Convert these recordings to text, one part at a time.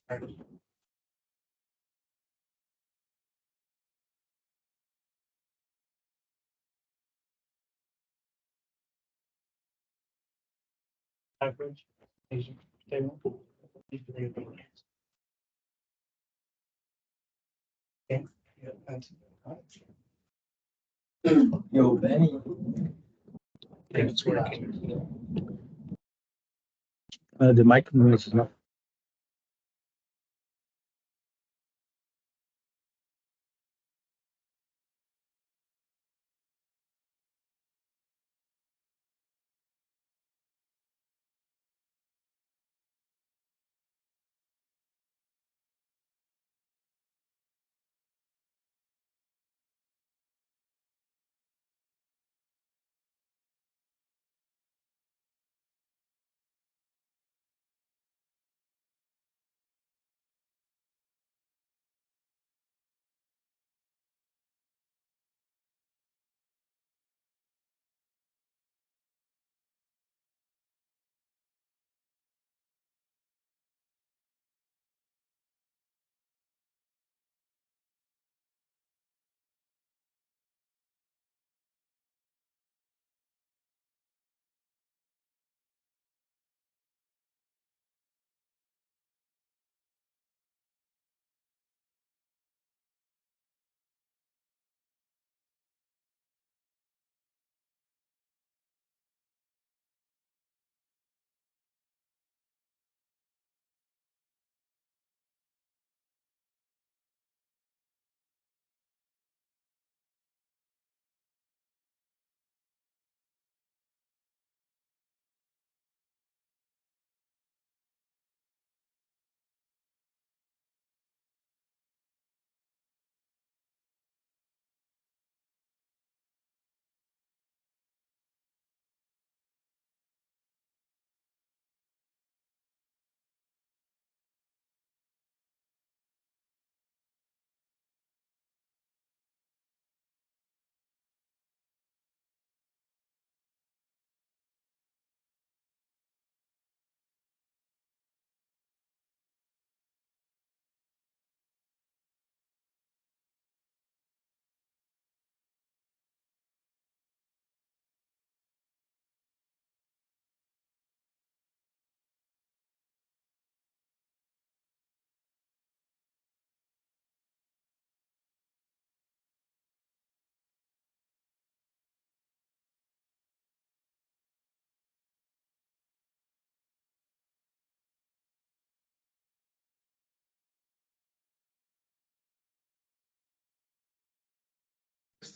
Average. Table. Okay. Yeah, that's Yo, Benny. it's working. The mic noise is not.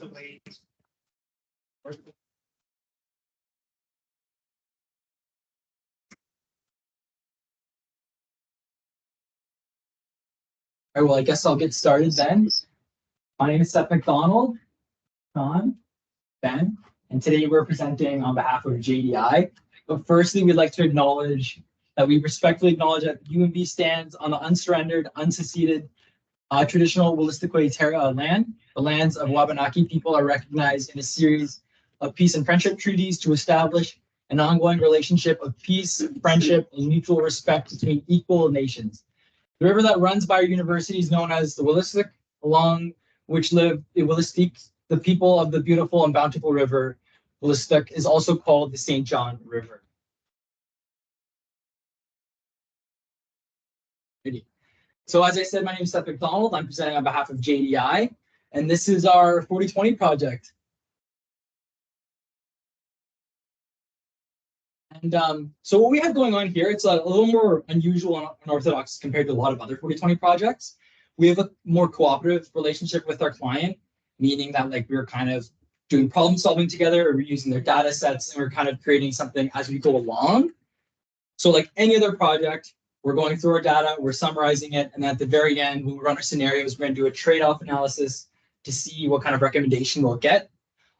All right, well, I guess I'll get started then. My name is Seth McDonald, John, Ben, and today we're presenting on behalf of JDI. But firstly, we'd like to acknowledge that we respectfully acknowledge that UNB stands on the unsurrendered, unseceded, traditional Wolastoqey land. The lands of Wabanaki people are recognized in a series of peace and friendship treaties to establish an ongoing relationship of peace, friendship, and mutual respect between equal nations. The river that runs by our university is known as the Wolastoq, along which live the Wolastoqs. The people of the beautiful and bountiful river Wolastoq is also called the St. John River. So as I said, my name is Seth McDonald. I'm presenting on behalf of JDI, and this is our 4020 project. And so what we have going on here, it's a little more unusual and unorthodox compared to a lot of other 4020 projects. We have a more cooperative relationship with our client, meaning that like we're kind of doing problem solving together, or we're using their data sets, and we're kind of creating something as we go along. So like any other project, we're going through our data, we're summarizing it, and at the very end, when we run our scenarios, we're going to do a trade-off analysis to see what kind of recommendation we'll get.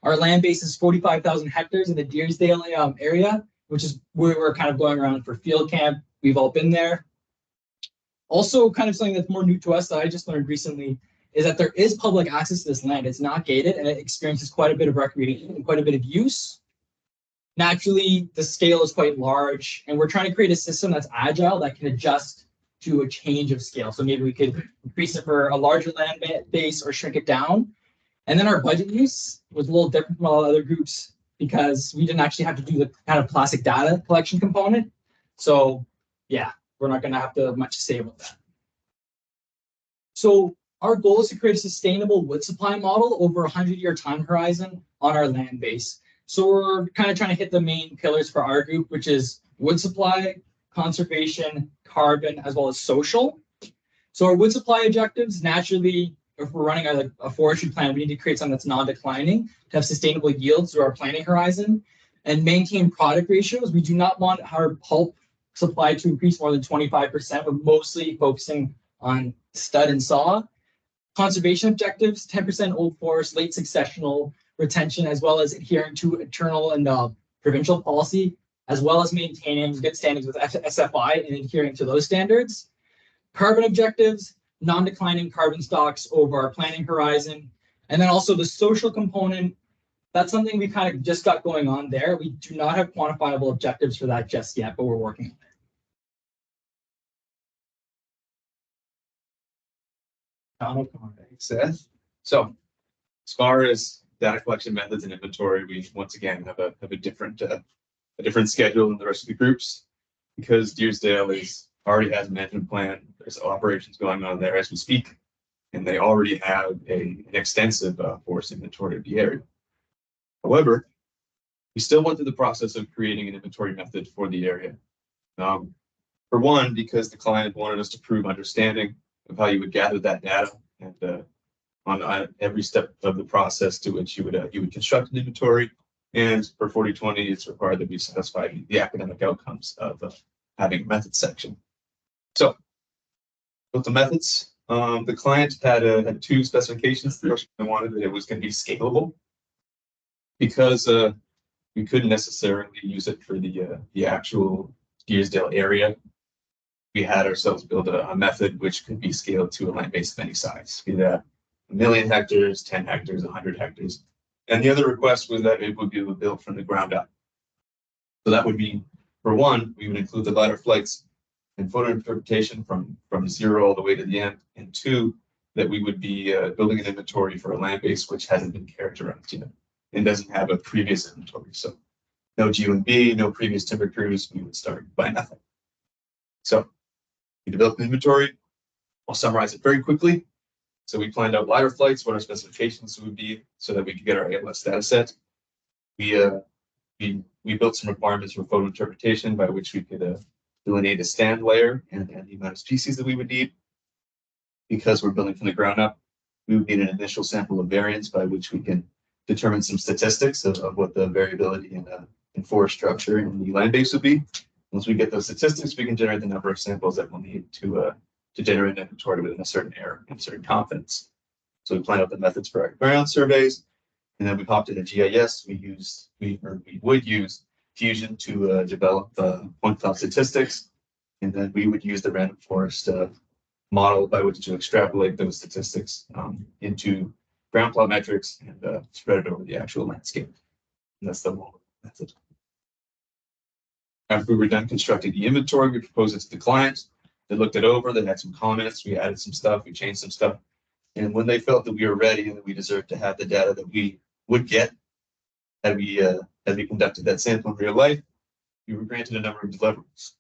Our land base is 45,000 hectares in the Deersdale area, which is where we're kind of going around for field camp. We've all been there. Also, kind of something that's more new to us that I just learned recently is that there is public access to this land. It's not gated, and it experiences quite a bit of recreation and quite a bit of use. Naturally, the scale is quite large, and we're trying to create a system that's agile, that can adjust to a change of scale. So maybe we could increase it for a larger land base or shrink it down. And then our budget use was a little different from all other groups because we didn't actually have to do the kind of classic data collection component. So yeah, we're not going to have to much to say about that. So our goal is to create a sustainable wood supply model over a 100-year time horizon on our land base. So we're kind of trying to hit the main pillars for our group, which is wood supply, conservation, carbon, as well as social. So our wood supply objectives, naturally, if we're running a forestry plan, we need to create something that's non-declining to have sustainable yields through our planning horizon and maintain product ratios. We do not want our pulp supply to increase more than 25%, but mostly focusing on stud and saw. Conservation objectives, 10% old forest, late successional retention, as well as adhering to internal and provincial policy, as well as maintaining good standings with SFI and adhering to those standards. Carbon objectives, non-declining carbon stocks over our planning horizon. And then also the social component, that's something we kind of just got going on there. We do not have quantifiable objectives for that just yet, but we're working on it. Seth. So as far as data collection methods and inventory, we once again have a different schedule than the rest of the groups because Deersdale already has a management plan. There's operations going on there as we speak, and they already have an extensive forest inventory of the area. However, we still went through the process of creating an inventory method for the area. For one, because the client wanted us to prove understanding of how you would gather that data, and on every step of the process to which you would construct an inventory. And for 4020, it's required that we satisfy the academic outcomes of having a method section. So, with the methods, the client had two specifications. The first one wanted that it was going to be scalable because we couldn't necessarily use it for the actual Deersdale area. We had ourselves build a method which could be scaled to a land base of any size, be that 1 million hectares, 10 hectares, 100 hectares. And the other request was that it would be built from the ground up. So that would mean, for one, we would include the ladder flights and photo interpretation from zero all the way to the end. And two, that we would be building an inventory for a land base which hasn't been characterized yet and doesn't have a previous inventory. So no GUNB, no previous timber crews, we would start by nothing. So we developed an inventory. I'll summarize it very quickly. So we planned out ladder flights, what our specifications would be, so that we could get our ALS data set. We built some requirements for photo interpretation by which we could delineate a stand layer and the amount of species that we would need. Because we're building from the ground up, we would need an initial sample of variance by which we can determine some statistics of what the variability in forest structure in the land base would be. Once we get those statistics, we can generate the number of samples that we'll need to generate an inventory within a certain error and certain confidence. So we planned out the methods for our ground surveys, and then we hopped into GIS. We would use Fusion to develop point cloud statistics, and then we would use the random forest model by which to extrapolate those statistics into ground plot metrics and spread it over the actual landscape. And that's the whole method. After we were done constructing the inventory, we proposed it to the client. They looked it over, they had some comments, we added some stuff, we changed some stuff. And when they felt that we were ready and that we deserved to have the data that we would get as we conducted that sample in real life, we were granted a number of deliverables.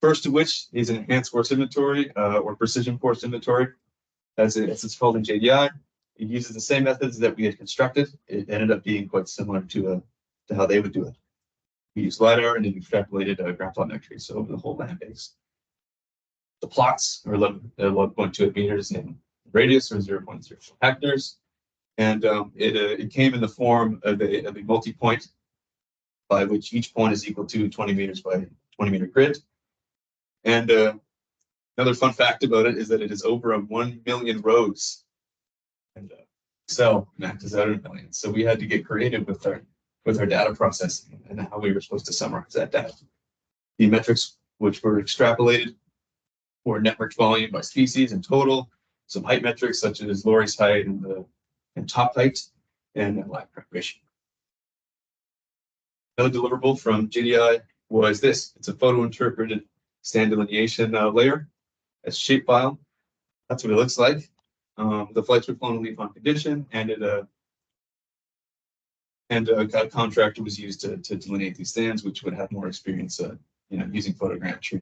First of which is an enhanced forest inventory or precision forest inventory, as it's called in JDI. It uses the same methods that we had constructed. It ended up being quite similar to how they would do it. We used LiDAR and then extrapolated ground plot metrics over the whole land base. The plots are 11.28 meters in radius or 0.04 hectares. And it came in the form of a multi-point by which each point is equal to 20 meters by 20 meter grid. And another fun fact about it is that it is over 1 million rows. And Excel maxes out at 1 million. So we had to get creative with our data processing and how we were supposed to summarize that data. The metrics which were extrapolated were network volume by species and total, some height metrics such as Lori's height and top height, and lag preparation. Another deliverable from JDI was this. It's a photo interpreted stand delineation layer as shapefile. That's what it looks like. The flights were flown in leaf on condition, and a contractor was used to delineate these stands, which would have more experience, using photogrammetry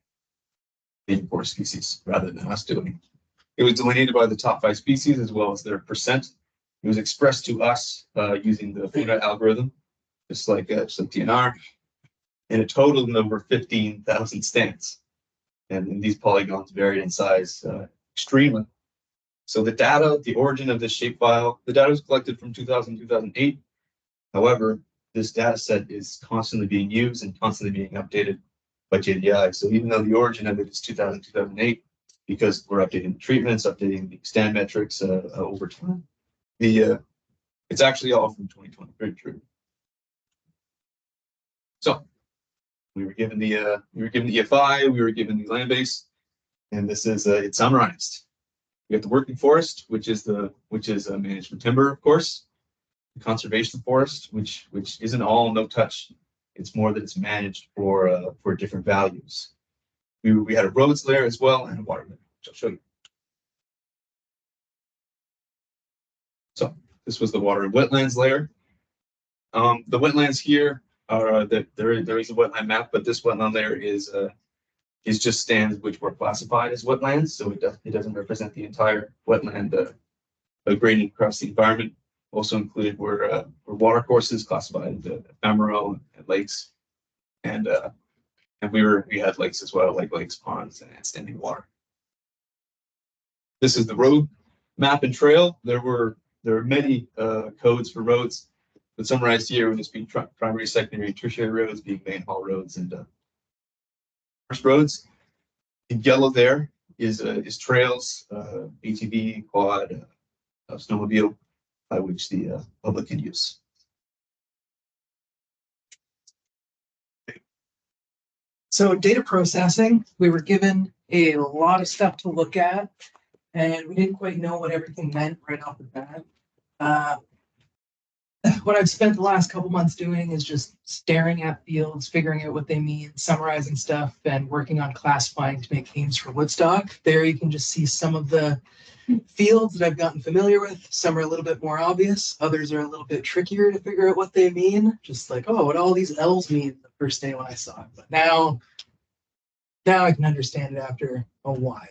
for species rather than us doing. It was delineated by the top 5 species as well as their percent. It was expressed to us using the ForEM algorithm, just like DNR, and it totaled over 15,000 stands. And these polygons varied in size extremely. So the data, the origin of this shapefile, the data was collected from 2000 2008. However, this data set is constantly being used and constantly being updated by JDI. So even though the origin of it is 2000 2008, because we're updating the treatments, updating the stand metrics over time, it's actually all from 2020. Very true. So we were given the EFI, we were given the land base, and this is it's summarized. We have the working forest, which is management timber, of course. The conservation forest, which isn't all no touch. It's more that it's managed for different values. We had a roads layer as well and a water layer, which I'll show you. So this was the water and wetlands layer. The wetlands here are there is a wetland map, but this wetland layer is just stands which were classified as wetlands, so it doesn't represent the entire wetland gradient across the environment. Also included were water courses classified into ephemeral and lakes, and we had lakes as well, like lakes, ponds, and standing water. This is the road map and trail. There are many codes for roads, but summarized here would just be primary, secondary, tertiary roads, being main haul roads and first roads. In yellow there is trails, ATV, quad, snowmobile, by which the public can use. So data processing, we were given a lot of stuff to look at, and we didn't quite know what everything meant right off the bat. What I've spent the last couple months doing is just staring at fields, figuring out what they mean, summarizing stuff, and working on classifying to make themes for Woodstock. There you can just see some of the fields that I've gotten familiar with. Some are a little bit more obvious. Others are a little bit trickier to figure out what they mean. Just like, oh, what all these L's mean the first day when I saw it. But now I can understand it after a while.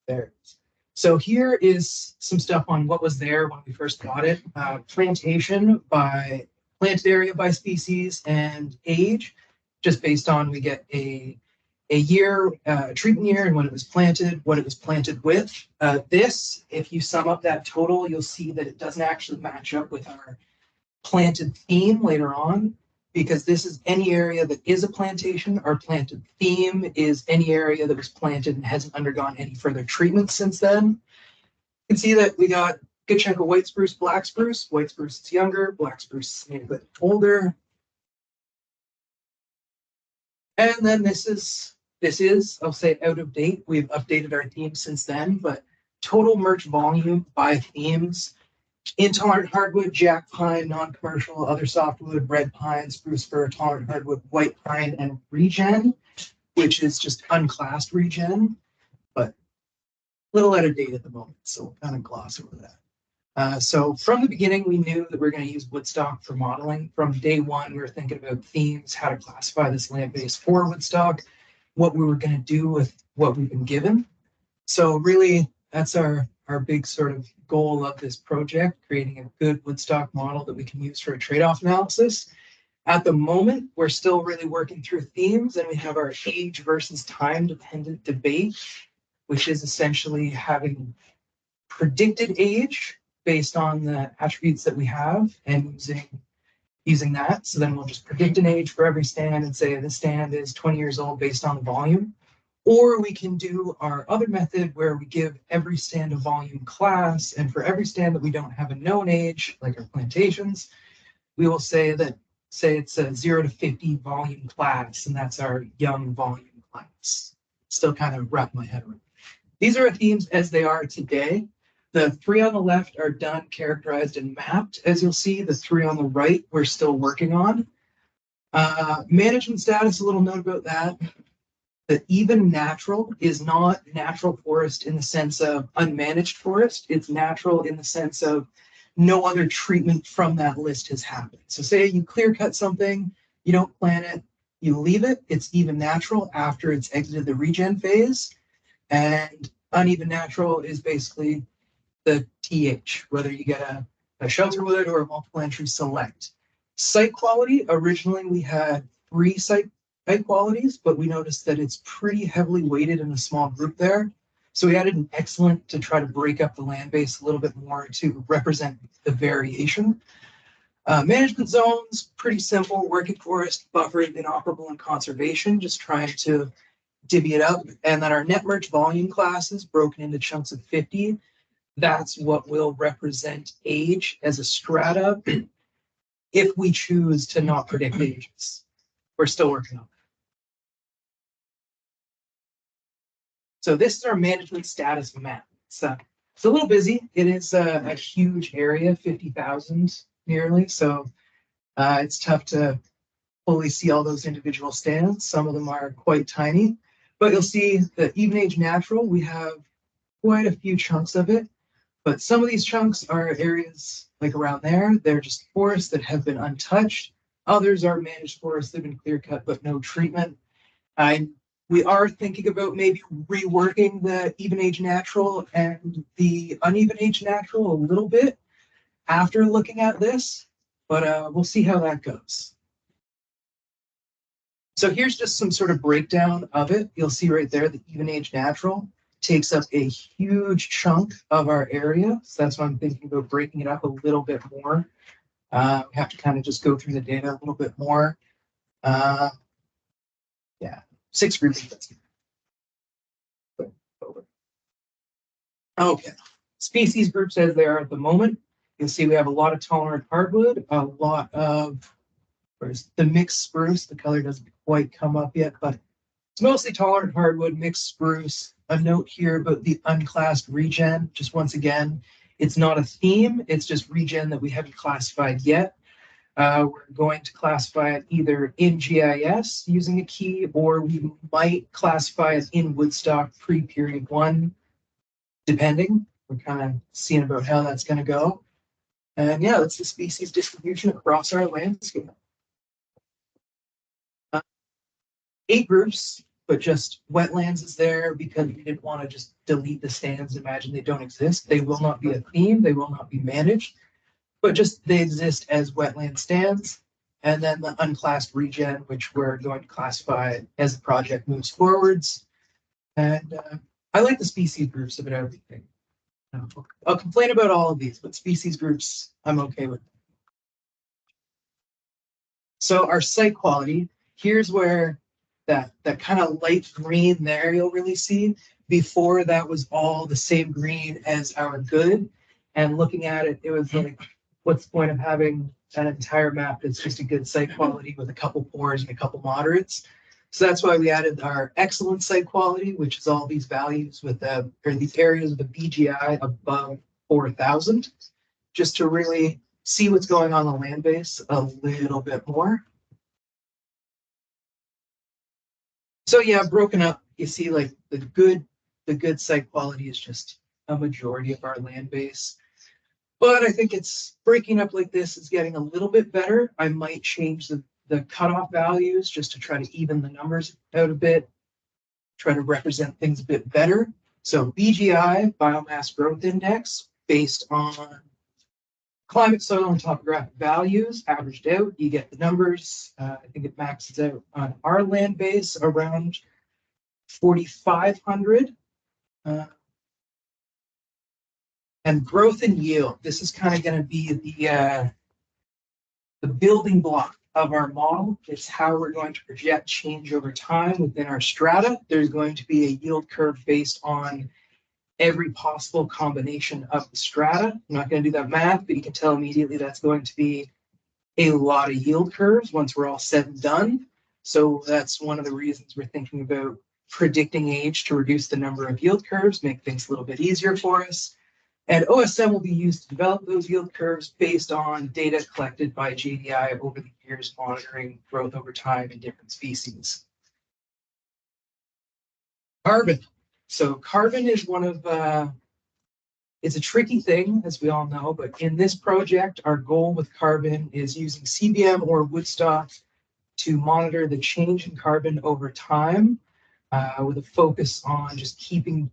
There it is. So here is some stuff on what was there when we first got it. Plantation by planted area by species and age, just based on we get a year, treatment year, and when it was planted, what it was planted with. This, if you sum up that total, you'll see that it doesn't actually match up with our planted theme later on, because this is any area that is a plantation. Our planted theme is any area that was planted and hasn't undergone any further treatment since then. You can see that we got a good chunk of white spruce, black spruce. White spruce is younger, black spruce is a little bit older. And then this is, I'll say, out of date. We've updated our theme since then, but total merch volume by themes: intolerant hardwood, jack pine, non-commercial, other softwood, red pine, spruce fir, tolerant hardwood, white pine, and regen, which is just unclassed regen, but a little out of date at the moment, so we'll kind of gloss over that. So from the beginning, we knew that we are going to use Woodstock for modeling. From day one, we were thinking about themes, how to classify this land base for Woodstock, what we were going to do with what we've been given. So really, that's our big sort of goal of this project, creating a good Woodstock model that we can use for a trade-off analysis. At the moment, we're still really working through themes, and we have our age versus time-dependent debate, which is essentially having predicted age based on the attributes that we have and using that. So then we'll just predict an age for every stand and say this stand is 20 years old based on the volume. Or we can do our other method where we give every stand a volume class, and for every stand that we don't have a known age, like our plantations, we will say it's a 0 to 50 volume class, and that's our young volume class. Still kind of wrap my head around. These are our themes as they are today. The 3 on the left are done, characterized, and mapped. As you'll see, the 3 on the right we're still working on. Management status, a little note about that. The even natural is not natural forest in the sense of unmanaged forest. It's natural in the sense of no other treatment from that list has happened. So say you clear cut something, you don't plant it, you leave it, it's even natural after it's exited the regen phase. And uneven natural is basically the TH, whether you get a shelter wood or a multiple entry select. Site quality, originally we had 3 site qualities, but we noticed that it's pretty heavily weighted in a small group there. So we added an excellent to try to break up the land base a little bit more to represent the variation. Management zones, pretty simple, working forest, buffered, inoperable, and conservation, just trying to divvy it up. And then our net merge volume classes broken into chunks of 50. That's what will represent age as a strata if we choose to not predict ages. We're still working on it. So this is our management status map. It's a little busy. It is a huge area, 50,000 nearly. So it's tough to fully see all those individual stands. Some of them are quite tiny, but you'll see the even age natural. We have quite a few chunks of it, but some of these chunks are areas like around there. They're just forests that have been untouched. Others are managed forests that have been clear cut, but no treatment. We are thinking about maybe reworking the even age natural and the uneven age natural a little bit after looking at this, but we'll see how that goes. So here's just some sort of breakdown of it. You'll see right there, the even age natural takes up a huge chunk of our area. So that's why I'm thinking about breaking it up a little bit more. We have to kind of just go through the data a little bit more. Yeah, 6 groups. Okay, species groups as they are at the moment. You'll see we have a lot of tolerant hardwood, a lot of, where's the mixed spruce? The color doesn't quite come up yet, but it's mostly tolerant hardwood, mixed spruce. A note here about the unclassed regen. Just once again, it's not a theme, it's just regen that we haven't classified yet. We're going to classify it either in GIS using a key, or we might classify it in Woodstock pre-period 1, depending. We're kind of seeing about how that's going to go. And yeah, that's the species distribution across our landscape. 8 groups, but just wetlands is there because we didn't want to just delete the stands, imagine they don't exist. They will not be a theme, they will not be managed, but just they exist as wetland stands. And then the unclassed regen, which we're going to classify as the project moves forwards. And I like the species groups of it, everything. I'll complain about all of these, but species groups, I'm okay with. So our site quality, here's where that kind of light green there you'll really see. Before that was all the same green as our good. And looking at it, it was like, what's the point of having an entire map that's just a good site quality with a couple poors and a couple moderates? So that's why we added our excellent site quality, which is all these values with or these areas with a BGI above 4,000, just to really see what's going on the land base a little bit more. So yeah, broken up, you see like the good site quality is just a majority of our land base. But I think it's breaking up like this is getting a little bit better. I might change the cutoff values just to try to even the numbers out a bit, try to represent things a bit better. So BGI, Biomass Growth Index, based on climate, soil, and topographic values, averaged out, you get the numbers. I think it maxes out on our land base around 4,500. And growth and yield, this is kind of going to be the building block of our model. It's how we're going to project change over time within our strata. There's going to be a yield curve based on every possible combination of the strata. I'm not going to do that math, but you can tell immediately that's going to be a lot of yield curves once we're all said and done. So that's one of the reasons we're thinking about predicting age to reduce the number of yield curves, make things a little bit easier for us. And OSM will be used to develop those yield curves based on data collected by JDI over the years monitoring growth over time in different species. Carbon. So carbon is one of, it's a tricky thing, as we all know, but in this project, our goal with carbon is using CBM or Woodstock to monitor the change in carbon over time, with a focus on just keeping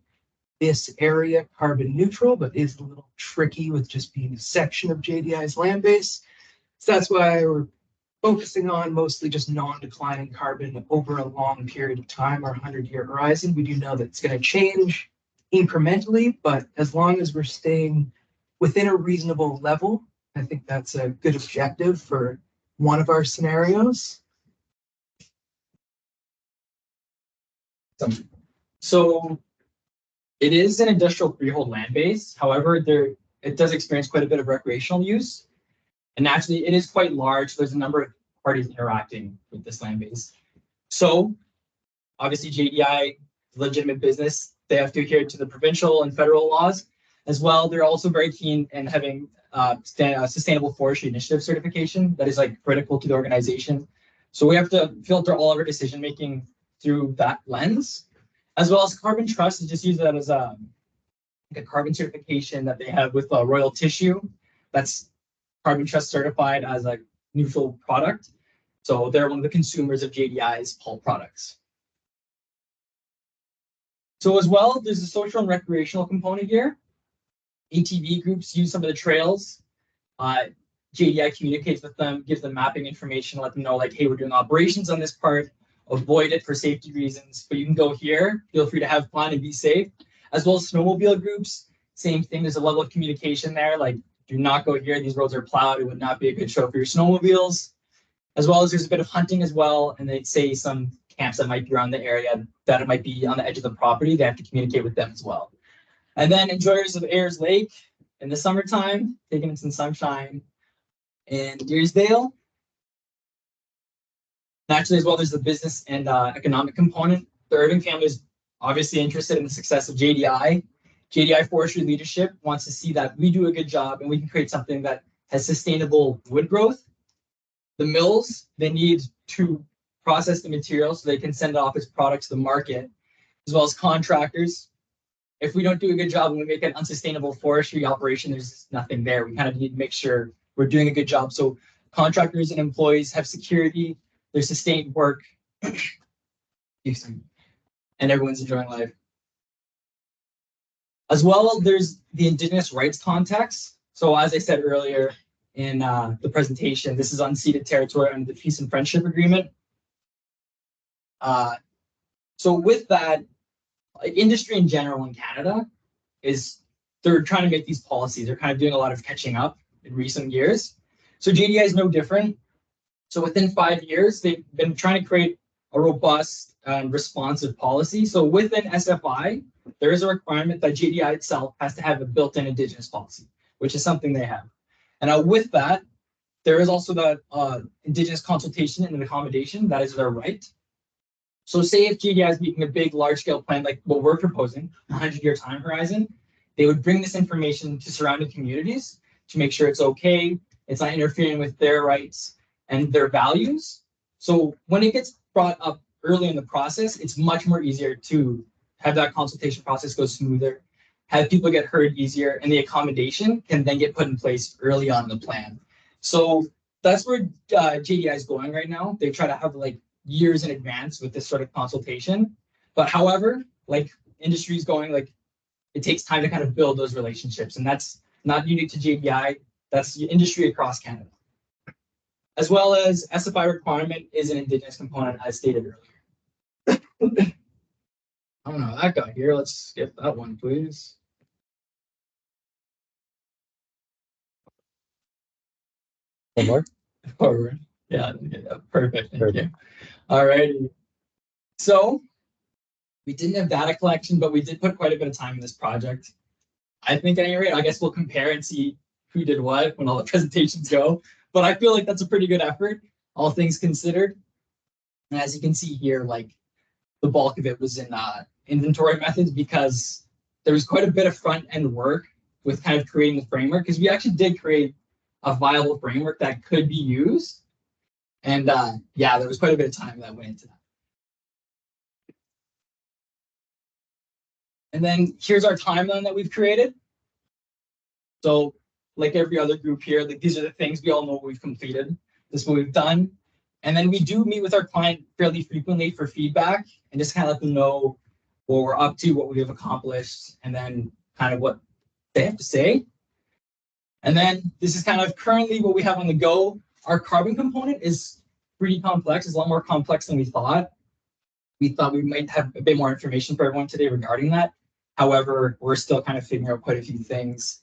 this area carbon neutral, but is a little tricky with just being a section of JDI's land base. So that's why we're focusing on mostly just non-declining carbon over a long period of time, or 100-year horizon. We do know that it's going to change incrementally, but as long as we're staying within a reasonable level, I think that's a good objective for one of our scenarios. So it is an industrial freehold land base. However, it does experience quite a bit of recreational use. And naturally, it is quite large. There's a number of parties interacting with this land base. So obviously, JDI, legitimate business, they have to adhere to the provincial and federal laws. As well, they're also very keen in having sustainable forestry initiative certification that is like critical to the organization. So we have to filter all of our decision making through that lens, as well as Carbon Trust is just use that as a carbon certification that they have with Royal Tissue. That's Carbon Trust certified as a neutral product. So they're one of the consumers of JDI's pulp products. So as well, there's a social and recreational component here. ATV groups use some of the trails. JDI communicates with them, gives them mapping information, let them know like, hey, we're doing operations on this part, avoid it for safety reasons, but you can go here, feel free to have fun and be safe. As well as snowmobile groups, same thing, there's a level of communication there, like do not go here, these roads are plowed, it would not be a good show for your snowmobiles. As well as there's a bit of hunting as well, and they'd say some camps that might be around the area that it might be on the edge of the property, they have to communicate with them as well. And then enjoyers of Ayers Lake in the summertime, taking in some sunshine in Deersdale. Naturally, as well, there's the business and economic component. The Irving family is obviously interested in the success of JDI. JDI Forestry Leadership wants to see that we do a good job and we can create something that has sustainable wood growth. The mills, they need to process the material so they can send it off as products to the market, as well as contractors. If we don't do a good job and we make an unsustainable forestry operation, there's nothing there. We kind of need to make sure we're doing a good job. So contractors and employees have security, there's sustained work, and everyone's enjoying life. As well, there's the Indigenous rights context. So as I said earlier in the presentation, this is unceded territory under the Peace and Friendship Agreement. So with that, industry in general in Canada they're trying to make these policies. They're kind of doing a lot of catching up in recent years. So JDI is no different. So within 5 years, they've been trying to create a robust and responsive policy. So within SFI, there is a requirement that JDI itself has to have a built-in Indigenous policy, which is something they have. And with that, there is also the Indigenous consultation and accommodation. That is their right. So say if JDI is making a big, large-scale plan like what we're proposing, 100-year time horizon, they would bring this information to surrounding communities to make sure it's okay, it's not interfering with their rights and their values. So when it gets brought up early in the process, it's much more easier to have that consultation process go smoother, have people get heard easier, and the accommodation can then get put in place early on in the plan. So that's where JDI is going right now. They try to have like years in advance with this sort of consultation. But however, like industry is going, like it takes time to kind of build those relationships. And that's not unique to JDI, that's the industry across Canada. As well as SFI requirement is an Indigenous component, as stated earlier. I don't know how that got here. Let's skip that one, please. One more? Forward. Yeah, perfect. Thank you. All righty. So we didn't have data collection, but we did put quite a bit of time in this project. I think at any rate, I guess we'll compare and see who did what when all the presentations go. But I feel like that's a pretty good effort, all things considered. And as you can see here, like the bulk of it was in inventory methods because there was quite a bit of front end work with kind of creating the framework, because we actually did create a viable framework that could be used. And yeah, there was quite a bit of time that went into that. And then here's our timeline that we've created. So like every other group here, like these are the things we all know we've completed. This is what we've done. And then we do meet with our client fairly frequently for feedback and just kind of let them know what we're up to, what we have accomplished, and then kind of what they have to say. And then this is kind of currently what we have on the go. Our carbon component is pretty complex. It's a lot more complex than we thought. We thought we might have a bit more information for everyone today regarding that. However, we're still kind of figuring out quite a few things.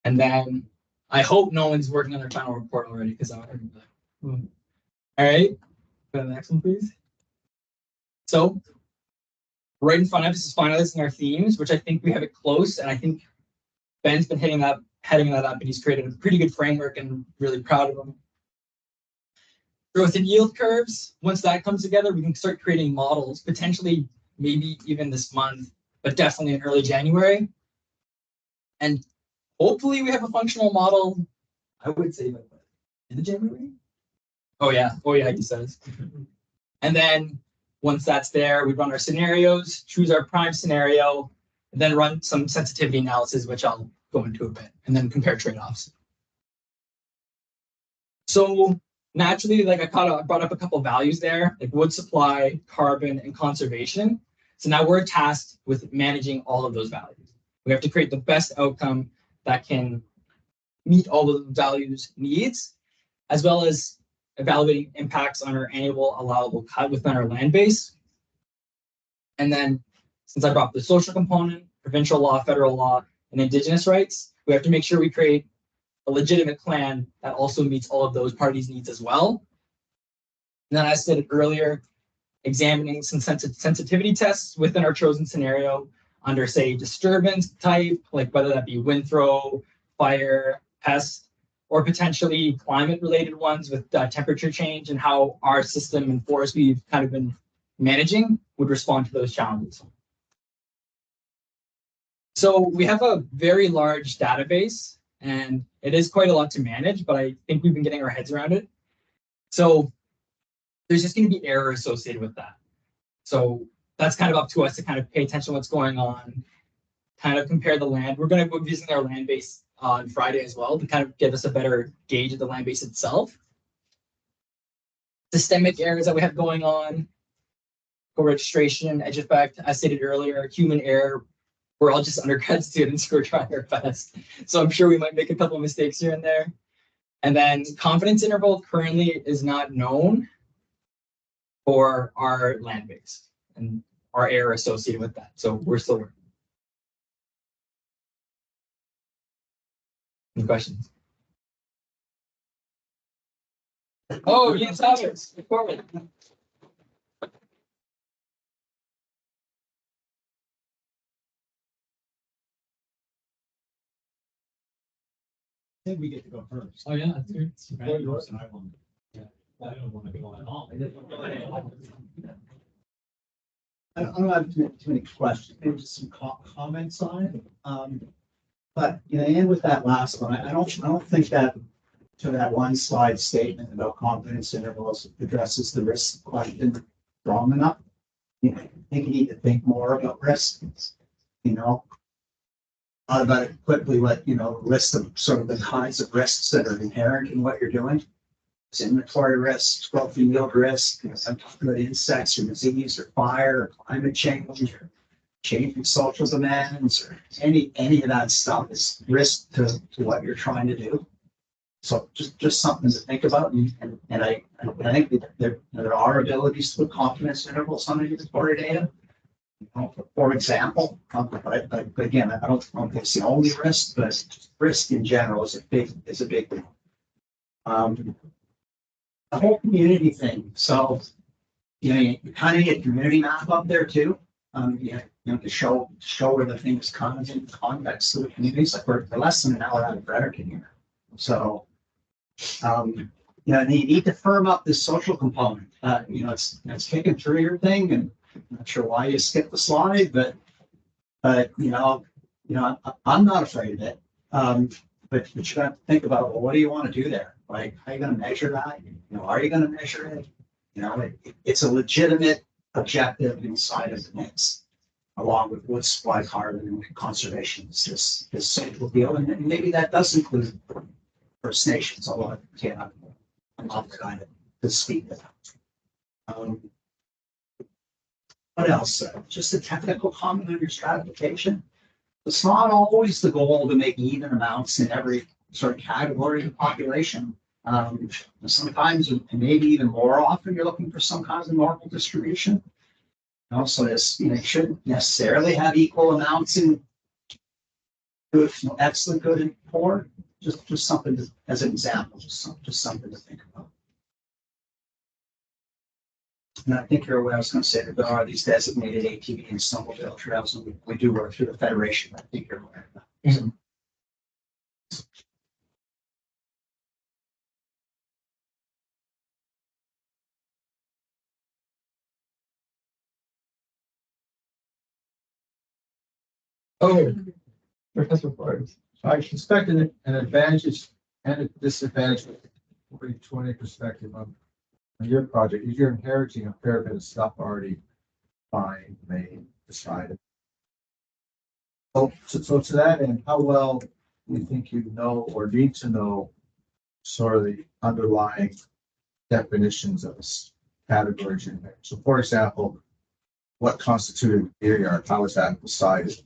And then I hope no one's working on their final report already because I would be like, All right, go to the next one, please. So right in front of us is finalizing our themes, which I think we have it close. And I think Ben's been heading that up, and he's created a pretty good framework, and I'm really proud of him. Growth and yield curves, once that comes together, we can start creating models, potentially maybe even this month, but definitely in early January. And hopefully we have a functional model, I would say like in the January. Oh yeah, he says. And then once that's there, we run our scenarios, choose our prime scenario, and then run some sensitivity analysis, which I'll go into a bit, and then compare trade-offs. So naturally, like I brought up a couple of values there, like wood supply, carbon, and conservation. So now we're tasked with managing all of those values. We have to create the best outcome that can meet all of the values needs, as well as evaluating impacts on our annual allowable cut within our land base. And then since I brought up the social component, provincial law, federal law, and indigenous rights, we have to make sure we create a legitimate plan that also meets all of those parties' needs as well. And then, as I stated earlier, examining some sensitivity tests within our chosen scenario under, say, disturbance type, like whether that be wind throw, fire, pest, or potentially climate-related ones with temperature change and how our system and forest we've kind of been managing would respond to those challenges. So we have a very large database, and it is quite a lot to manage, but I think we've been getting our heads around it. So there's just going to be error associated with that. So that's kind of up to us to kind of pay attention to what's going on, kind of compare the land. We're going to be visiting our land base on Friday as well to kind of give us a better gauge of the land base itself. Systemic errors that we have going on, co-registration, edge effect, as stated earlier, human error. We're all just undergrad students who are trying our best. So I'm sure we might make a couple of mistakes here and there. And then confidence interval currently is not known for our land base and our error associated with that. So we're still working. Any questions? Oh, yes, Alex, forward. I think we get to go first. Oh, yeah, that's good. Right, yours and I want. Yeah, I don't want to go at all. I don't have too many questions, maybe just some comments on it. But you know, and with that last one, I don't think that to that one slide statement about confidence intervals addresses the risk question strong enough. You know, I think you need to think more about risk. You know, thought about it quickly. What list of sort of the kinds of risks that are inherent in what you're doing. It's inventory risk, growth and yield risk. I'm talking about insects or disease or fire or climate change or changing social demands or any of that stuff is risk to what you're trying to do. So just something to think about. And I think that there are abilities to put confidence intervals on inventory data. For example, but again, I don't think it's the only risk, but risk in general is a big thing. The whole community thing. So, you kind of get community map up there too. To show where the things come in context of the communities. Like we're less than an hour out of Fredericton here. So, and you need to firm up this social component. It's kicking through your thing, and I'm not sure why you skipped the slide, but I'm not afraid of it. But you got to think about, well, what do you want to do there? Like, how are you going to measure that? Are you going to measure it? It's a legitimate objective inside of the mix. along with wood supply, carbon, and conservation is this central deal. And maybe that does include First Nations, although I can't, I'm not kind of to speak of that. What else? Just a technical comment on your stratification. It's not always the goal to make even amounts in every sort of category of population. Sometimes, and maybe even more often, you're looking for some kind of normal distribution. Also, this, you shouldn't necessarily have equal amounts in good, excellent, good, and poor. Just something to, as an example, just something to think about. And I think you're aware, I was going to say that there are these designated ATV and snowmobile trails, and we do work through the federation. I think you're aware of that. So, Oh, Professor Forbes. I suspect an advantage and a disadvantage from a 2020 perspective on your project is you're inheriting a fair bit of stuff already defined, made, decided. So to that end, how well do you think you know or need to know sort of the underlying definitions of categories in there? So for example, what constituted a deer yard? How was that decided?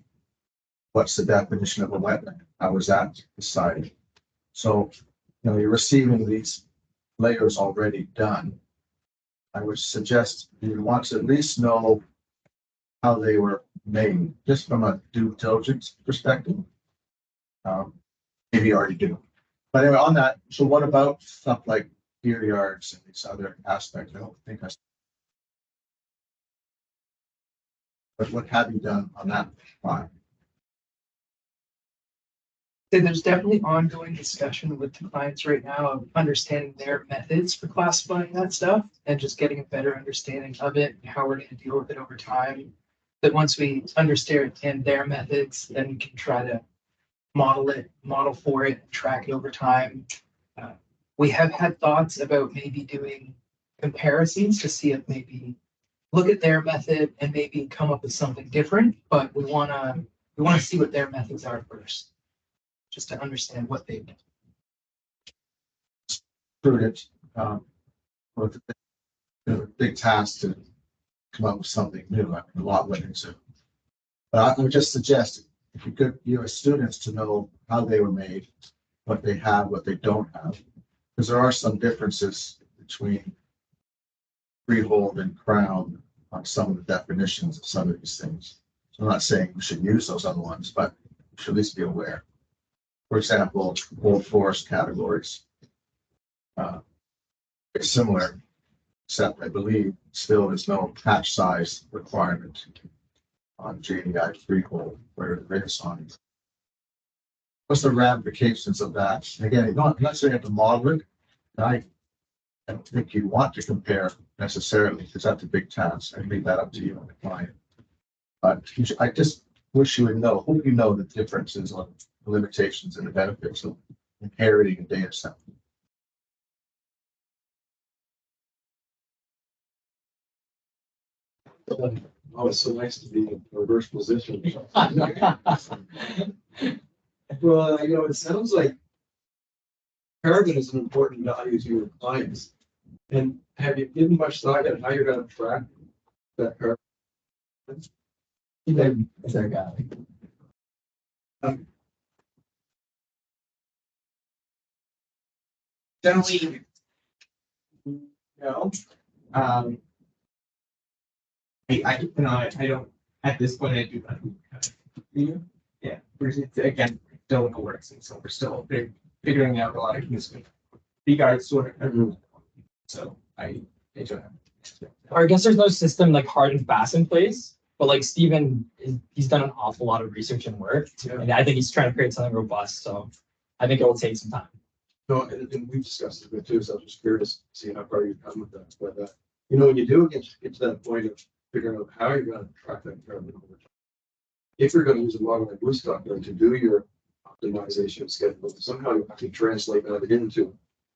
What's the definition of a wetland? How was that decided? So, you're receiving these layers already done. I would suggest you want to at least know how they were made, just from a due diligence perspective. Maybe you already do. But anyway, on that, so what about stuff like deer yards and these other aspects? I don't think I. But what have you done on that front? So there's definitely ongoing discussion with the clients right now of understanding their methods for classifying that stuff and just getting a better understanding of it and how we're going to deal with it over time. That once we understand their methods, then we can try to model for it, track it over time. We have had thoughts about maybe doing comparisons to see if maybe look at their method and maybe come up with something different, but we want to see what their methods are first, just to understand what they've done. Prudent, with a big task to come up with something new. I mean, a lot went into it. But I would just suggest if you could, as students, to know how they were made, what they have, what they don't have, because there are some differences between freehold and crown on some of the definitions of some of these things. So I'm not saying we should use those other ones, but we should at least be aware. For example, old forest categories. It's similar, except I believe still there's no patch size requirement on JDI freehold where there is on. What's the ramifications of that? And again, I'm not saying you have to model it. I don't think you want to compare necessarily because that's a big task. I leave that up to you and the client. But I just wish you would know, hope you know the differences on the limitations and the benefits of inheriting a data set. Oh, it's so nice to be in reverse position. Well, it sounds like carbon is an important value to your clients. And have you given much thought at how you're going to track that carbon? Generally, no. I don't, at this point, I do not. Yeah, we're again, still in the works, and so we're still figuring out a lot of things with regards to it. So I don't have. Or I guess there's no system like hard and fast in place, but like Stephen, he's done an awful lot of research and work, and I think he's trying to create something robust. So I think it will take some time. No, and we've discussed it a bit too, so I was just curious to see how far you've come with that. But when you do get to that point of figuring out how you're going to track that carbon over time, if you're going to use a model like Woodstock to do your optimization schedule, somehow you have to translate that into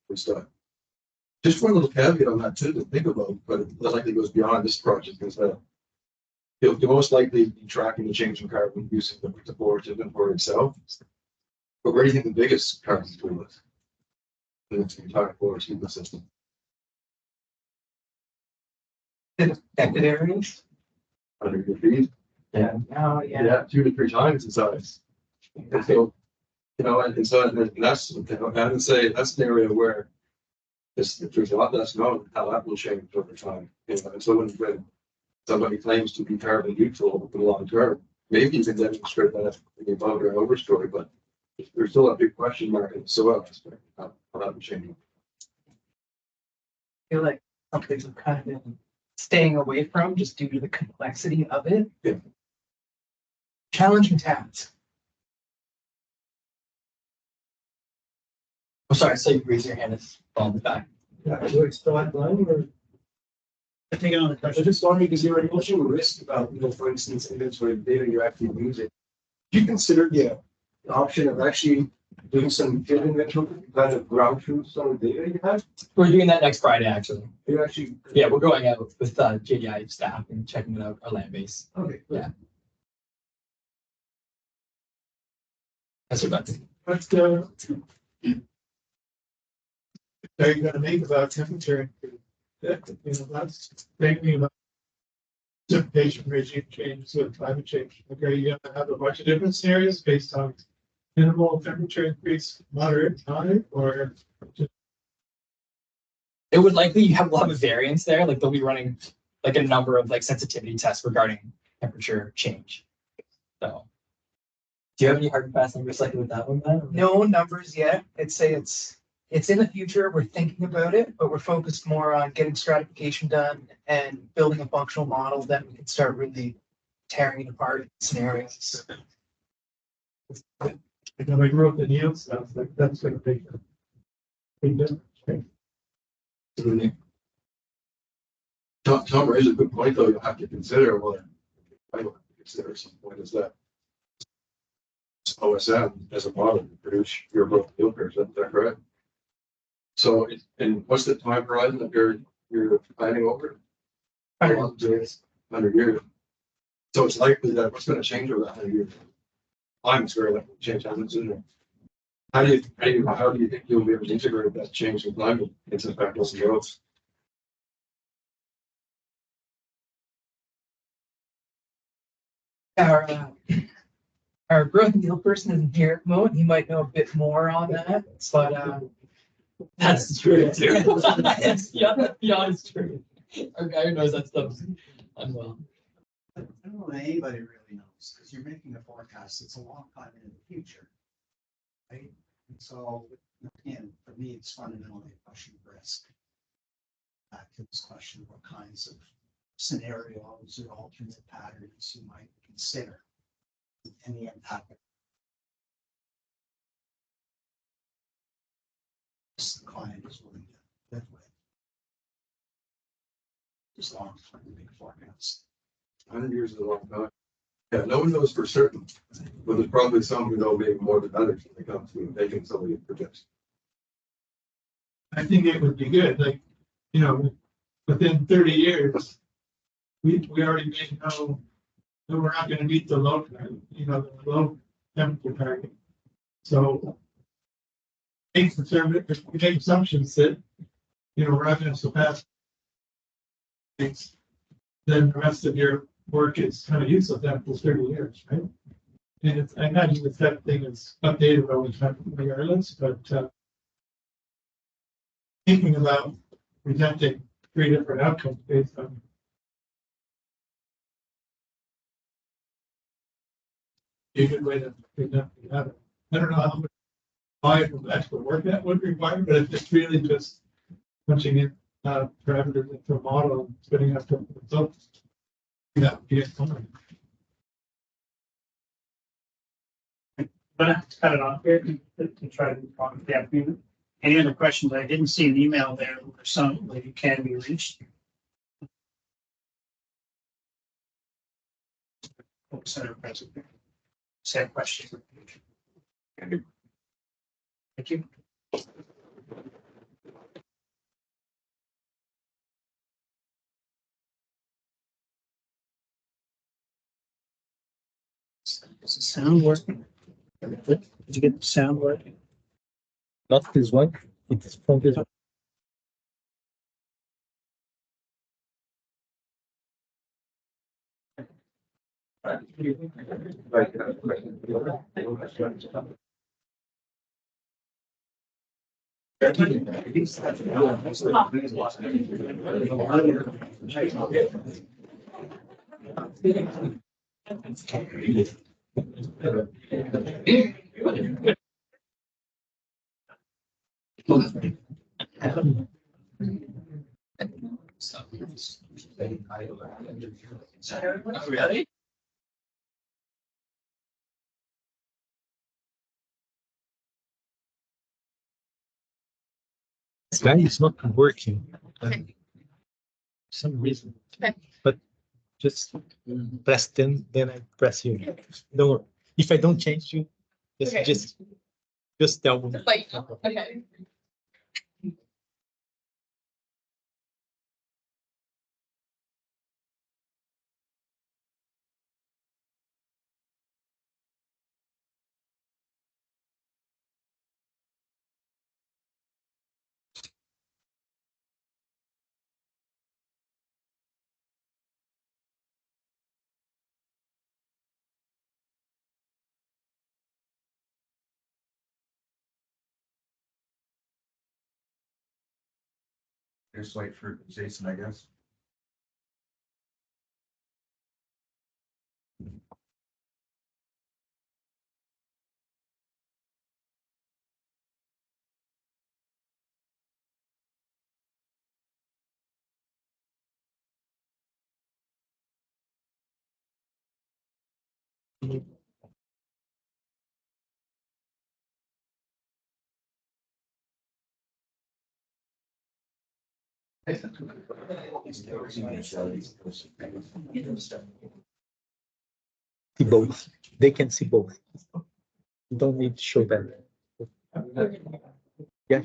Woodstock. Just one little caveat on that too to think about, but it likely goes beyond this project, is that You'll most likely be tracking the change in carbon using the board inventory itself. But where do you think the biggest carbon tool is? In the entire forest ecosystem. Affected areas. Under your feet. Oh, yeah. Yeah, 2 to 3 times the size. And so, and so and that's, I would say that's an area where if there's a lot less known how that will change over time. And so when somebody claims to be carbon neutral over the long term, maybe you can demonstrate that in the above or over story, but there's still a big question mark in the soil aspect of how that will change. I feel like something I'm kind of been staying away from just due to the complexity of it. Yeah. Challenging task. I'm sorry, so you raise your hand as well in the back. Yeah, do I still have line or? I take it on the question. I just wondering, because you're emotional risk about, for instance, inventory data you're actually using. Do you consider the option of actually doing some data inventory, kind of ground truth some of the data you have? We're doing that next Friday, actually. You actually. Yeah, we're going out with JDI staff and checking it out our land base. Okay. Yeah. That's about it. But, are you gonna make about temperature? That's thinking about precipitation regime changes with climate change. Like, are you gonna have a bunch of different scenarios based on minimal temperature increase, moderate, high, or? It would likely have a lot of variance there. Like they'll be running like a number of like sensitivity tests regarding temperature change. So, do you have any hard and fast numbers like with that one, Ben? No numbers yet. I'd say it's in the future. We're thinking about it, but we're focused more on getting stratification done and building a functional model. Then we can start really tearing it apart in scenarios. Like when I grew up in yield stuff, like that's like a big difference, right? Tom raises a good point, though. You'll have to consider, well, I don't consider some point is that OSM as a model to produce your growth yield curves. Is that correct? So, and what's the time horizon that you're planning over? 100 years. 100 years. So it's likely that what's going to change over that 100 years? Climate's very likely to change, hasn't it? How do you think you'll be able to integrate that change in climate into the factors and growth? Our growth and yield person isn't here at the moment. He might know a bit more on that, but That's true too. Yeah, it's true. Our guy who knows that stuff unwell. I don't know that anybody really knows, because you're making a forecast, it's a long time into the future. Right? And so, again, for me, it's fundamentally a question of risk. Back to this question, what kinds of scenarios or alternate patterns you might consider and the impact. The client is willing to live with. As long as we make forecasts. 100 years is a long time. Yeah, no one knows for certain, but there's probably some who know maybe more than others when it comes to making some of these projections. I think it would be good, like, within 30 years, we already may know that we're not gonna meet the low, the low temperature target. So make conservative, we make assumptions that, we're not gonna surpass things, then the rest of your work is kind of useless after 30 years, right? And it's, I imagine that thing is updated all the time regardless, but thinking about presenting 3 different outcomes based on a good way to present it. I don't know how much volume of extra work that would require, but if it's really just punching in parameters into a model and spitting out the results, that would be it. But I have to cut it off here to try to talk to the applicant. Any other questions? I didn't see an email there where some lady can be reached. Center president. Same question. Thank you. Is the sound working? Did you get the sound working? Not this one, it's from this one. Really? This guy is not working. For some reason. Okay. But just press then I press you. Don't worry. If I don't change you, Okay. just tell me. Like, okay. Just wait for Jason, I guess. See both. They can see both. You don't need to show them. Yeah.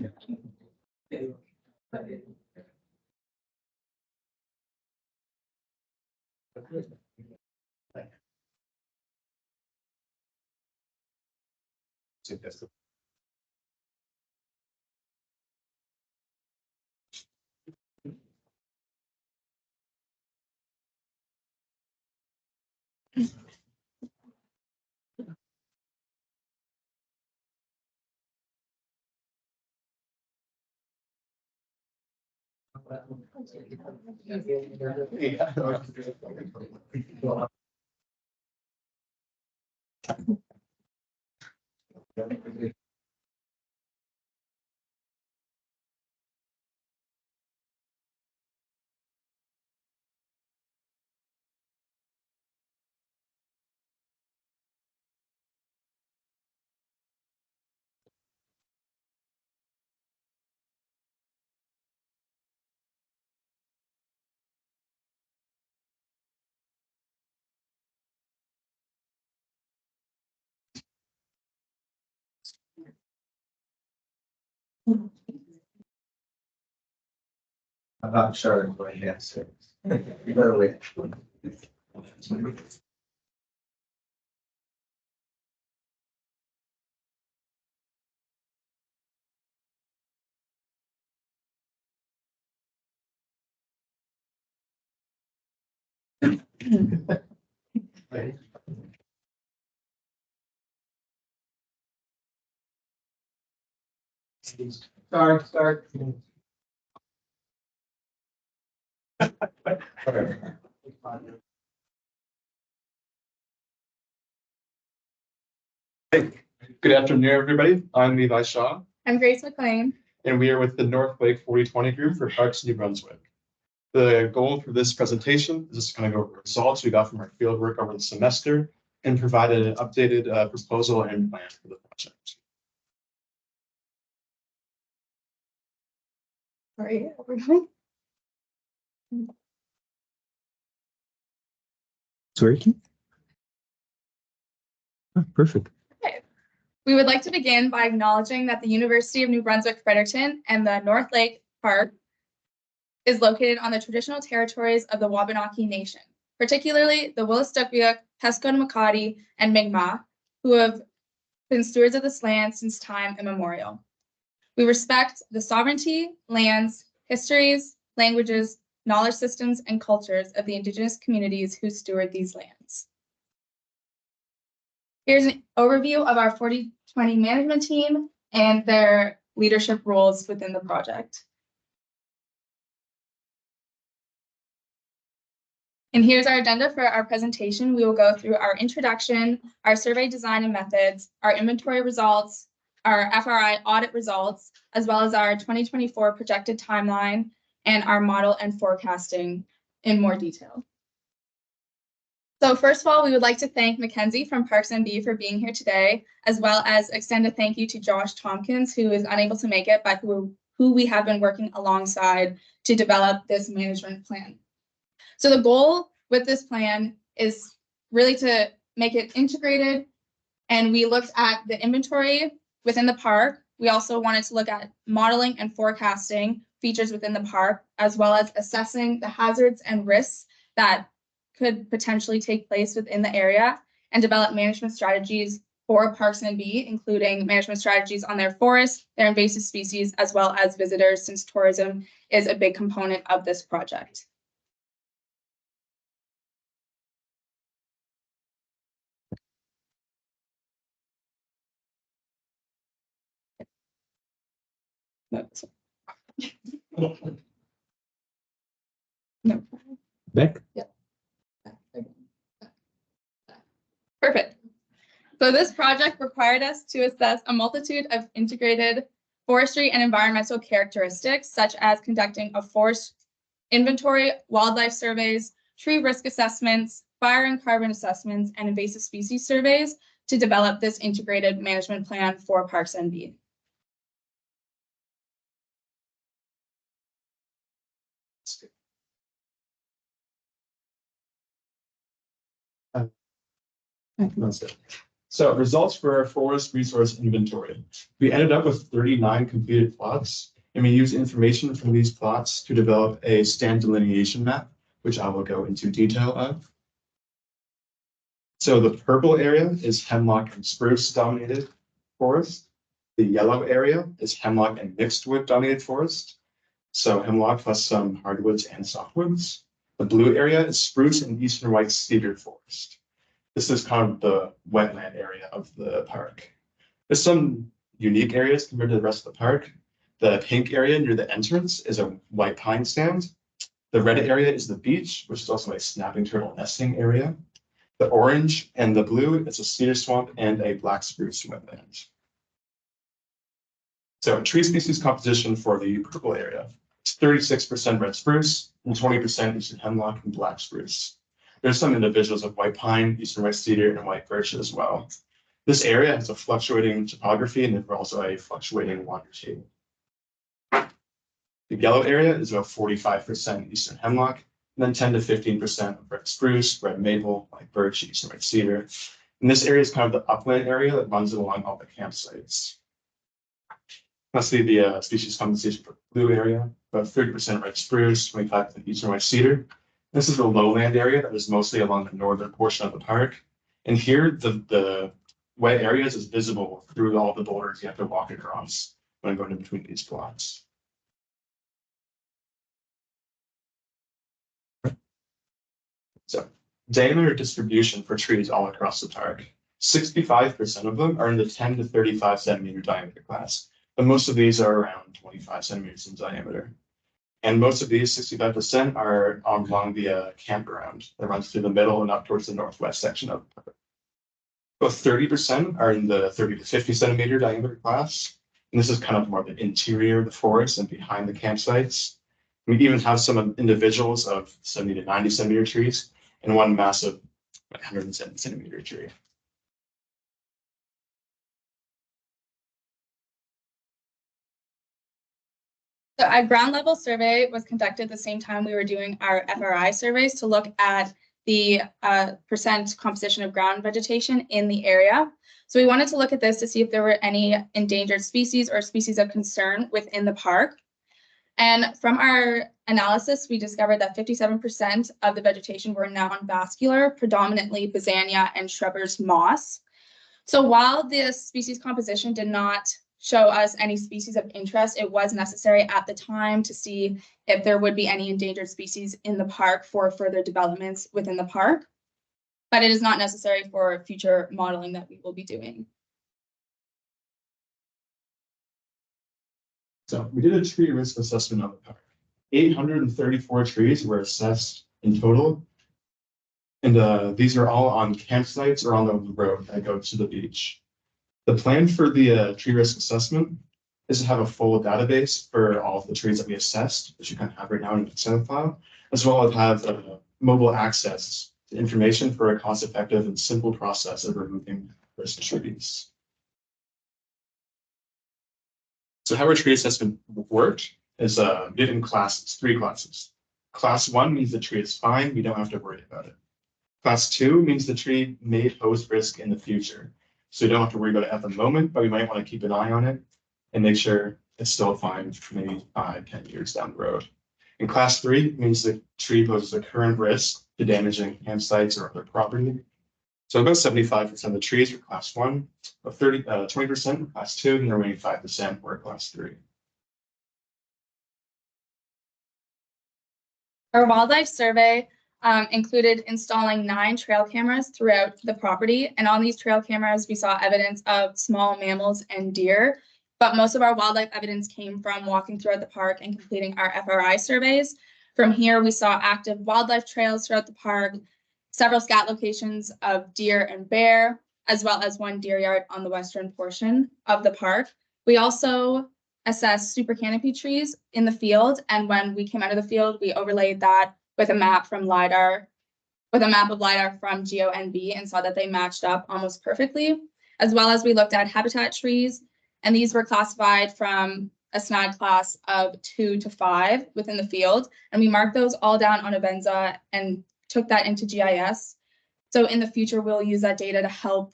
I'm not sure what I answer. You better wait. Start. Good afternoon, everybody. I'm Levi Shaw, I'm Grace McLean. and we are with the North Lake 4020 group for Parks New Brunswick. The goal for this presentation is just going to go over results we got from our field work over the semester and provide an updated proposal and plan for the project. Sorry, everyone. It's working. Oh, perfect. We would like to begin by acknowledging that the University of New Brunswick-Fredericton and the North Lake Park is located on the traditional territories of the Wabanaki Nation, particularly the Wolastoqiyik, Pescod-Makati, and Mi'kmaq, who have been stewards of this land since time immemorial. We respect the sovereignty, lands, histories, languages, knowledge systems, and cultures of the Indigenous communities who steward these lands. Here's an overview of our 40/20 management team and their leadership roles within the project. And here's our agenda for our presentation. We will go through our introduction, our survey design and methods, our inventory results, our FRI audit results, as well as our 2024 projected timeline and our model and forecasting in more detail. So first of all, we would like to thank Mackenzie from Parks NB for being here today, as well as extend a thank you to Josh Tompkins, who is unable to make it, but who we have been working alongside to develop this management plan. So the goal with this plan is really to make it integrated, and we looked at the inventory within the park. We also wanted to look at modeling and forecasting features within the park, as well as assessing the hazards and risks that could potentially take place within the area, and develop management strategies for Parks NB, including management strategies on their forests, their invasive species, as well as visitors, since tourism is a big component of this project. No. Back? Perfect. So this project required us to assess a multitude of integrated forestry and environmental characteristics, such as conducting a forest inventory, wildlife surveys, tree risk assessments, fire and carbon assessments, and invasive species surveys to develop this integrated management plan for Parks NB. So results for our forest resource inventory. We ended up with 39 completed plots, and we used information from these plots to develop a stand delineation map, which I will go into detail of. So the purple area is hemlock and spruce dominated forest. The yellow area is hemlock and mixed wood dominated forest. So hemlock plus some hardwoods and softwoods. The blue area is spruce and eastern white cedar forest. This is kind of the wetland area of the park. There's some unique areas compared to the rest of the park. The pink area near the entrance is a white pine stand. The red area is the beach, which is also a snapping turtle nesting area. The orange and the blue is a cedar swamp and a black spruce wetland. So tree species composition for the purple area. It's 36% red spruce and 20% eastern hemlock and black spruce. There's some individuals of white pine, eastern white cedar, and white birch as well. This area has a fluctuating topography and there's also a fluctuating water table. The yellow area is about 45% eastern hemlock, and then 10 to 15% of red spruce, red maple, white birch, eastern white cedar. And this area is kind of the upland area that runs along all the campsites. Let's see the species composition for the blue area, about 30% red spruce, 25% eastern white cedar. This is the lowland area that is mostly along the northern portion of the park. And here, the wet areas is visible through all the boulders you have to walk across when going in between these plots. So, diameter distribution for trees all across the park. 65% of them are in the 10 to 35 centimeter diameter class, but most of these are around 25 centimeters in diameter. And most of these 65% are along the campground that runs through the middle and up towards the northwest section of the park. About 30% are in the 30 to 50 centimeter diameter class. And this is kind of more the interior of the forest and behind the campsites. We even have some individuals of 70 to 90 centimeter trees and one massive 170 centimeter tree. So a ground level survey was conducted at the same time we were doing our FRI surveys to look at the percent composition of ground vegetation in the area. So we wanted to look at this to see if there were any endangered species or species of concern within the park. And from our analysis, we discovered that 57% of the vegetation were non-vascular, predominantly Bassania and Schreber's moss. So while the species composition did not show us any species of interest, it was necessary at the time to see if there would be any endangered species in the park for further developments within the park. But it is not necessary for future modeling that we will be doing. So we did a tree risk assessment of the park. 834 trees were assessed in total. And these are all on campsites or on the road that goes to the beach. The plan for the tree risk assessment is to have a full database for all of the trees that we assessed, which you kind of have right now in an Excel file, as well as have mobile access to information for a cost-effective and simple process of removing risk trees. So how our tree assessment worked is we did in classes, 3 classes. Class 1 means the tree is fine, we don't have to worry about it. Class 2 means the tree may pose risk in the future. So we don't have to worry about it at the moment, but we might want to keep an eye on it and make sure it's still fine for maybe 5-10 years down the road. And class 3 means the tree poses a current risk to damaging campsites or other property. So about 75% of the trees were class 1, about 20% were class 2, and the remaining 5% were class 3. Our wildlife survey included installing 9 trail cameras throughout the property. And on these trail cameras, we saw evidence of small mammals and deer. But most of our wildlife evidence came from walking throughout the park and completing our FRI surveys. From here, we saw active wildlife trails throughout the park, several scat locations of deer and bear, as well as 1 deer yard on the western portion of the park. We also assessed super canopy trees in the field. And when we came out of the field, we overlaid that with a map from LiDAR, with a map of LiDAR from GeoNB, and saw that they matched up almost perfectly, as well as we looked at habitat trees, and these were classified from a SNAG class of 2 to 5 within the field, and we marked those all down on Avenza and took that into GIS. So in the future, we'll use that data to help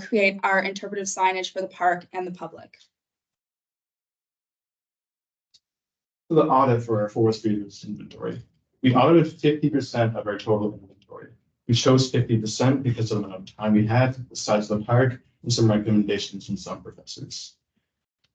create our interpretive signage for the park and the public. So the audit for our forest reuse inventory. We audited 50% of our total inventory. We chose 50% because of the amount of time we had, the size of the park, and some recommendations from some professors.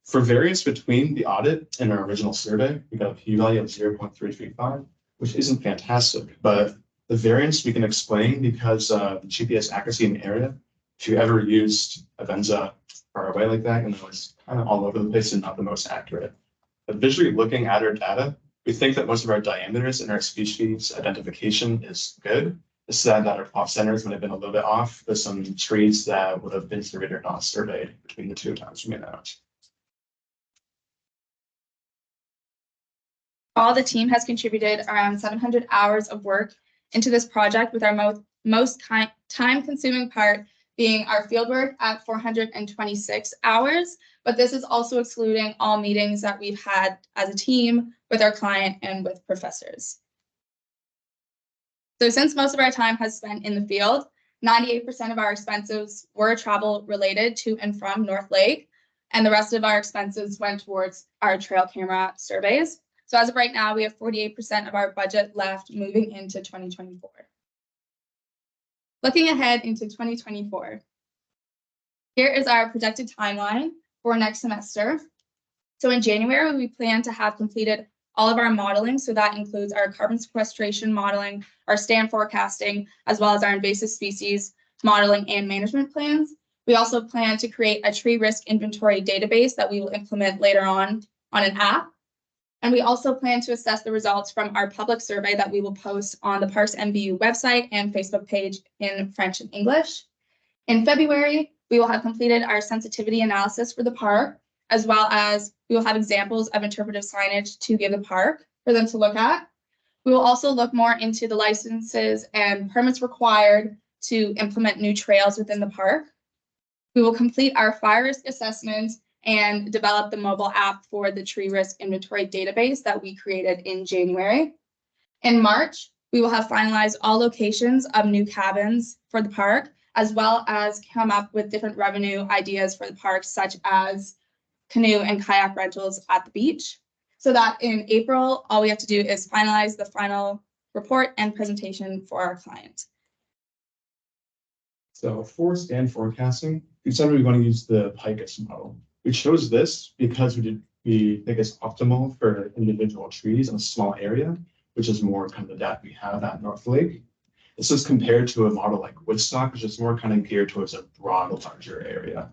For variance between the audit and our original survey, we got a p-value of 0.335, which isn't fantastic, but the variance we can explain because the GPS accuracy in the area, if you ever used Avenza far away like that, and it was kind of all over the place and not the most accurate. But visually looking at our data, we think that most of our diameters and our species identification is good. It's sad that our pop centers would have been a little bit off. There's some trees that would have been surveyed or not surveyed between the 2 times we made that out. All the team has contributed around 700 hours of work into this project, with our most time-consuming part being our fieldwork at 426 hours. But this is also excluding all meetings that we've had as a team with our client and with professors. So since most of our time has spent in the field, 98% of our expenses were travel related to and from North Lake, and the rest of our expenses went towards our trail camera surveys. So as of right now, we have 48% of our budget left moving into 2024. Looking ahead into 2024, here is our projected timeline for next semester. So in January, we plan to have completed all of our modeling. So that includes our carbon sequestration modeling, our stand forecasting, as well as our invasive species modeling and management plans. We also plan to create a tree risk inventory database that we will implement later on an app. And we also plan to assess the results from our public survey that we will post on the Parks MVU website and Facebook page in French and English. In February, we will have completed our sensitivity analysis for the park, as well as we will have examples of interpretive signage to give the park for them to look at. We will also look more into the licenses and permits required to implement new trails within the park. We will complete our fire risk assessment and develop the mobile app for the tree risk inventory database that we created in January. In March, we will have finalized all locations of new cabins for the park, as well as come up with different revenue ideas for the park, such as canoe and kayak rentals at the beach. so that in April, all we have to do is finalize the final report and presentation for our client. So for stand forecasting, we decided we want to use the PICUS model. We chose this because we think it's optimal for individual trees in a small area, which is more kind of the data we have at North Lake. This is compared to a model like Woodstock, which is more kind of geared towards a broad, larger area.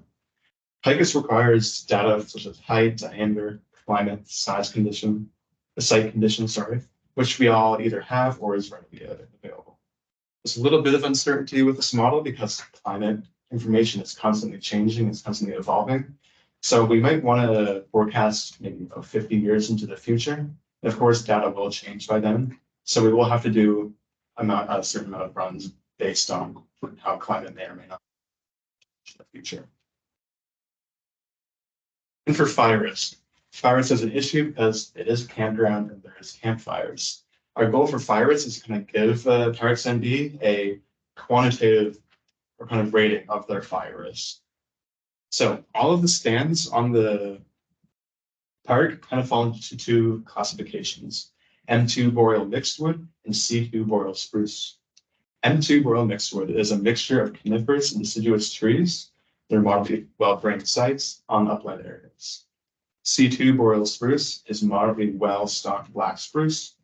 PICUS requires data such as height, diameter, climate, size condition, the site condition, sorry, which we all either have or is readily available. There's a little bit of uncertainty with this model because climate information is constantly changing, it's constantly evolving. So we might want to forecast maybe about 50 years into the future. And of course, data will change by then. So we will have to do a certain amount of runs based on how climate may or may not change in the future. And for fire risk is an issue because it is a campground and there is campfires. Our goal for fire risk is to kind of give Parks NB a quantitative or kind of rating of their fire risk. So all of the stands on the park kind of fall into two classifications, M2 boreal mixed wood and C2 boreal spruce. M2 boreal mixed wood is a mixture of coniferous and deciduous trees. They're moderately well-drained sites on upland areas. C2 boreal spruce is moderately well-stocked black spruce.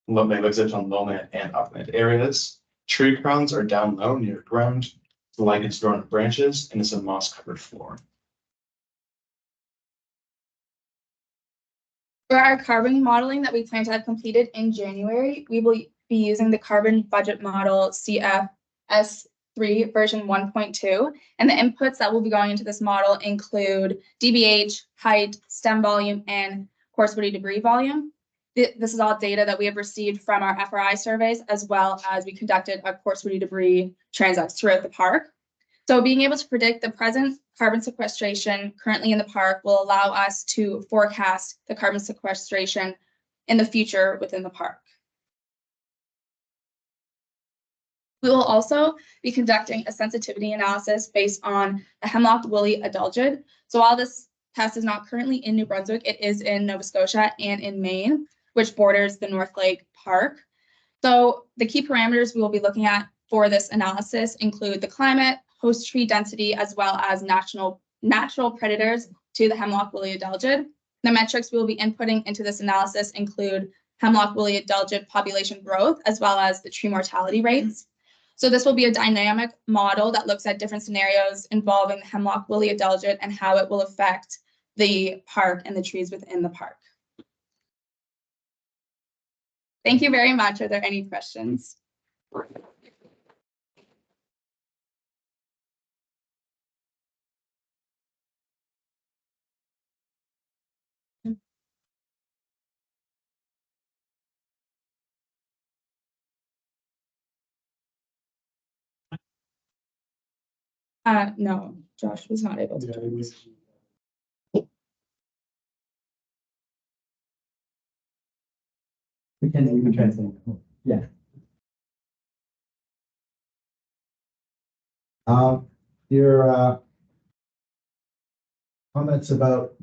They exist on lowland and upland areas. Tree crowns are down low near ground. The lichens grow on branches and is a moss-covered floor. For our carbon modeling that we plan to have completed in January, we will be using the carbon budget model CFS3 version 1.2. And the inputs that will be going into this model include DBH, height, stem volume, and coarse woody debris volume. This is all data that we have received from our FRI surveys, as well as we conducted a coarse woody debris transects throughout the park. So being able to predict the present carbon sequestration currently in the park will allow us to forecast the carbon sequestration in the future within the park. We will also be conducting a sensitivity analysis based on the hemlock woolly adelgid. So while this test is not currently in New Brunswick, it is in Nova Scotia and in Maine, which borders the North Lake Park. So the key parameters we will be looking at for this analysis include the climate, host tree density, as well as natural predators to the hemlock woolly adelgid. The metrics we will be inputting into this analysis include hemlock woolly adelgid population growth, as well as the tree mortality rates. So this will be a dynamic model that looks at different scenarios involving the hemlock woolly adelgid and how it will affect the park and the trees within the park. Thank you very much. Are there any questions? No, Josh was not able to join us. We can translate. Yeah. Your comments about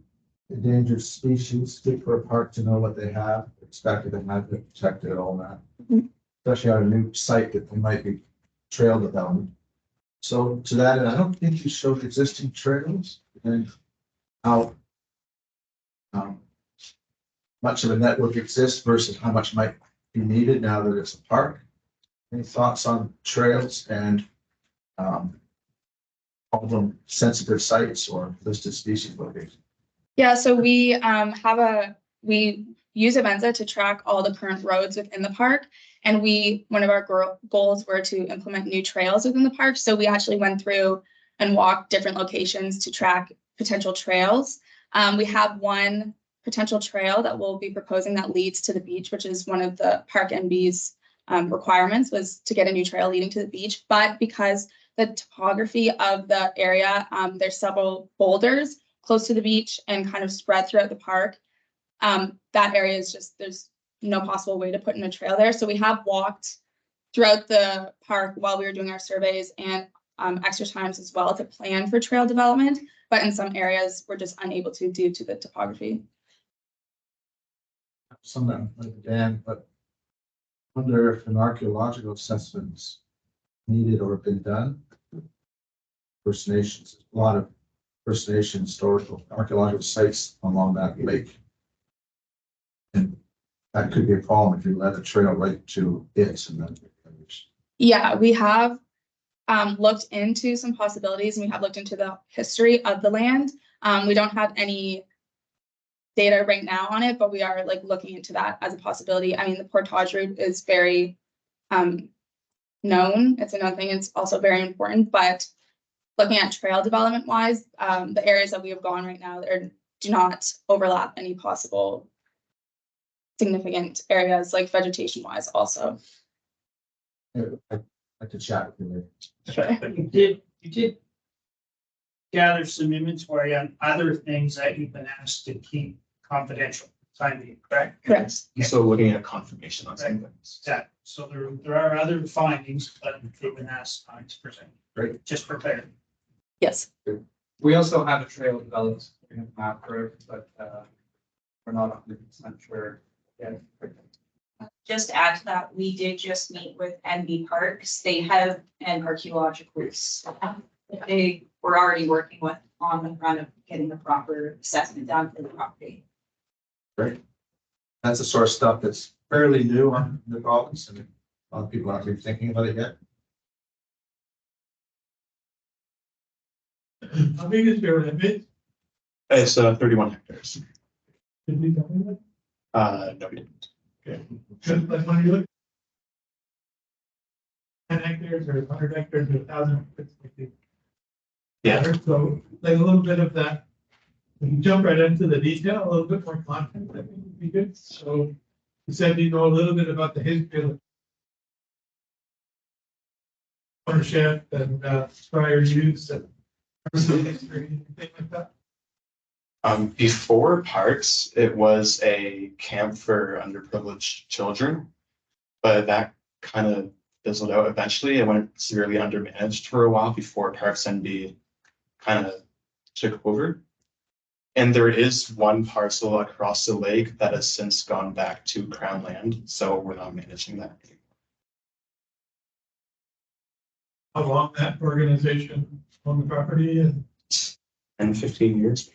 endangered species, good for a park to know what they have, expected and have it protected, all that. Especially on a new site that they might be trail development. So to that, I don't think you showed existing trails and how much of a network exists versus how much might be needed now that it's a park. Any thoughts on trails and all of them sensitive sites or listed species locations? Yeah, so we we use Avenza to track all the current roads within the park. And one of our goals were to implement new trails within the park. So we actually went through and walked different locations to track potential trails. We have one potential trail that we'll be proposing that leads to the beach, which is one of the Park NB's requirements, was to get a new trail leading to the beach. But because the topography of the area, there's several boulders close to the beach and kind of spread throughout the park. That area is just, there's no possible way to put in a trail there. So we have walked throughout the park while we were doing our surveys and extra times as well to plan for trail development. But in some areas, we're just unable to due to the topography. some of that, like Dan, but I wonder if an archaeological assessment's needed or been done. First Nations, a lot of First Nation historical archaeological sites along that lake. And that could be a problem if you let a trail right to it and then. Yeah, we have looked into some possibilities and we have looked into the history of the land. We don't have any data right now on it, but we are like looking into that as a possibility. I mean, the portage route is very known. It's another thing. It's also very important, but looking at trail development wise, the areas that we have gone right now do not overlap any possible significant areas like vegetation wise also. I'd like to chat with you later. Sure. You did gather some inventory on other things that you've been asked to keep confidential, time being, correct? Correct. So looking at confirmation on some things. Exactly. So there are other findings, but they've been asked not to present. Great. Just prepare. Yes. We also have a trail developed in a map for it, but we're not 100% sure yet. Just to add to that, we did just meet with NB Parks. They have an archaeological staff that they were already working with on the front of getting the proper assessment done for the property. Great. That's the sort of stuff that's fairly new on the province and a lot of people aren't really thinking about it yet. How big is your limit? It's 31 hectares. Did we tell you that? No, we didn't. Okay. Because like when you look. 10 hectares or 100 hectares or 1,000. It's like the- Yeah. So like a little bit of that. When you jump right into the detail, a little bit more content, I think would be good. So you said you know a little bit about the history of ownership and prior use and personal history and things like that. Before parks, it was a camp for underprivileged children, but that kind of fizzled out eventually. It went severely undermanaged for a while before Parks NB kind of took over. And there is one parcel across the lake that has since gone back to Crown land, so we're not managing that anymore. How long that organization on the property and In 15 years.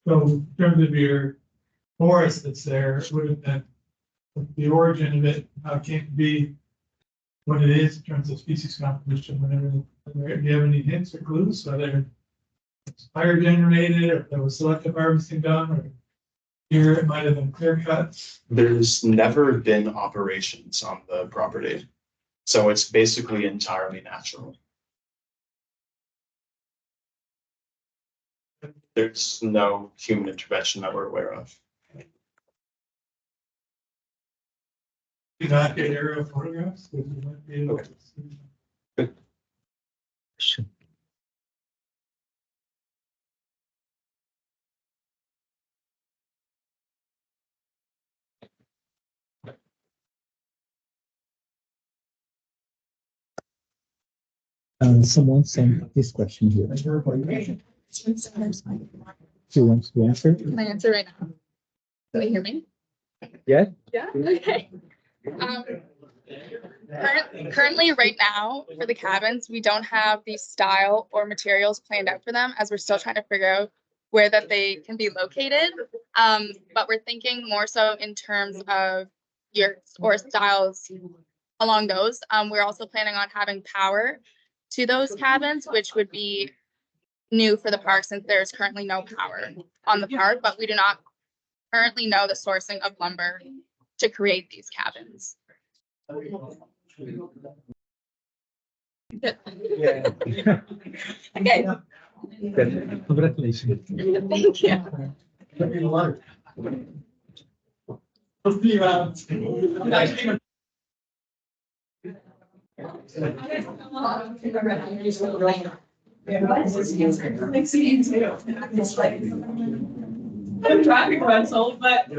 so in terms of your forest that's there, it would have been the origin of it, how it came to be what it is in terms of species composition and everything. Do you have any hints or clues whether it's fire generated or if there was selective harvesting done or here it might have been clear cut? There's never been operations on the property, so it's basically entirely natural. There's no human intervention that we're aware of. Do not get aerial photographs? Because you might be able to see. Someone sent this question here. Do you want to answer? Can I answer right now? Can you hear me? Yeah. Yeah, okay. Currently, right now, for the cabins, we don't have the style or materials planned out for them as we're still trying to figure out where that they can be located. But we're thinking more so in terms of yurts or styles along those. We're also planning on having power to those cabins, which would be new for the park since there's currently no power on the park, but we do not currently know the sourcing of lumber to create these cabins. Yeah. Okay, Congratulations. thank you. Let's see what I'm traffic rental, but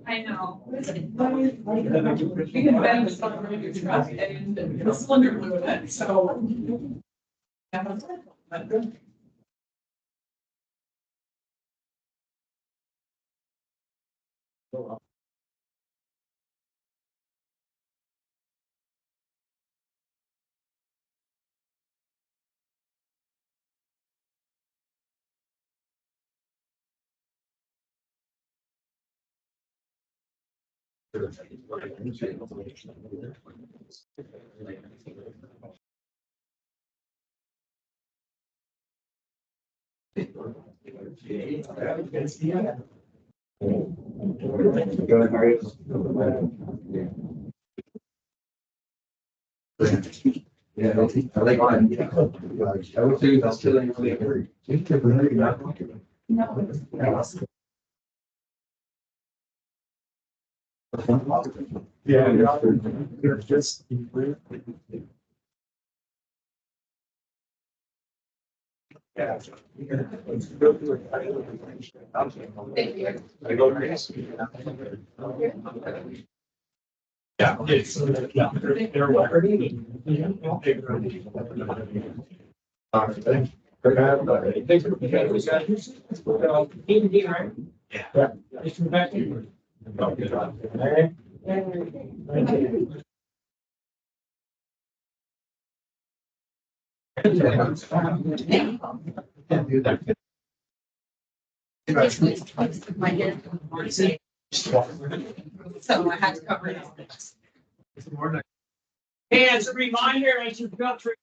I know. We can benefit from your truck and the cylinder fluid, so. Yeah, I like on. I would say that's still really. Yeah. Just. Yeah. Yeah, it's, yeah, they're already. So I had to cover it up. Hey, as a reminder, as you've got through.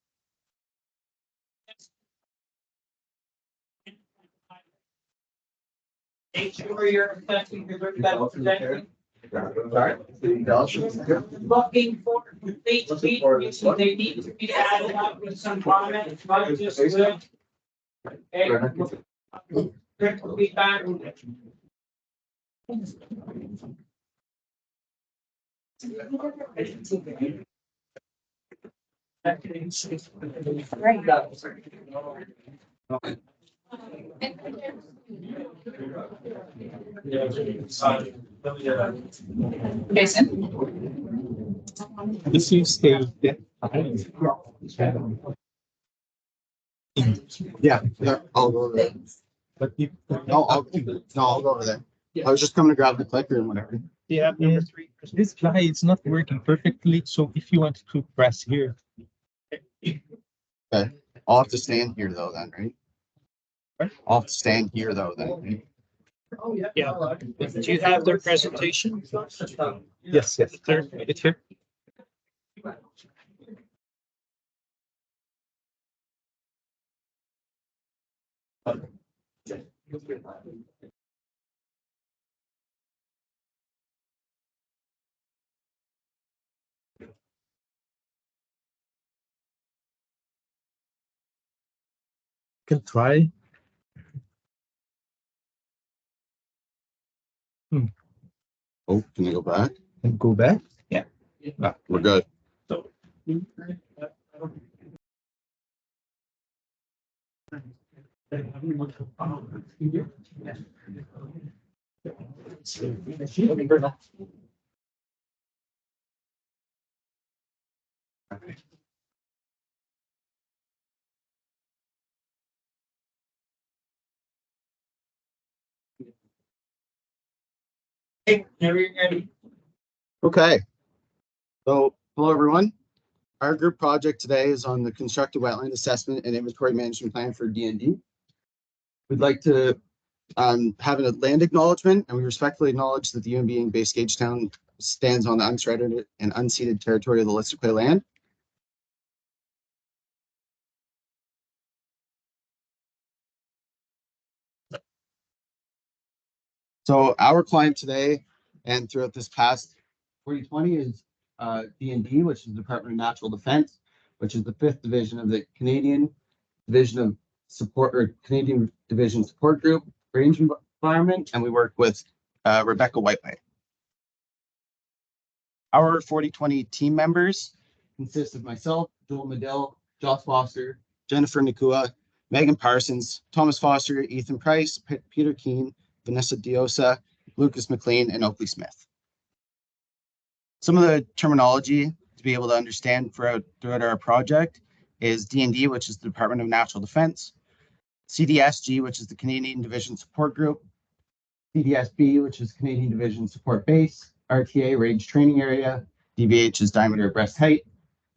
Make sure you're affecting the presenting. Looking for complete sheet, which they need to be added up with some comments, not just good. Okay. Critical feedback. Jason? If you say Yeah, I'll go over there. but if I'll go over there. I was just coming to grab the clicker and whatever. yeah, this guy is not working perfectly, so if you want to press here. Okay, I'll have to stand here though then, right? I'll have to stand here though then, right? Yeah. Do you have their presentation? Yes, there, it's here. Can try. Oh, can I go back? And go back. We're good. Whenever you're ready. Okay. So, hello everyone. Our group project today is on the constructed wetland assessment and inventory management plan for D&D. We'd like to have a land acknowledgement, and we respectfully acknowledge that the UMB in Base Gagetown stands on the unceded and unceded territory of the Listiquet land. So our client today and throughout this past 2020 is D&D, which is the Department of Natural Defense, which is the 5th division of the Canadian Division of Support or Canadian Division Support Group Range Environment, and we work with Rebecca Whiteway. Our 4020 team members consist of myself, Joel Medill, Josh Foster, Jennifer Nakua, Megan Parsons, Thomas Foster, Ethan Price, Peter Keene, Vanessa Diosa, Lucas McLean, and Oakley Smith. Some of the terminology to be able to understand throughout our project is D&D, which is the Department of Natural Defense, CDSG, which is the Canadian Division Support Group, CDSB, which is Canadian Division Support Base, RTA, Range Training Area, DBH is diameter of breast height.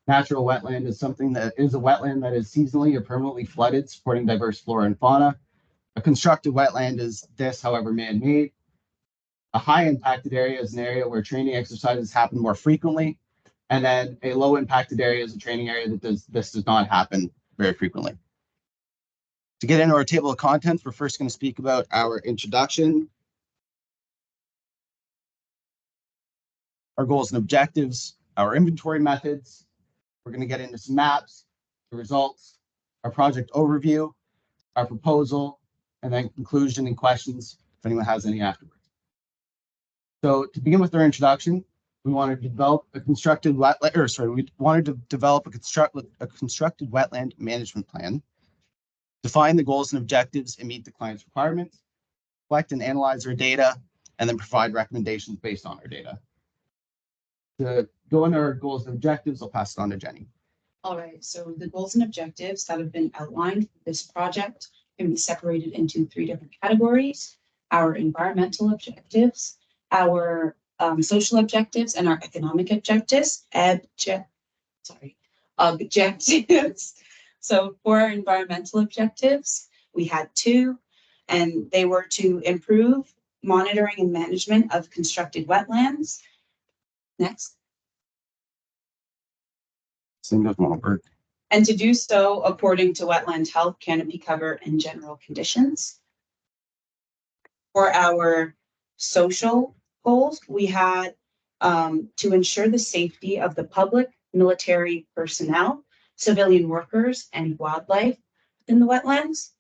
Natural wetland is something that is a wetland that is seasonally or permanently flooded, supporting diverse flora and fauna. A constructed wetland is this, however, man-made. A high impacted area is an area where training exercises happen more frequently. And then a low impacted area is a training area that does not happen very frequently. To get into our table of contents, we're first going to speak about our introduction, our goals and objectives, our inventory methods. We're going to get into some maps, the results, our project overview, our proposal, and then conclusion and questions if anyone has any afterwards. So to begin with our introduction, we wanted to develop a constructed constructed wetland management plan, define the goals and objectives and meet the client's requirements, collect and analyze our data, and then provide recommendations based on our data. To go into our goals and objectives, I'll pass it on to Jenny. All right, so the goals and objectives that have been outlined for this project can be separated into 3 different categories: our environmental objectives, our social objectives, and our economic objectives. Objectives. So for our environmental objectives, we had 2, and they were to improve monitoring and management of constructed wetlands. Next. And to do so according to wetland health, canopy cover, and general conditions. For our social goals, we had to ensure the safety of the public, military personnel, civilian workers, and wildlife in the wetlands.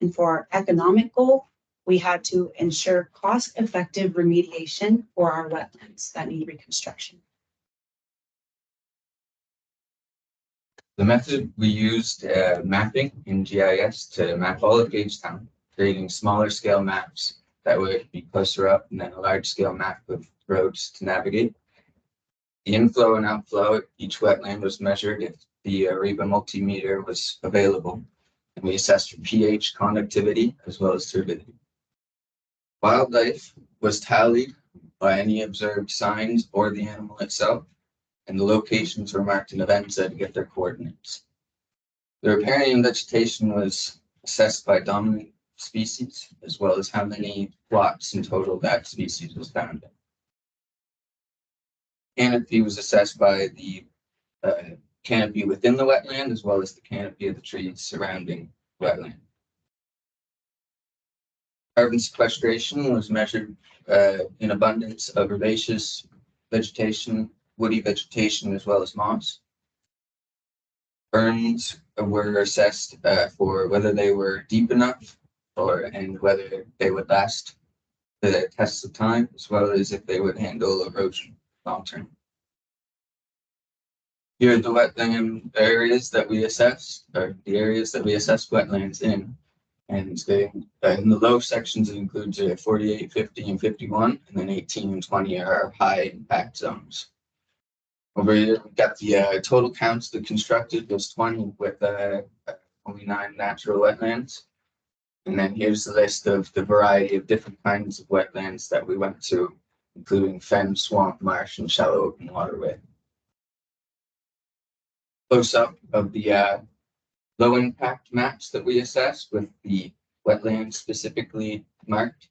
And for our economic goal, we had to ensure cost-effective remediation for our wetlands that need reconstruction. The method we used mapping in GIS to map all of Gagetown, creating smaller scale maps that would be closer up, and then a large scale map of roads to navigate. The inflow and outflow at each wetland was measured if the Ariba multimeter was available, and we assessed for pH, conductivity, as well as turbidity. Wildlife was tallied by any observed signs or the animal itself, and the locations were marked in Avenza to get their coordinates. The riparian vegetation was assessed by dominant species, as well as how many plots in total that species was found in. Canopy was assessed by the canopy within the wetland, as well as the canopy of the trees surrounding the wetland. Carbon sequestration was measured in abundance of herbaceous vegetation, woody vegetation, as well as moss. Burns were assessed for whether they were deep enough and whether they would last the tests of time, as well as if they would handle erosion long term. Here are the wetland areas that we assessed, or the areas that we assessed wetlands in. And in the low sections, it includes 48, 50, and 51, and then 18 and 20 are our high impact zones. Over here, we've got the total counts that constructed was 20 with only 9 natural wetlands. And then here's the list of the variety of different kinds of wetlands that we went to, including fen, swamp, marsh, and shallow open waterway. Close up of the low impact maps that we assessed with the wetlands specifically marked.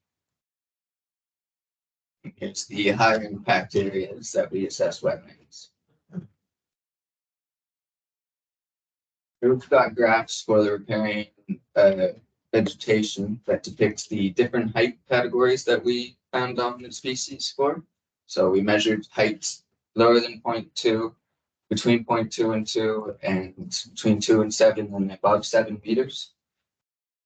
It's the higher impact areas that we assess wetlands. We've got graphs for the riparian vegetation that depicts the different height categories that we found dominant species for. So we measured heights lower than 0.2, between 0.2 and 2, and between 2 and 7, and above 7 meters.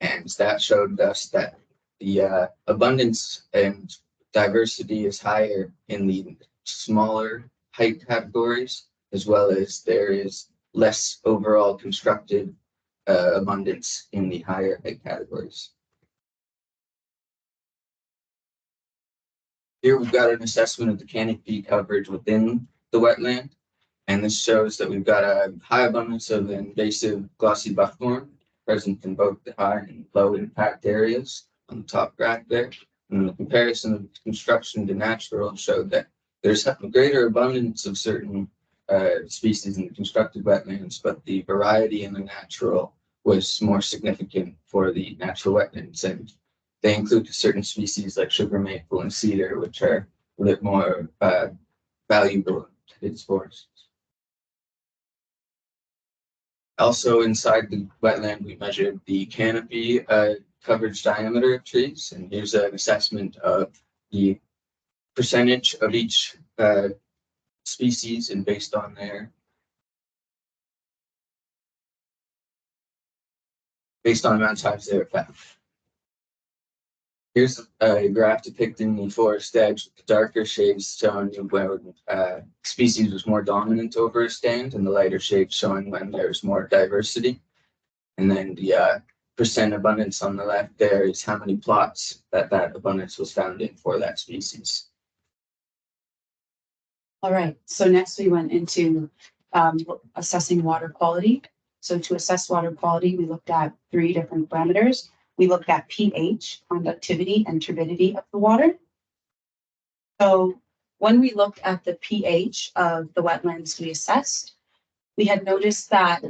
And that showed us that the abundance and diversity is higher in the smaller height categories, as well as there is less overall constructed abundance in the higher height categories. Here we've got an assessment of the canopy coverage within the wetland, and this shows that we've got a high abundance of invasive glossy buckthorn present in both the high and low impact areas on the top graph there, And the comparison of construction to natural showed that there's a greater abundance of certain species in the constructed wetlands, but the variety in the natural was more significant for the natural wetlands. And they include certain species like sugar maple and cedar, which are a bit more valuable to its forests. Also inside the wetland, we measured the canopy coverage diameter of trees, and here's an assessment of the percentage of each species and based on the amount of times they were found. Here's a graph depicting the forest edge with the darker shades showing where species was more dominant over a stand, and the lighter shades showing when there's more diversity. And then the percent abundance on the left there is how many plots that abundance was found in for that species. All right, so next we went into assessing water quality. So to assess water quality, we looked at 3 different parameters. We looked at pH, conductivity, and turbidity of the water. So when we looked at the pH of the wetlands we assessed, we had noticed that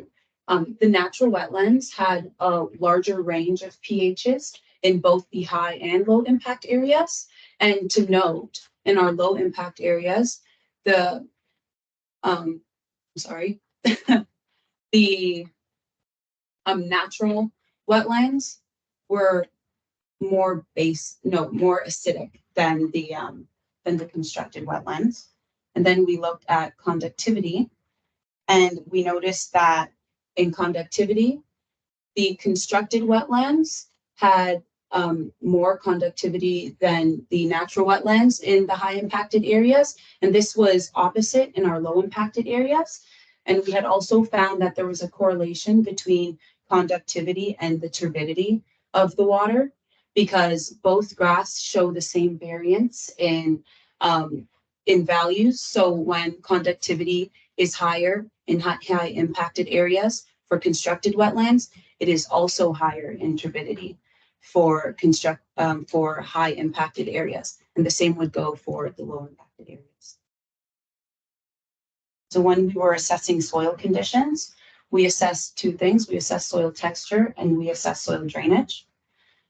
the natural wetlands had a larger range of pHs in both the high and low impact areas. And to note, in our low impact areas, the the natural wetlands were more acidic than the constructed wetlands. And then we looked at conductivity, and we noticed that in conductivity, the constructed wetlands had more conductivity than the natural wetlands in the high impacted areas. And this was opposite in our low impacted areas. And we had also found that there was a correlation between conductivity and the turbidity of the water, because both graphs show the same variance in values. So when conductivity is higher in high impacted areas for constructed wetlands, it is also higher in turbidity for high impacted areas. And the same would go for the low impacted areas. So when we were assessing soil conditions, we assessed 2 things. We assessed soil texture and we assessed soil drainage.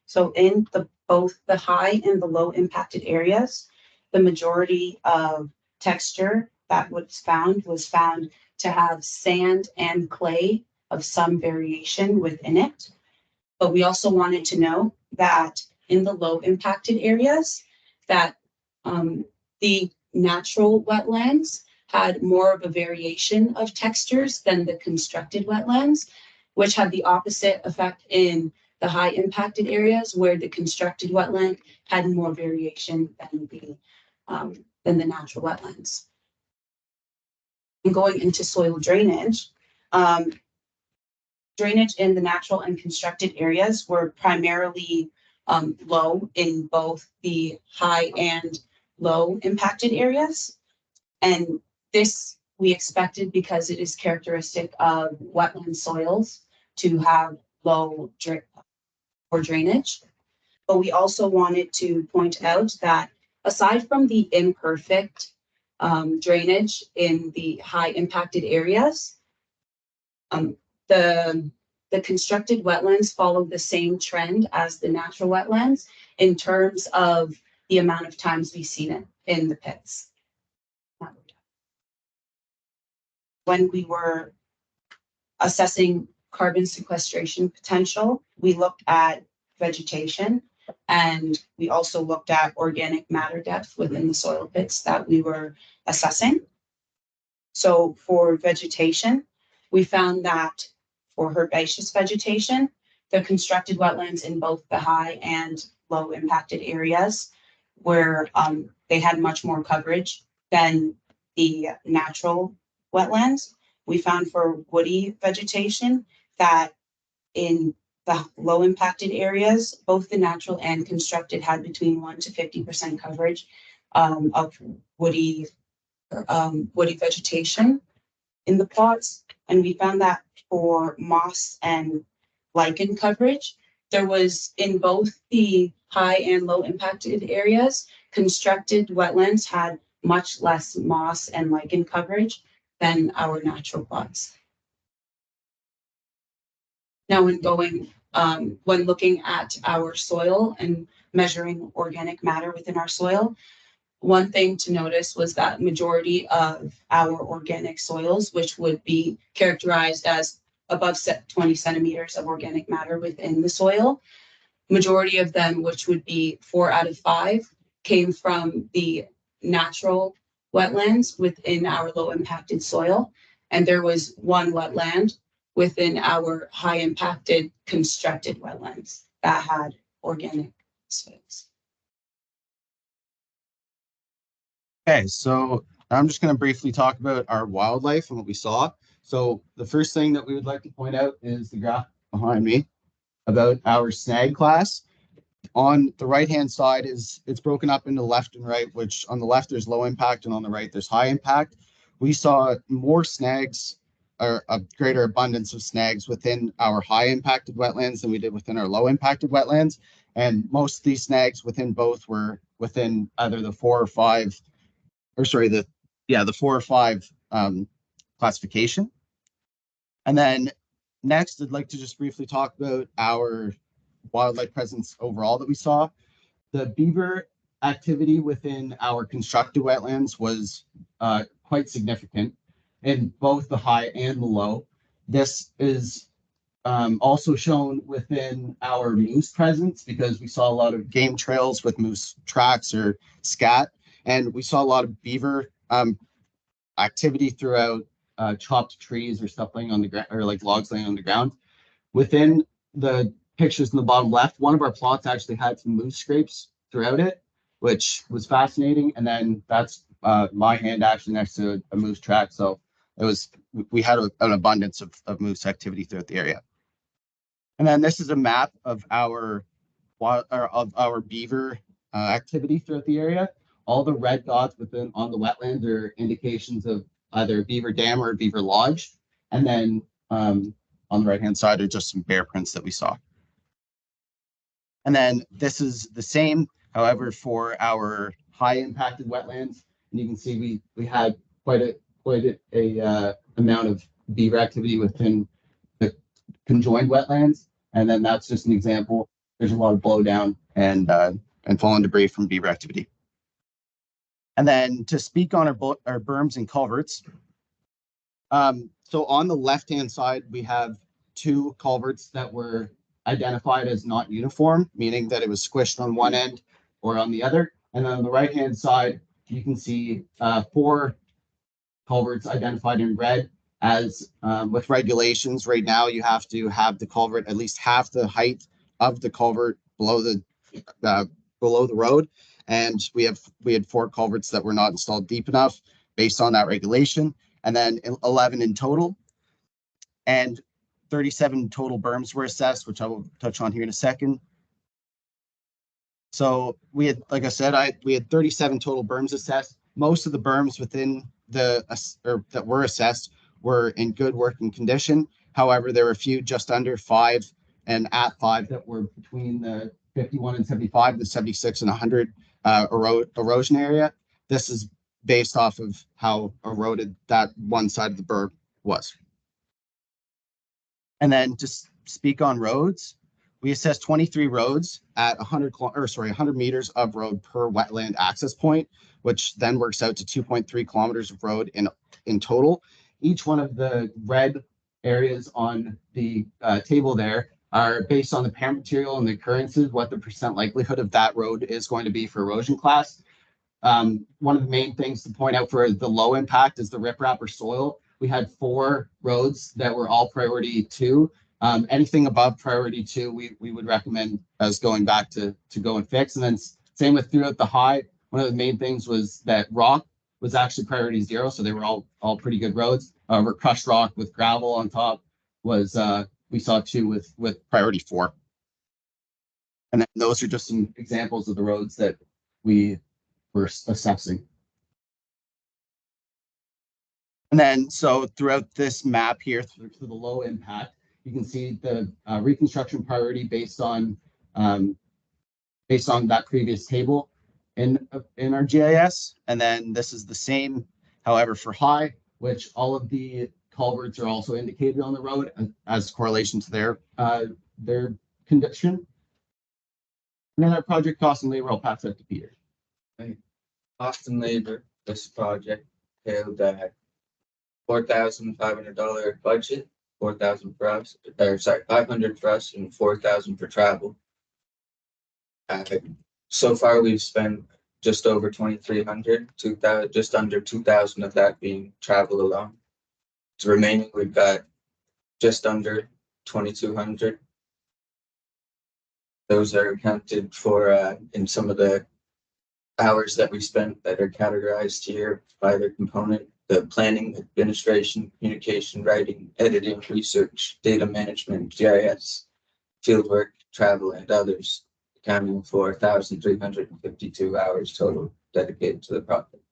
So in both the high and the low impacted areas, the majority of texture that was found to have sand and clay of some variation within it. But we also wanted to know that in the low impacted areas, that the natural wetlands had more of a variation of textures than the constructed wetlands, which had the opposite effect in the high impacted areas, where the constructed wetland had more variation than the natural wetlands. And going into soil drainage, drainage in the natural and constructed areas were primarily low in both the high and low impacted areas. And this we expected because it is characteristic of wetland soils to have low drainage. But we also wanted to point out that aside from the imperfect drainage in the high impacted areas, the constructed wetlands follow the same trend as the natural wetlands in terms of the amount of times we've seen it in the pits. When we were assessing carbon sequestration potential, we looked at vegetation, and we also looked at organic matter depth within the soil pits that we were assessing. So for vegetation, we found that for herbaceous vegetation, the constructed wetlands in both the high and low impacted areas where they had much more coverage than the natural wetlands. We found for woody vegetation that in the low impacted areas, both the natural and constructed had between 1 to 50% coverage of woody vegetation in the plots. And we found that for moss and lichen coverage, there was in both the high and low impacted areas. Constructed wetlands had much less moss and lichen coverage than our natural plots. Now, when looking at our soil and measuring organic matter within our soil, one thing to notice was that majority of our organic soils, which would be characterized as above 20 centimeters of organic matter within the soil, majority of them, which would be 4 out of 5, came from the natural wetlands within our low impacted soil. And there was one wetland within our high impacted constructed wetlands that had organic soils. Okay, so I'm just going to briefly talk about our wildlife and what we saw. So the first thing that we would like to point out is the graph behind me about our snag class. On the right-hand side it's broken up into left and right, which on the left there's low impact and on the right there's high impact. We saw more snags, or a greater abundance of snags within our high impacted wetlands than we did within our low impacted wetlands. And most of these snags within both were within either the 4 or 5, or sorry, the 4 or 5 classification. And then next, I'd like to just briefly talk about our wildlife presence overall that we saw. The beaver activity within our constructed wetlands was quite significant in both the high and the low. This is also shown within our moose presence, because we saw a lot of game trails with moose tracks or scat, and we saw a lot of beaver activity throughout chopped trees or stuff laying on the ground, or like logs laying on the ground. Within the pictures in the bottom left, one of our plots actually had some moose scrapes throughout it, which was fascinating. And then that's my hand actually next to a moose track. So it was, we had an abundance of moose activity throughout the area. And then this is a map of our beaver activity throughout the area. All the red dots on the wetlands are indications of either a beaver dam or a beaver lodge. And then on the right-hand side are just some bear prints that we saw. And then this is the same, however, for our high impacted wetlands. And you can see we had quite a amount of beaver activity within the conjoined wetlands. And then that's just an example. There's a lot of blowdown and fallen debris from beaver activity. And then to speak on our berms and culverts. So on the left-hand side, we have 2 culverts that were identified as not uniform, meaning that it was squished on one end or on the other. And then on the right-hand side, you can see 4 culverts identified in red. As with regulations right now, you have to have the culvert at least half the height of the culvert below the road. And we had 4 culverts that were not installed deep enough based on that regulation, and then 11 in total. And 37 total berms were assessed, which I will touch on here in a second. So we had, like I said, we had 37 total berms assessed. Most of the berms within that were assessed were in good working condition. However, there were a few just under 5 and at 5 that were between the 51 and 75, the 76 and 100 erosion area. This is based off of how eroded that one side of the berm was. And then to speak on roads, we assessed 23 roads at 100 meters of road per wetland access point, which then works out to 2.3 kilometers of road in total. Each one of the red areas on the table there are based on the parent material and the occurrences, what the percent likelihood of that road is going to be for erosion class. One of the main things to point out for the low impact is the riprap or soil. We had 4 roads that were all priority 2. Anything above priority 2, we would recommend as going back to go and fix. And then same with throughout the high. One of the main things was that rock was actually priority 0, so they were all pretty good roads. However, crushed rock with gravel on top was we saw 2 with priority 4. And then those are just some examples of the roads that we were assessing. And then so throughout this map here, through the low impact, you can see the reconstruction priority based on based on that previous table in our GIS. And then this is the same, however, for high, which all of the culverts are also indicated on the road as correlation to their condition. And then our project cost and labor, I'll pass that to Peter. Cost and labor, this project held at $4,500 budget, 4,000 for us, or sorry, 500 for us and 4,000 for travel. So far, we've spent just over 2,300, 2,000, just under 2,000 of that being travel alone. So remaining, we've got just under 2,200. Those are accounted for in some of the hours that we spent that are categorized here by their component: the planning, administration, communication, writing, editing, research, data management, GIS, fieldwork, travel, and others, accounting for 1,352 hours total dedicated to the project.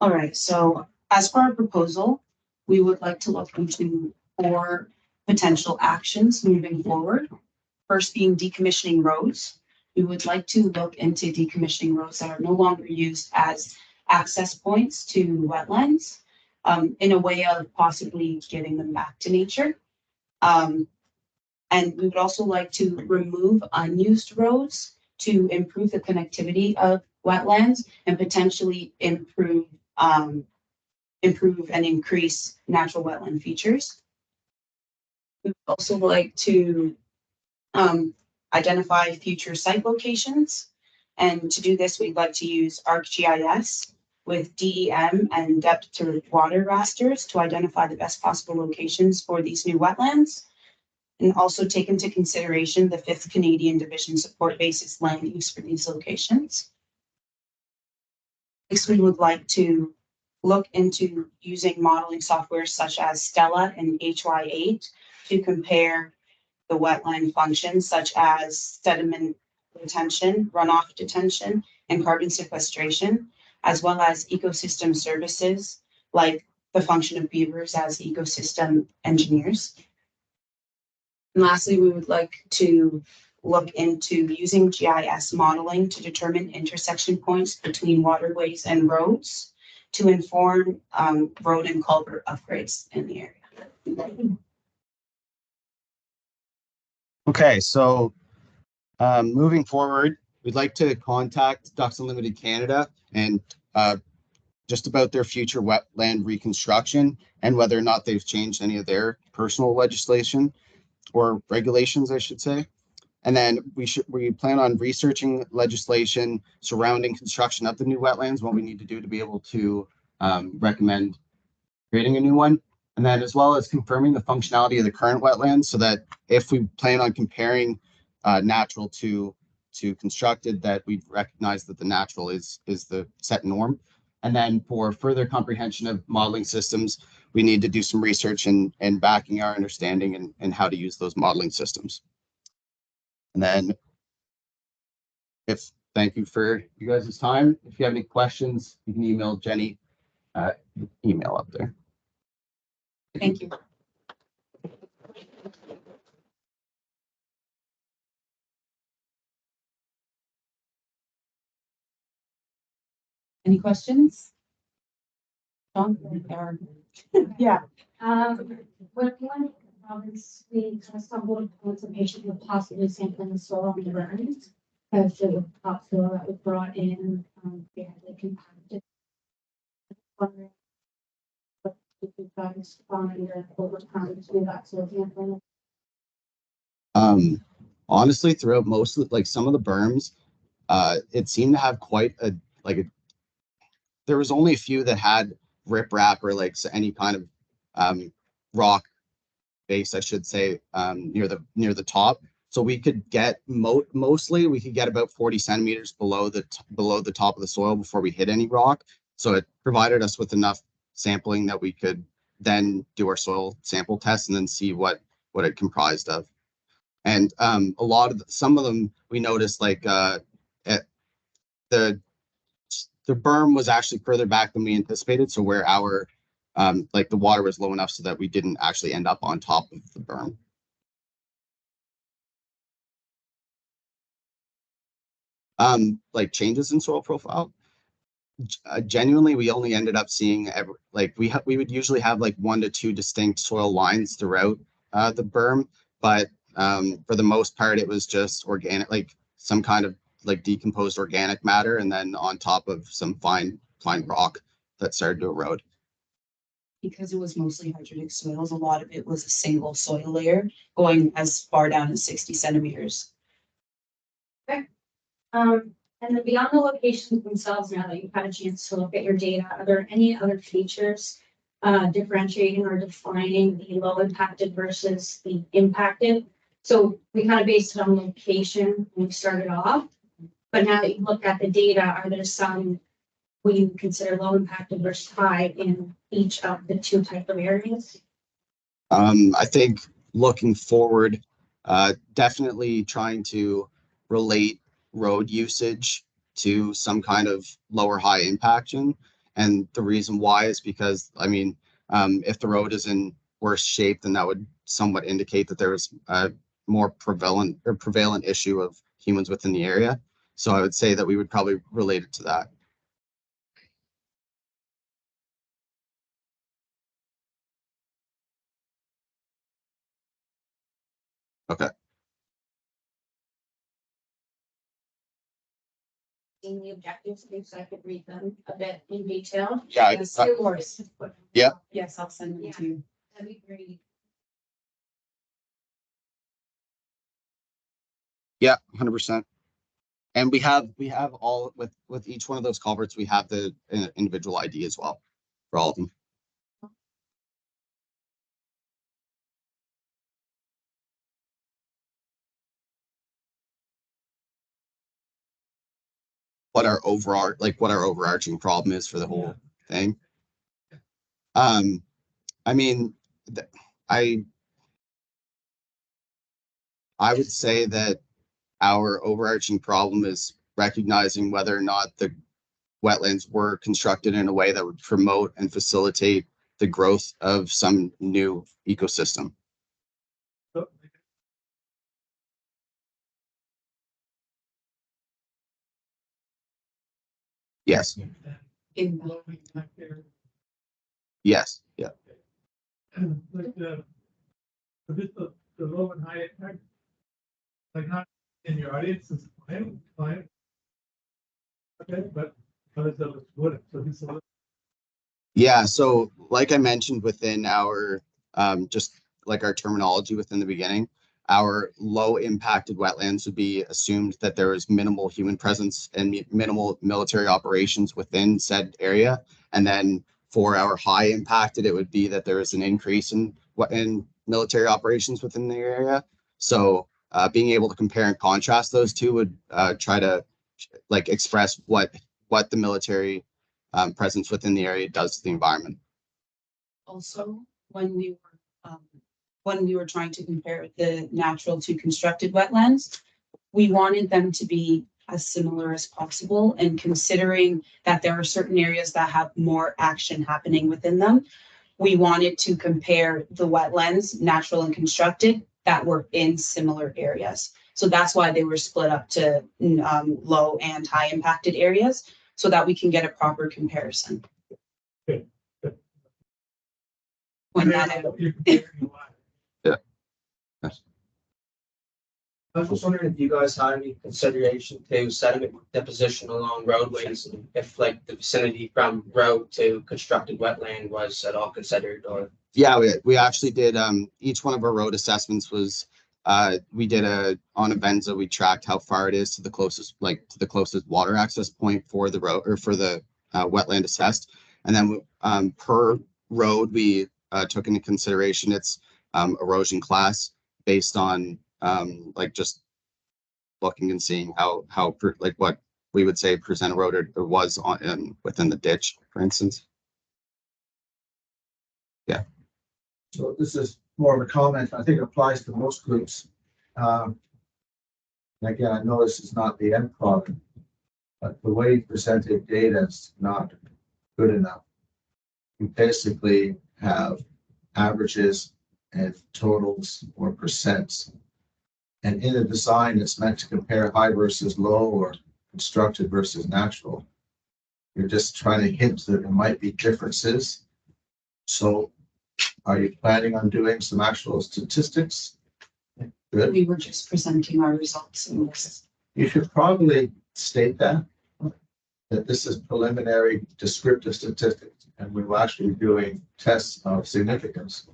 All right, so as for our proposal, we would like to look into 4 potential actions moving forward. First being decommissioning roads. We would like to look into decommissioning roads that are no longer used as access points to wetlands, in a way of possibly giving them back to nature. And we would also like to remove unused roads to improve the connectivity of wetlands and potentially improve and increase natural wetland features. We would also like to identify future site locations. And to do this, we'd like to use ArcGIS with DEM and depth to water rasters to identify the best possible locations for these new wetlands. And also take into consideration the 5th Canadian Division Support Basis land use for these locations. Next, we would like to look into using modeling software such as Stella and HY8 to compare the wetland functions such as sediment retention, runoff detention, and carbon sequestration, as well as ecosystem services like the function of beavers as ecosystem engineers. And lastly, we would like to look into using GIS modeling to determine intersection points between waterways and roads to inform road and culvert upgrades in the area. Okay, so moving forward, we'd like to contact Ducks Unlimited Canada and just about their future wetland reconstruction and whether or not they've changed any of their personal legislation or regulations, I should say. And then we plan on researching legislation surrounding construction of the new wetlands, what we need to do to be able to recommend creating a new one. And then as well as confirming the functionality of the current wetlands so that if we plan on comparing natural to constructed, that we recognize that the natural is the set norm. And then for further comprehension of modeling systems, we need to do some research and backing our understanding and how to use those modeling systems. And then thank you for you guys' time. If you have any questions, you can email Jenny, email up there. Thank you. Any questions? John? Yeah. When province, we kind of stumbled upon some patients with possibly sampling the soil on the ground. Because the topsoil that was brought in, they had like compacted. Wondering what you guys find or over time to do that soil sampling. Honestly, throughout most of like some of the berms, it seemed to have quite there was only a few that had riprap or like any kind of rock base, I should say, near the top. So we could get mostly we could get about 40 centimeters below the top of the soil before we hit any rock. So it provided us with enough sampling that we could then do our soil sample test and then see what it comprised of. And some of them we noticed like the berm was actually further back than we anticipated. So where our like the water was low enough so that we didn't actually end up on top of the berm. Like changes in soil profile. Genuinely, we only ended up seeing we would usually have like 1 to 2 distinct soil lines throughout the berm, but for the most part, it was just organic, like some kind of like decomposed organic matter, and then on top of some fine rock that started to erode. Because it was mostly hydritic soils, a lot of it was a single soil layer going as far down as 60 centimeters. And then beyond the locations themselves, now that you've had a chance to look at your data, are there any other features differentiating or defining the low impacted versus the impacted? So we kind of based it on location when we started off, but now that you look at the data, are there some we consider low impacted versus high in each of the 2 types of areas? I think looking forward, definitely trying to relate road usage to some kind of lower high impaction. And the reason why is because, I mean, if the road is in worse shape, then that would somewhat indicate that there is a more prevalent issue of humans within the area. So I would say that we would probably relate it to that. Okay. In the objectives, so I could read them a bit in detail. Yeah. Yes, of course. Yeah. Yes, I'll send them to you. That'd be great. Yeah, 100%. And we have all with each one of those culverts, we have the individual ID as well for all of them. What our overarching problem is for the whole thing. I mean, I would say that our overarching problem is recognizing whether or not the wetlands were constructed in a way that would promote and facilitate the growth of some new ecosystem. Yes. In Yes. Yeah. Like the low and high impact, like not in your audience is fine. Okay, but others of us wouldn't, so this is. Yeah, so like I mentioned within our just like our terminology within the beginning, our low impacted wetlands would be assumed that there is minimal human presence and minimal military operations within said area. And then for our high impacted, it would be that there is an increase in military operations within the area. So being able to compare and contrast those two would try to like express what the military presence within the area does to the environment. Also, when we were trying to compare the natural to constructed wetlands, we wanted them to be as similar as possible. And considering that there are certain areas that have more action happening within them, we wanted to compare the wetlands, natural and constructed, that were in similar areas. So that's why they were split up to low and high impacted areas, so that we can get a proper comparison. Good. When that Yeah. I was just wondering if you guys had any consideration to sediment deposition along roadways, and if like the vicinity from road to constructed wetland was at all considered, or? Yeah, we actually did each one of our road assessments was we did on a Benza, we tracked how far it is to the closest water access point for the road or for the wetland assessed. And then per road, we took into consideration its erosion class based on like just looking and seeing how like what we would say percent eroded or was on within the ditch, for instance. Yeah. So this is more of a comment. I think it applies to most groups. Again, I know this is not the end product, but the way you presented data is not good enough. You basically have averages and totals or percents. And in a design, it's meant to compare high versus low or constructed versus natural. You're just trying to hint that there might be differences. So are you planning on doing some actual statistics? Good. We were just presenting our results in this. You should probably state that this is preliminary descriptive statistics, and we will actually be doing tests of significance.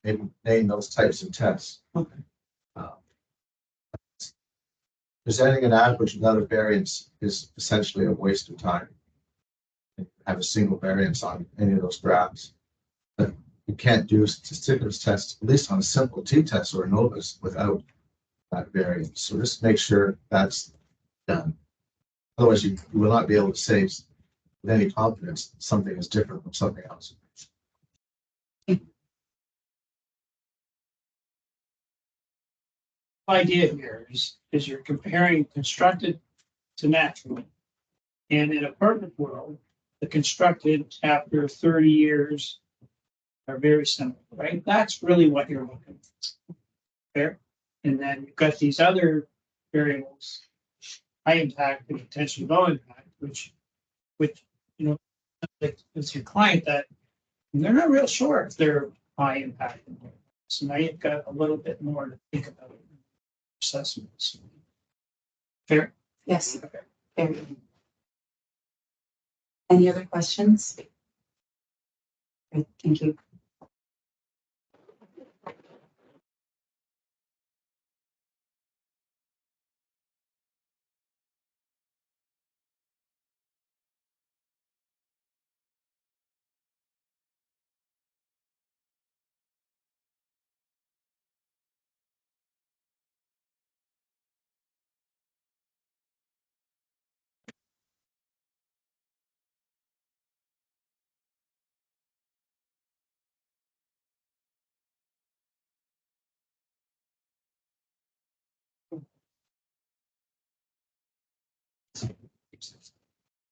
Maybe name those types of tests. Okay. Presenting an average without a variance is essentially a waste of time. Have a single variance on any of those graphs. But you can't do statistical tests, at least on a simple t-test or a novus, without that variance. So just make sure that's done. Otherwise, you will not be able to say with any confidence something is different from something else. Idea here is you're comparing constructed to natural. And in a perfect world, the constructed after 30 years are very similar, right? That's really what you're looking for. Fair. And then you've got these other variables, high impact and potentially low impact, which you know, it's your client that they're not real sure if they're high impact. So now you've got a little bit more to think about assessments. Fair? Yes. Okay. Fair. Any other questions? Great, thank you.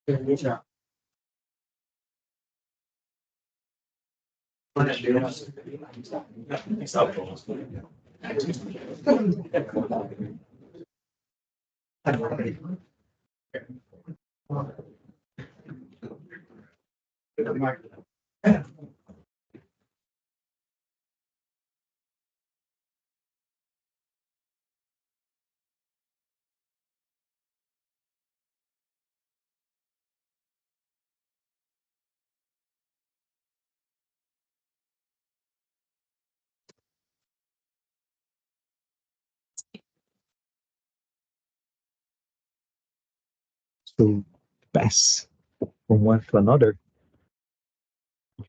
Good job. To pass from one to another,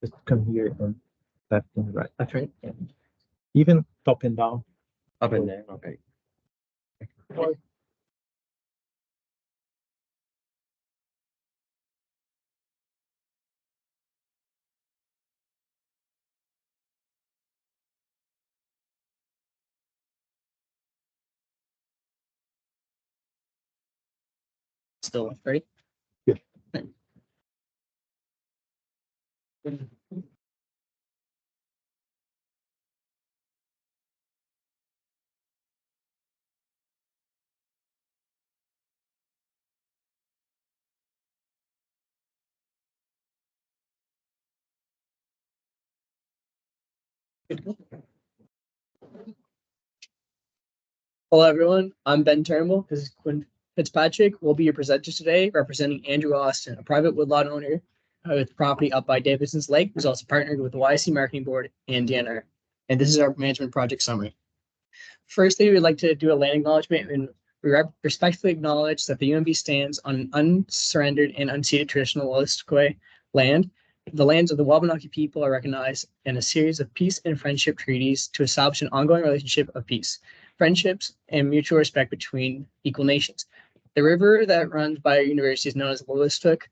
just come here and left and right. That's right. Even top and down. Up and down, okay. Still ready? Yeah. Hello, everyone. I'm Ben Turnbull. This is Quinn Fitzpatrick. We'll be your presenters today, representing Andrew Austin, a private woodlot owner with property up by Davidson's Lake, who's also partnered with the YC Marketing Board and DNR. And this is our management project summary. Firstly, we'd like to do a land acknowledgement, and we respectfully acknowledge that the UMB stands on an unsurrendered and unceded traditional Wolastoqey land. The lands of the Wabanaki people are recognized in a series of peace and friendship treaties to establish an ongoing relationship of peace, friendships, and mutual respect between equal nations. The river that runs by our university is known as Wolastoq.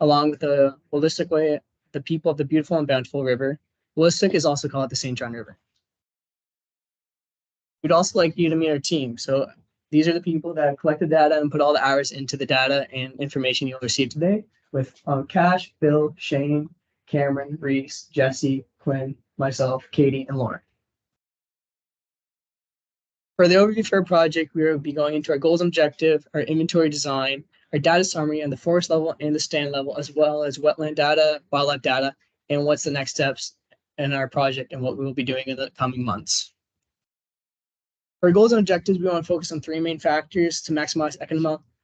Along with the Wolastoqey, the people of the beautiful and bountiful river. Wolastoq is also called the St. John River. We'd also like you to meet our team. So these are the people that collected data and put all the hours into the data and information you'll receive today with Cash, Bill, Shane, Cameron, Reese, Jesse, Quinn, myself, Katie, and Lauren. For the overview for our project, we will be going into our goals and objective, our inventory design, our data summary on the forest level and the stand level, as well as wetland data, wildlife data, and what's the next steps in our project and what we will be doing in the coming months. For our goals and objectives, we want to focus on three main factors to maximize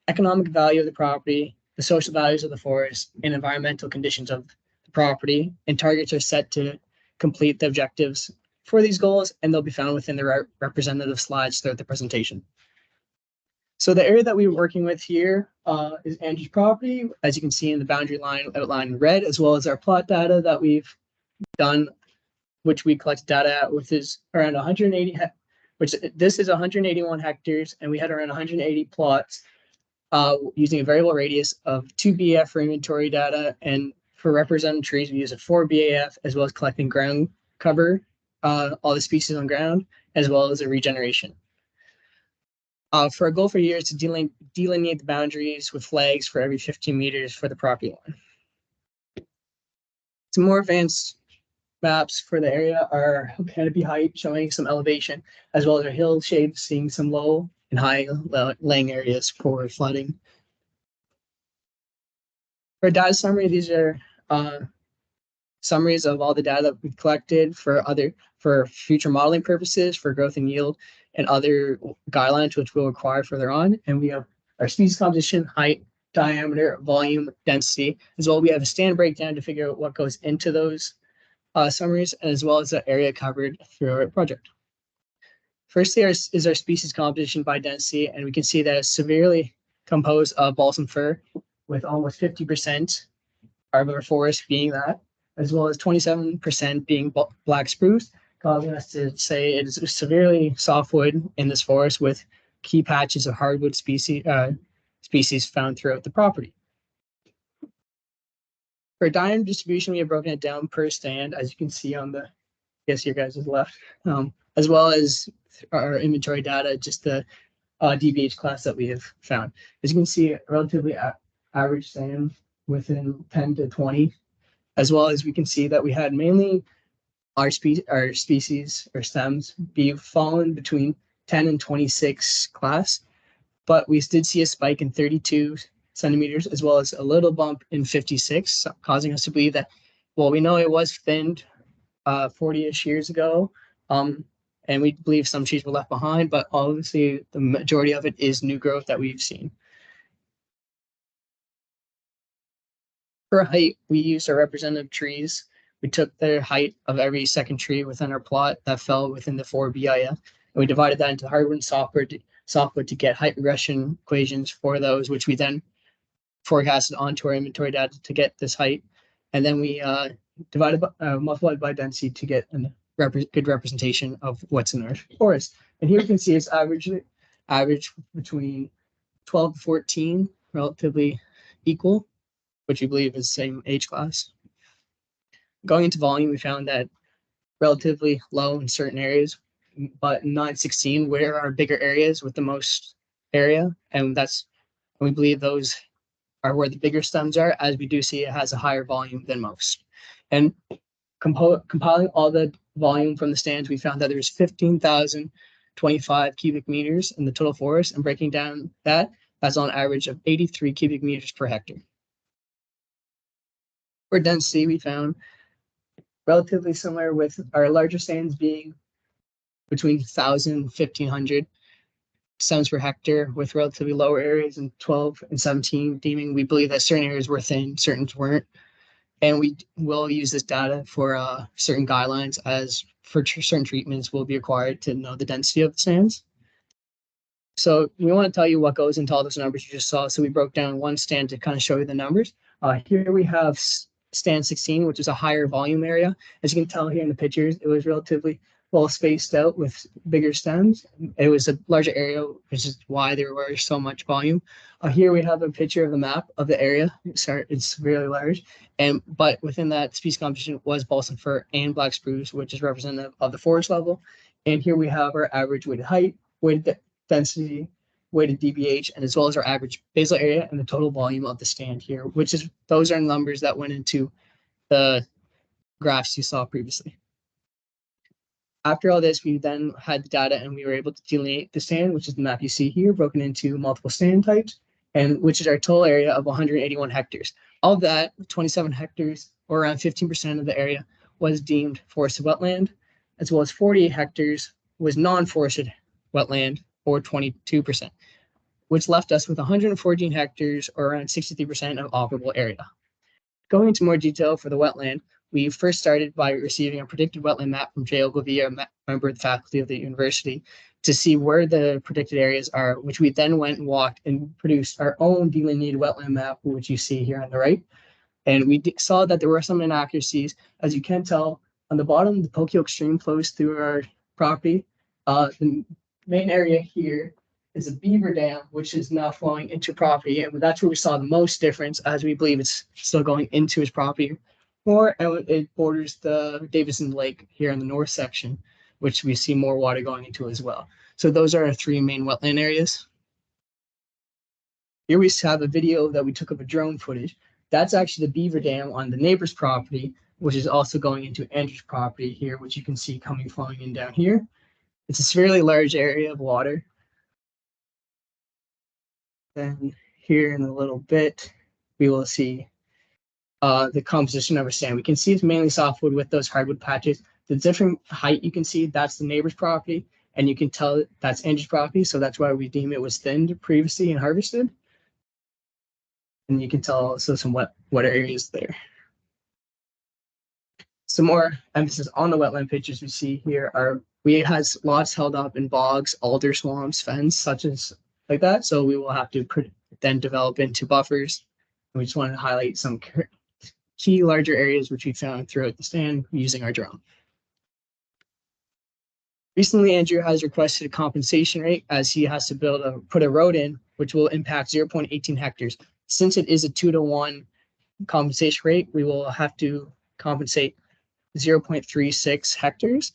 economic value of the property, the social values of the forest, and environmental conditions of the property. And targets are set to complete the objectives for these goals, and they'll be found within the representative slides throughout the presentation. So the area that we're working with here is Andrew's property, as you can see in the boundary line outlined in red, as well as our plot data that we've done, which we collected data at, which is around 180, which this is 181 hectares, and we had around 180 plots using a variable radius of 2 BAF for inventory data, and for representative trees, we use a 4 BAF, as well as collecting ground cover, all the species on ground, as well as a regeneration. For our goal for years to delineate the boundaries with flags for every 15 meters for the property line. Some more advanced maps for the area are canopy height, showing some elevation, as well as our hill shapes, seeing some low and high laying areas for flooding. For data summary, these are summaries of all the data we've collected for future modeling purposes, for growth and yield, and other guidelines which we'll require further on. And we have our species composition, height, diameter, volume, density, as well. We have a stand breakdown to figure out what goes into those summaries, as well as the area covered through our project. Firstly, is our species composition by density, and we can see that it's severely composed of balsam fir, with almost 50% of our forest being that, as well as 27% being black spruce, causing us to say it is severely softwood in this forest, with key patches of hardwood species found throughout the property. For diameter distribution, we have broken it down per stand, as you can see on the, I guess your guys' left, as well as our inventory data, just the DBH class that we have found. As you can see, relatively average stand within 10 to 20, as well as we can see that we had mainly our species or stems be fallen between 10 and 26 class, but we did see a spike in 32 centimeters, as well as a little bump in 56, causing us to believe that, well, we know it was thinned 40-ish years ago, and we believe some trees were left behind, but obviously the majority of it is new growth that we've seen. For height, we used our representative trees. We took the height of every second tree within our plot that fell within the 4 BIF, and we divided that into hardwood and softwood to get height regression equations for those, which we then forecasted onto our inventory data to get this height. And then we multiplied by density to get a good representation of what's in our forest. And here you can see it's average between 12 to 14, relatively equal, which we believe is the same age class. Going into volume, we found that relatively low in certain areas, but 916 where our bigger areas with the most area, and we believe those are where the bigger stems are, as we do see it has a higher volume than most. And compiling all the volume from the stands, we found that there's 15,025 cubic meters in the total forest, and breaking down that's on average of 83 cubic meters per hectare. For density, we found relatively similar, with our larger stands being between 1,000 and 1,500 stems per hectare, with relatively lower areas in 12 and 17, deeming we believe that certain areas were thin, certain weren't. And we will use this data for certain guidelines, as for certain treatments will be required to know the density of the stands. So we want to tell you what goes into all those numbers you just saw. So we broke down one stand to kind of show you the numbers. Here we have stand 16, which is a higher volume area. As you can tell here in the pictures, it was relatively well spaced out with bigger stems. It was a larger area, which is why there was so much volume. Here we have a picture of the map of the area. It's really large, but within that species composition was balsam fir and black spruce, which is representative of the forest level. And here we have our average weighted height, weighted density, weighted DBH, and as well as our average basal area and the total volume of the stand here, those are numbers that went into the graphs you saw previously. After all this, we then had the data and we were able to delineate the stand, which is the map you see here, broken into multiple stand types, and which is our total area of 181 hectares. Of that, 27 hectares, or around 15% of the area, was deemed forested wetland, as well as 48 hectares was non-forested wetland, or 22%, which left us with 114 hectares, or around 63% of operable area. Going into more detail for the wetland, we first started by receiving a predicted wetland map from Jay Ogilvie, a member of the faculty of the university, to see where the predicted areas are, which we then went and walked and produced our own delineated wetland map, which you see here on the right. And we saw that there were some inaccuracies. As you can tell, on the bottom, the Pocoyoke stream flows through our property. The main area here is a beaver dam, which is now flowing into property. And that's where we saw the most difference, as we believe it's still going into his property. Or it borders the Davison Lake here in the north section, which we see more water going into as well. So those are our three main wetland areas. Here we have a video that we took of a drone footage. That's actually the beaver dam on the neighbor's property, which is also going into Andrew's property here, which you can see coming flowing in down here. It's a fairly large area of water. Then here in a little bit, we will see the composition of our sand. We can see it's mainly softwood with those hardwood patches. The different height you can see, that's the neighbor's property, and you can tell that's Andrew's property, so that's why we deem it was thinned previously and harvested. And you can tell also some wet areas there. Some more emphasis on the wetland pictures we see here are, we has lots held up in bogs, alder swamps, fens, such as like that. So we will have to then develop into buffers. And we just wanted to highlight some key larger areas which we found throughout the stand using our drone. Recently, Andrew has requested a compensation rate as he has to put a road in, which will impact 0.18 hectares. Since it is a 2-to-1 compensation rate, we will have to compensate 0.36 hectares.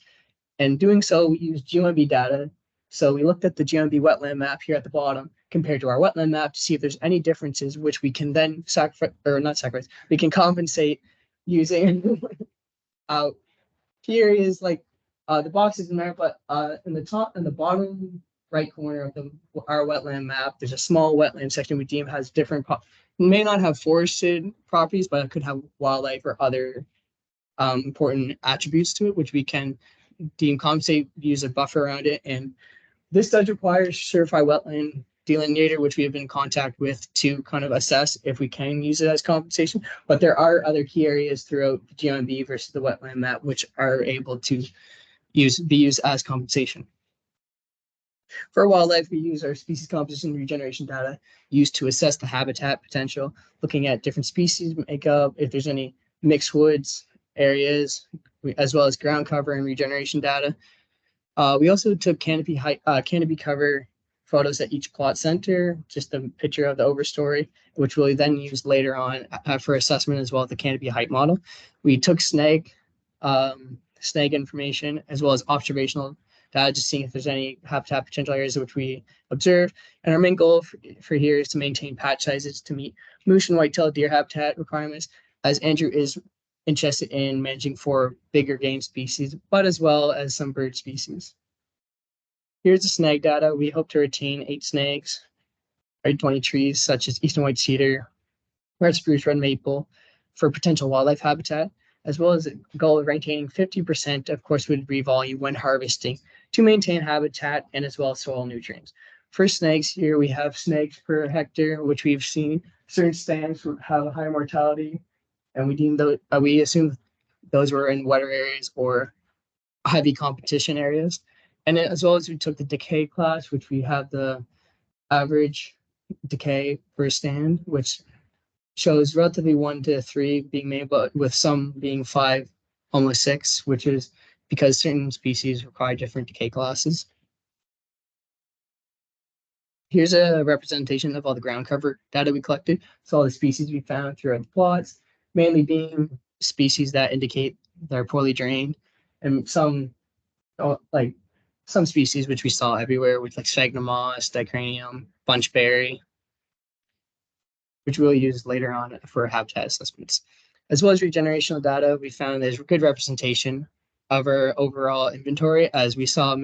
And doing so, we use GeoMB data. So we looked at the GeoMB wetland map here at the bottom compared to our wetland map to see if there's any differences, which we can then we can compensate using here is like the boxes in there, but in the top and the bottom right corner of our wetland map, there's a small wetland section we deem has different, may not have forested properties, but it could have wildlife or other important attributes to it, which we can deem compensate, use a buffer around it. And this does require certified wetland delineator, which we have been in contact with to kind of assess if we can use it as compensation. But there are other key areas throughout the GeoMB versus the wetland map which are able to be used as compensation. For wildlife, we use our species composition regeneration data used to assess the habitat potential, looking at different species makeup, if there's any mixed woods areas, as well as ground cover and regeneration data. We also took canopy cover photos at each plot center, just a picture of the overstory, which we'll then use later on for assessment as well as the canopy height model. We took snag information as well as observational data, just seeing if there's any habitat potential areas which we observed. And our main goal for here is to maintain patch sizes to meet moose and white-tailed deer habitat requirements, as Andrew is interested in managing for bigger game species, but as well as some bird species. Here's the snag data. We hope to retain 8 snags, or 20 trees such as eastern white cedar, red spruce, red maple for potential wildlife habitat, as well as a goal of retaining 50% of coarsewood debris volume when harvesting to maintain habitat and as well as soil nutrients. For snags here, we have snags per hectare, which we've seen certain stands have a higher mortality, and we assume those were in wetter areas or heavy competition areas. And then, as well as we took the decay class, which we have the average decay per stand, which shows relatively 1 to 3 being made, but with some being 5, almost 6, which is because certain species require different decay classes. Here's a representation of all the ground cover data we collected. So all the species we found throughout the plots, mainly being species that indicate they're poorly drained, and some species which we saw everywhere, with like sphagnum moss, dicranium, bunchberry, which we'll use later on for habitat assessments. As well as regenerational data, we found there's good representation of our overall inventory, as we saw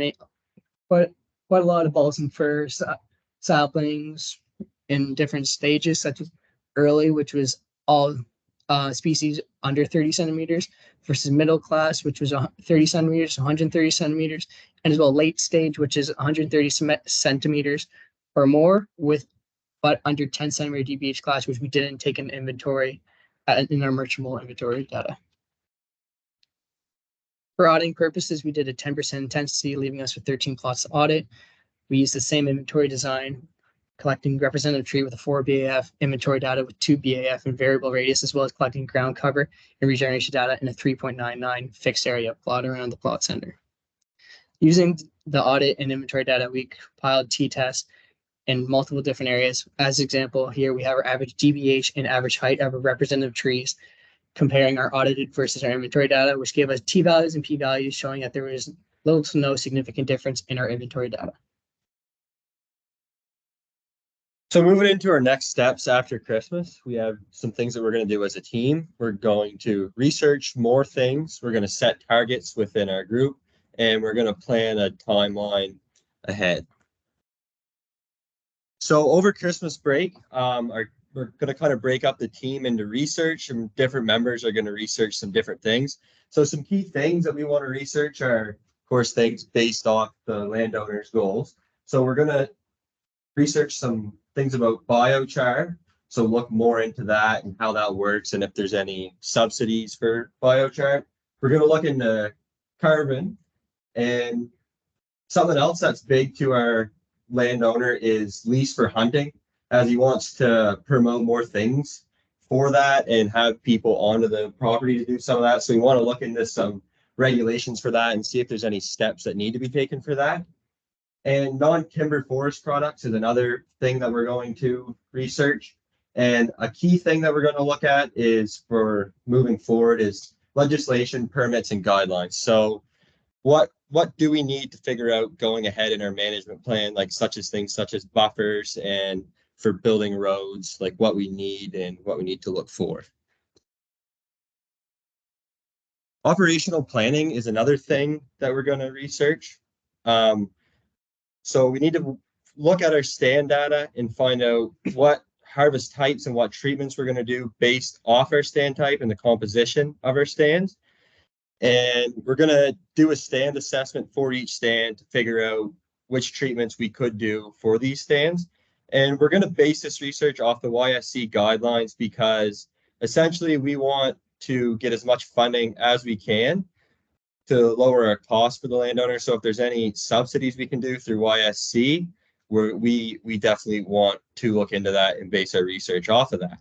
quite a lot of balsam fir saplings in different stages, such as early, which was all species under 30 centimeters, versus middle class, which was 30 centimeters, 130 centimeters, and as well late stage, which is 130 centimeters or more, with but under 10 centimeter DBH class, which we didn't take an inventory in our merchantable inventory data. For auditing purposes, we did a 10% intensity, leaving us with 13 plots to audit. We used the same inventory design, collecting representative tree with a 4 BAF, inventory data with 2 BAF and variable radius, as well as collecting ground cover and regeneration data in a 3.99 fixed area plot around the plot center. Using the audit and inventory data, we compiled t-tests in multiple different areas. As example, here we have our average DBH and average height of our representative trees, comparing our audited versus our inventory data, which gave us t-values and p-values showing that there was little to no significant difference in our inventory data. So moving into our next steps after Christmas, we have some things that we're going to do as a team. We're going to research more things. We're going to set targets within our group, and we're going to plan a timeline ahead. So over Christmas break, we're going to kind of break up the team into research, and different members are going to research some different things. So some key things that we want to research are, of course, things based off the landowner's goals. So we're going to research some things about biochar. So look more into that and how that works, and if there's any subsidies for biochar. We're going to look into carbon, and something else that's big to our landowner is lease for hunting, as he wants to promote more things for that and have people onto the property to do some of that. So we want to look into some regulations for that and see if there's any steps that need to be taken for that. And non-timber forest products is another thing that we're going to research. And a key thing that we're going to look at is for moving forward is legislation, permits, and guidelines. So what do we need to figure out going ahead in our management plan, like things such as buffers, and for building roads, like what we need and what we need to look for. Operational planning is another thing that we're going to research. So we need to look at our stand data and find out what harvest types and what treatments we're going to do based off our stand type and the composition of our stands. And we're going to do a stand assessment for each stand to figure out which treatments we could do for these stands. And we're going to base this research off the YSC guidelines, because essentially we want to get as much funding as we can to lower our costs for the landowner. So if there's any subsidies we can do through YSC, we definitely want to look into that and base our research off of that.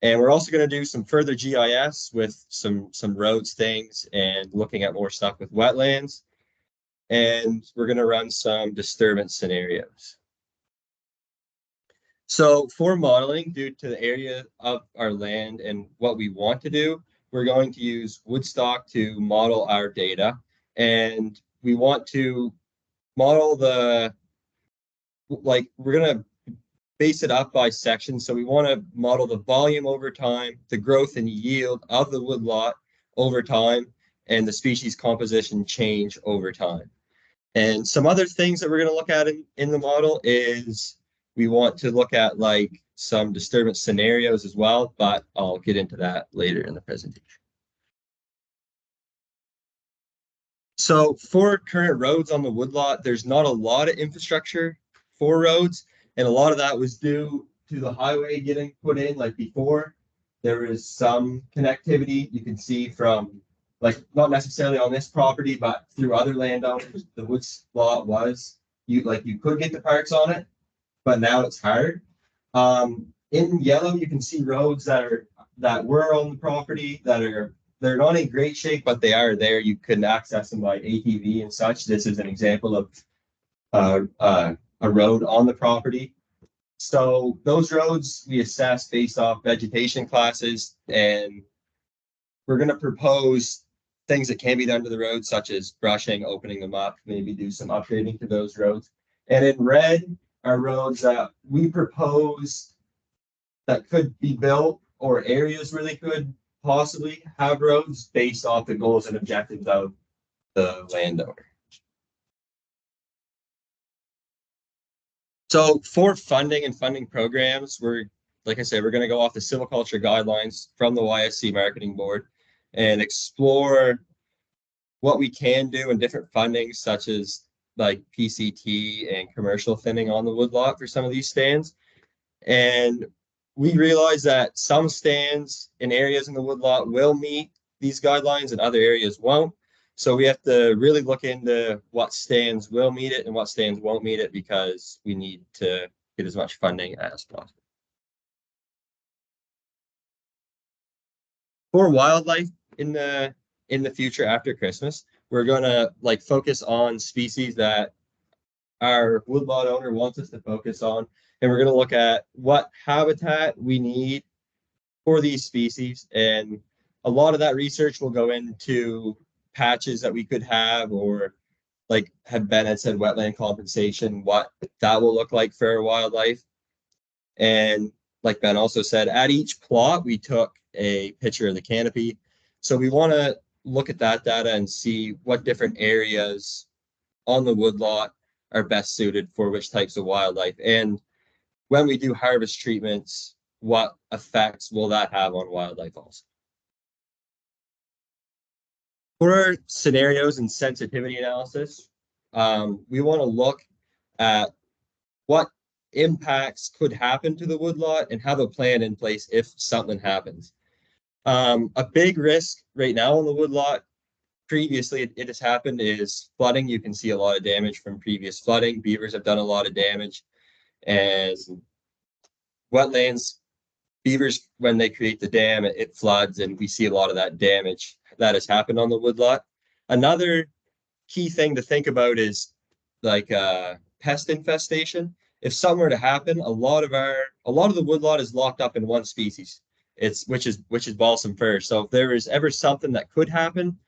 And we're also going to do some further GIS with some roads things and looking at more stuff with wetlands. And we're going to run some disturbance scenarios. So for modeling, due to the area of our land and what we want to do, we're going to use Woodstock to model our data. And we want to model we're going to base it up by section. So we want to model the volume over time, the growth and yield of the woodlot over time, and the species composition change over time. And some other things that we're going to look at in the model is we want to look at like some disturbance scenarios as well, but I'll get into that later in the presentation. So for current roads on the woodlot, there's not a lot of infrastructure for roads. And a lot of that was due to the highway getting put in. Like before, there is some connectivity you can see from, like, not necessarily on this property, but through other landowners. The woods lot was, you could get the parks on it, but now it's hard. In yellow, you can see roads that were on the property they're not in great shape, but they are there. You can access them by ATV and such. This is an example of a road on the property. So those roads we assess based off vegetation classes, and we're going to propose things that can be done to the roads, such as brushing, opening them up, maybe do some upgrading to those roads. And in red are roads that we propose that could be built, or areas where they could possibly have roads based off the goals and objectives of the landowner. So for funding and funding programs, like I said, we're going to go off the silviculture guidelines from the YSC Marketing Board and explore what we can do in different fundings, such as like PCT and commercial thinning on the woodlot for some of these stands. And we realize that some stands in areas in the woodlot will meet these guidelines and other areas won't. So we have to really look into what stands will meet it and what stands won't meet it, because we need to get as much funding as possible. For wildlife in the future after Christmas, we're gonna like focus on species that our woodlot owner wants us to focus on, and we're gonna look at what habitat we need for these species. And a lot of that research will go into patches that we could have, or like have Ben had said, wetland compensation, what that will look like for our wildlife. And like Ben also said, at each plot, we took a picture of the canopy. So we want to look at that data and see what different areas on the woodlot are best suited for which types of wildlife. And when we do harvest treatments, what effects will that have on wildlife also? For our scenarios and sensitivity analysis, we want to look at what impacts could happen to the woodlot and have a plan in place if something happens. A big risk right now on the woodlot, previously it has happened, is flooding. You can see a lot of damage from previous flooding. Beavers have done a lot of damage. As wetlands, beavers, when they create the dam, it floods, and we see a lot of that damage that has happened on the woodlot. Another key thing to think about is like pest infestation. If something were to happen, a lot of the woodlot is locked up in one species. Which is balsam fir. So if there is ever something that could happen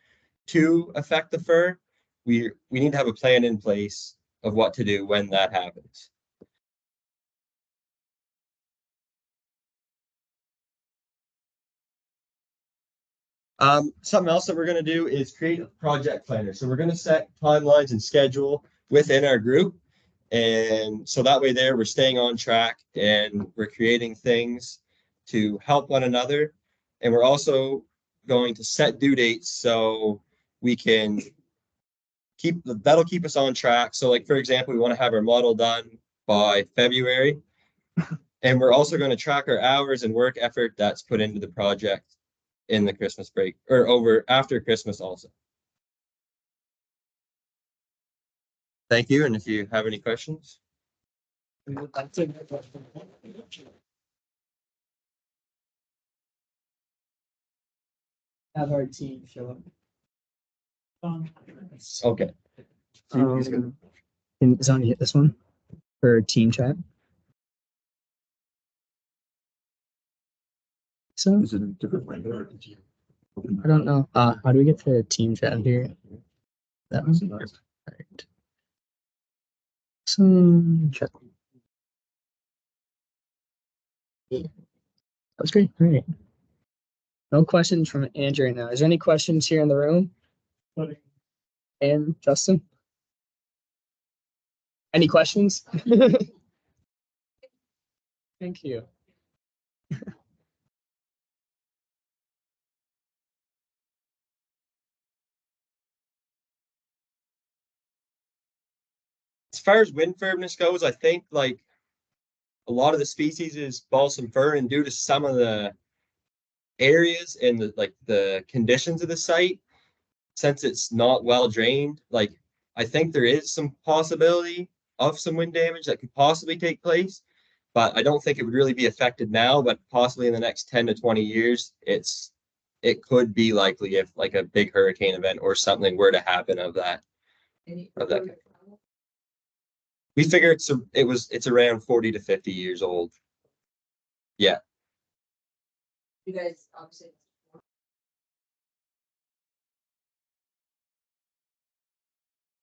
to affect the fir, we need to have a plan in place of what to do when that happens. Something else that we're going to do is create a project planner. So we're going to set timelines and schedule within our group. And so that way there, we're staying on track and we're creating things to help one another. And we're also going to set due dates so we can that'll keep us on track. So like, for example, we want to have our model done by February. And we're also going to track our hours and work effort that's put into the project in the Christmas break, or over after Christmas also. Thank you. And if you have any questions. Have our team show up. Okay. Is on this one for team chat? So Is it a different window? I don't know. How do we get to team chat here? That one. All right. So check. Yeah. That was great. All right. No questions from Andrew right now. Is there any questions here in the room? And Justin? Any questions? Thank you. As far as wind firmness goes, I think like a lot of the species is balsam fir, and due to some of the areas and the conditions of the site, since it's not well drained, like I think there is some possibility of some wind damage that could possibly take place, but I don't think it would really be affected now, but possibly in the next 10 to 20 years, it could be likely if like a big hurricane event or something were to happen of that. We figure it's around 40 to 50 years old. Yeah. You guys obviously.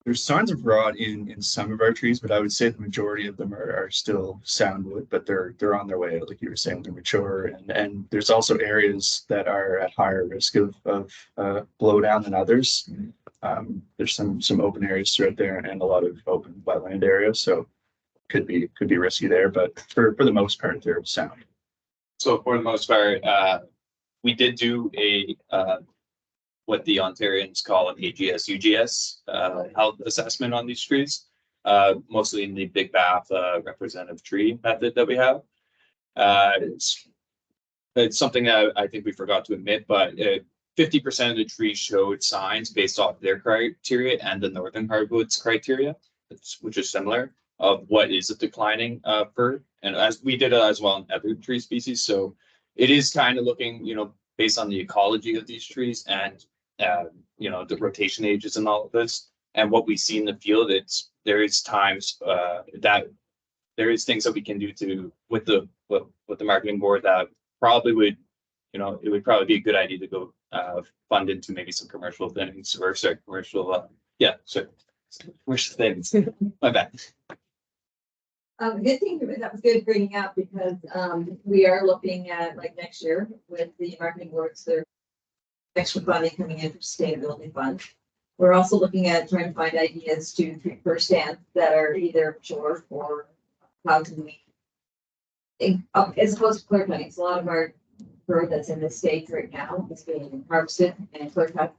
There's signs of rot in some of our trees, but I would say the majority of them are still soundwood, but they're on their way out, like you were saying, they're mature. And there's also areas that are at higher risk of blowdown than others. There's some open areas throughout there and a lot of open wetland areas, so could be risky there, but for the most part, they're sound. So for the most part, we did do a what the Ontarians call an AGS UGS health assessment on these trees, mostly in the Big Bath representative tree method that we have. It's something that I think we forgot to admit, but 50% of the trees showed signs based off their criteria and the Northern Hardwoods criteria, which is similar, of what is a declining fir. And as we did as well in other tree species. So it is kind of looking, based on the ecology of these trees and, the rotation ages and all of this. And what we see in the field, there is times that there is things that we can do with the marketing board that probably would, it would probably be a good idea to go fund into maybe some commercial things or commercial things. My bad. Good thing that was good bringing up because we are looking at like next year with the marketing boards, there's extra funding coming in for sustainability fund. We're also looking at trying to find ideas to treat fir stands that are either mature or how can we, as opposed to clear cutting. A lot of our fir that's in this stage right now is being harvested and clear cut,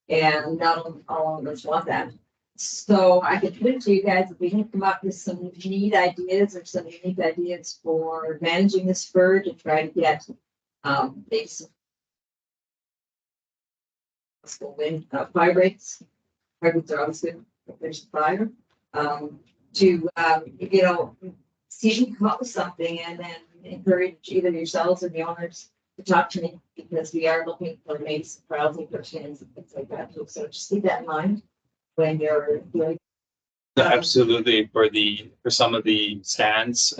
and not all of us want that. So I could put it to you guys if we can come up with some neat ideas or some unique ideas for managing this fir to try to get maybe some wind fire rates. Hardwoods are obviously there's fire. To see if you can come up with something and then encourage either yourselves or the owners to talk to me because we are looking for maybe some browsing for stands and things like that. So just keep that in mind when you're doing. Absolutely. For some of the stands,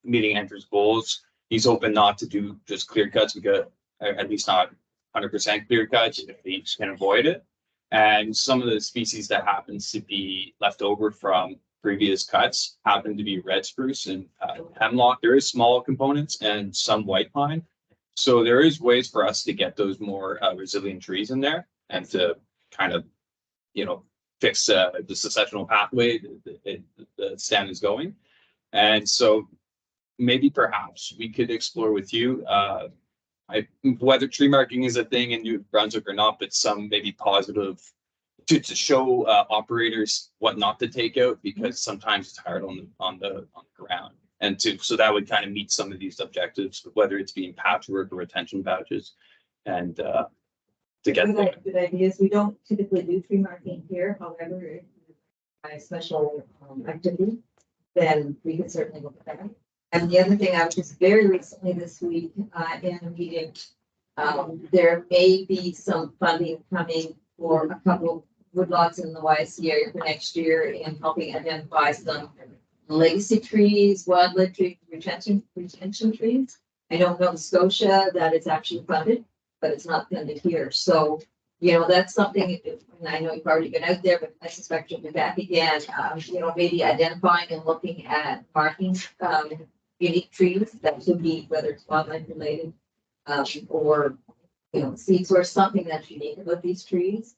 meeting Andrew's goals, he's open not to do just clear cuts. We got at least not 100% clear cuts if they can avoid it. And some of the species that happens to be left over from previous cuts happen to be red spruce and hemlock. There is small components and some white pine. So there is ways for us to get those more resilient trees in there and to kind of, fix the successional pathway the stand is going. And so maybe perhaps we could explore with you whether tree marking is a thing in New Brunswick or not, but some maybe positive to show operators what not to take out because sometimes it's hard on the ground. And so that would kind of meet some of these objectives, whether it's being patchwork or retention patches, and to get there. Good ideas. We don't typically do tree marking here. However, if by a special activity, then we can certainly look at that. And the other thing, I was just very recently this week in a meeting, there may be some funding coming for a couple of woodlots in the YC area for next year in helping identify some legacy trees, wildwood trees, retention trees. I know in Nova Scotia that it's actually funded, but it's not funded here. So, that's something, and I know you've already been out there, but I suspect you'll be back again, maybe identifying and looking at marking unique trees that should be, whether it's wildlife related or, seeds or something that's unique about these trees.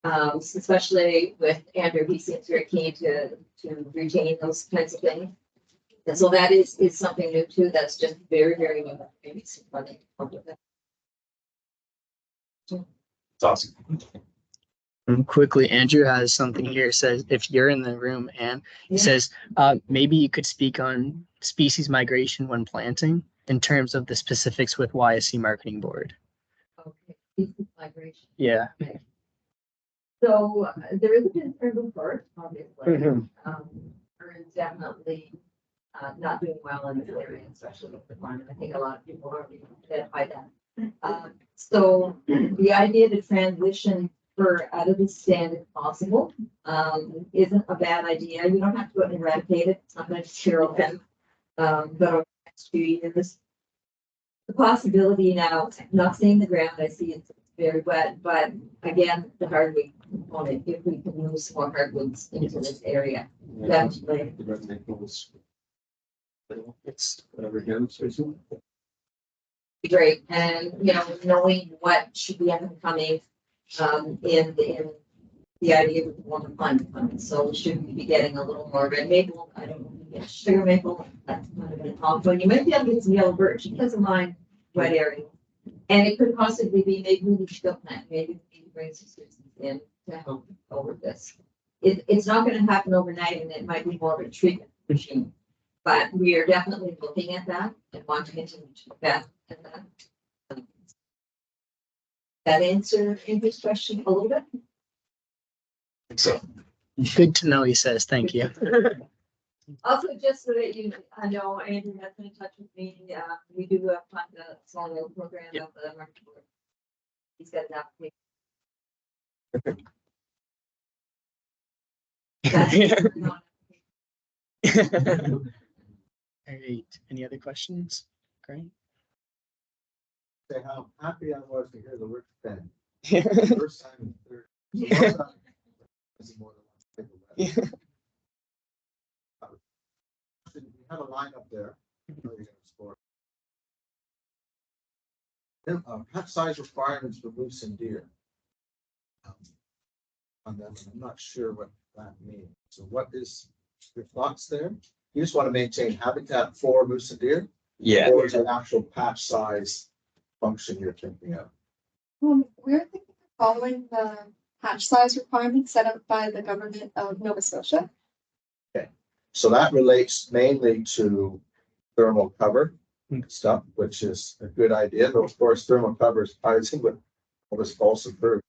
Especially with Andrew, he seems very keen to retain those kinds of things. And so that is something new too. That's just very, very new. Maybe some funding with that. It's awesome. Quickly, Andrew has something here. Says if you're in the room, and he says maybe you could speak on species migration when planting in terms of the specifics with YSC marketing board. Okay, species migration. Yeah. Okay. So there is a concern report, obviously. We're definitely not doing well in this area, especially with the climate. I think a lot of people already identified that. So the idea to transition out of the stand if possible isn't a bad idea. You don't have to go and eradicate it. It's not going to cure open. But over the next few years, the possibility now, not seeing the ground, I see it's very wet, but again, the hardwood component, if we can move some more hardwoods into this area, definitely. It's whatever goes. Great, and knowing what should be up and coming in the idea of one of climate fund. So should we be getting a little more red maple? I don't know if we get sugar maple. That's kind of an off one. You might be able to get some yellow birch because of my wet area. And it could possibly be maybe we need to go plant, maybe we need to bring some citizens in to help over this. It's not gonna happen overnight and it might be more of a treatment regime. But we are definitely looking at that and want to continue to invest in that. That answer Amber's question a little bit? So good to know, he says. Thank you. Also, just so that you, I know Andrew has been in touch with me, we do fund the small road program of the market board. He's got an application. All right. Any other questions? Great. Say how happy I was to hear the word Ben. Yeah. First time in third. Yeah. More than one Yeah. We have a lineup there. Pack size requirements for moose and deer. On them, and I'm not sure what that means. So what is your thoughts there? You just want to maintain habitat for moose and deer? Yeah. Or is it an actual patch size function you're thinking of? We're thinking of following the patch size requirements set up by the government of Nova Scotia. Okay, so that relates mainly to thermal cover stuff, which is a good idea. But of course, thermal cover is ties in with all this false and bird.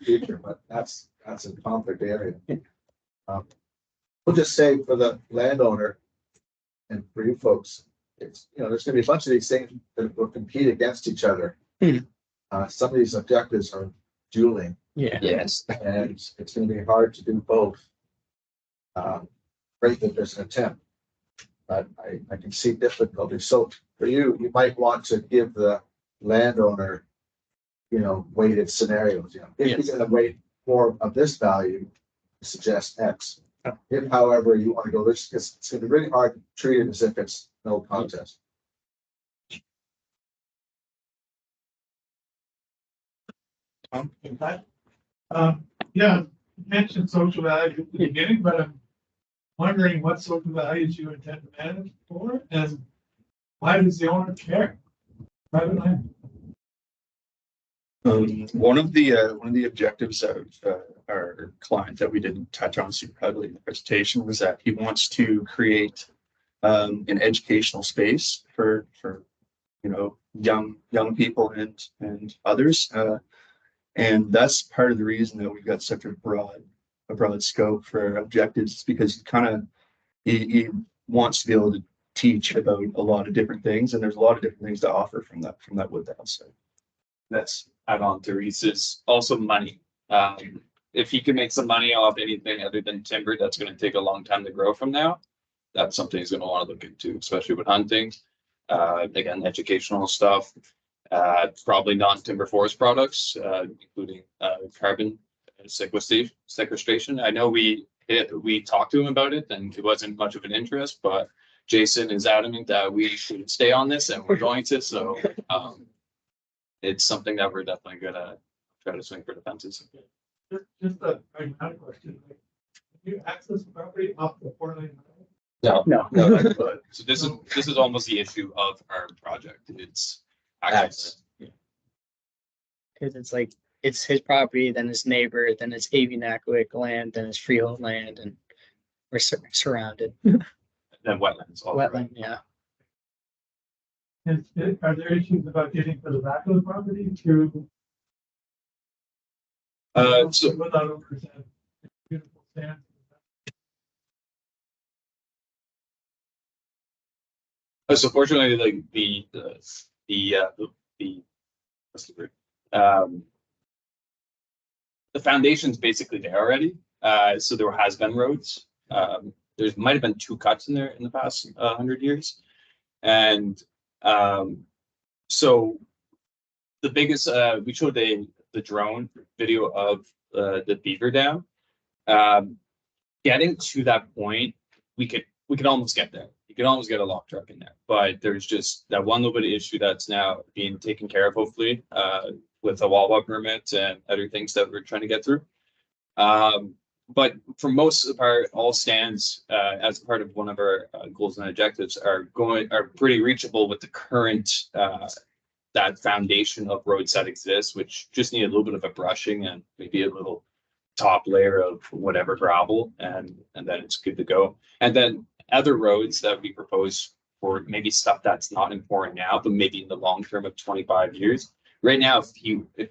Future, but that's a conflict area. We'll just say for the landowner and for you folks, it's, you know, there's gonna be a bunch of these things that will compete against each other. Some of these objectives are dueling. Yeah. Yes. And it's gonna be hard to do both. Great that there's an attempt, but I can see difficulty. So for you, you might want to give the landowner, you know, weighted scenarios, you know, if you're gonna weight more of this value, suggest X. If however you want to go this, it's gonna be really hard to treat it as if it's no contest. Yeah, you mentioned social value at the beginning, but I'm wondering what social values you intend to manage for, and why does the owner care? Private land. One of the objectives of our client that we didn't touch on super heavily in the presentation was that he wants to create an educational space for you know young people and others, and that's part of the reason that we've got such a broad scope for objectives. It's because he wants to be able to teach about a lot of different things, and there's a lot of different things to offer from that wood outside. That's add on to Reese's also money. If he can make some money off anything other than timber, that's going to take a long time to grow from now. That's something he's going to want to look into, especially with hunting. Again, educational stuff, probably non-timber forest products, including carbon sequestration. I know we talked to him about it and it wasn't much of an interest, but Jason is adamant that we should stay on this and we're going to, so it's something that we're definitely gonna try to swing for the fences. Just a pragmatic question. Can you access the property off the 4-lane? No. So this is almost the issue of our project. It's access. Because it's like, it's his property, then his neighbor, then it's Avianacoic land, then it's freehold land, and we're surrounded. Then wetlands. Wetland, yeah. Are there issues about getting to the back of the property to? So without beautiful sand. So fortunately, like the what's the word? The foundation's basically there already. So there has been roads. There might have been 2 cuts in there in the past 100 years, and so the biggest we showed the drone video of the beaver dam. Getting to that point, we could almost get there. You can almost get a lock truck in there, but there's just that one little bit of issue that's now being taken care of, hopefully, with the wall permit and other things that we're trying to get through. But for most of our, all stands, as part of one of our goals and objectives are pretty reachable with the current, that foundation of roads that exists, which just need a little bit of a brushing and maybe a little top layer of whatever gravel, and then it's good to go. And then other roads that we propose for maybe stuff that's not important now, but maybe in the long term of 25 years. Right now, if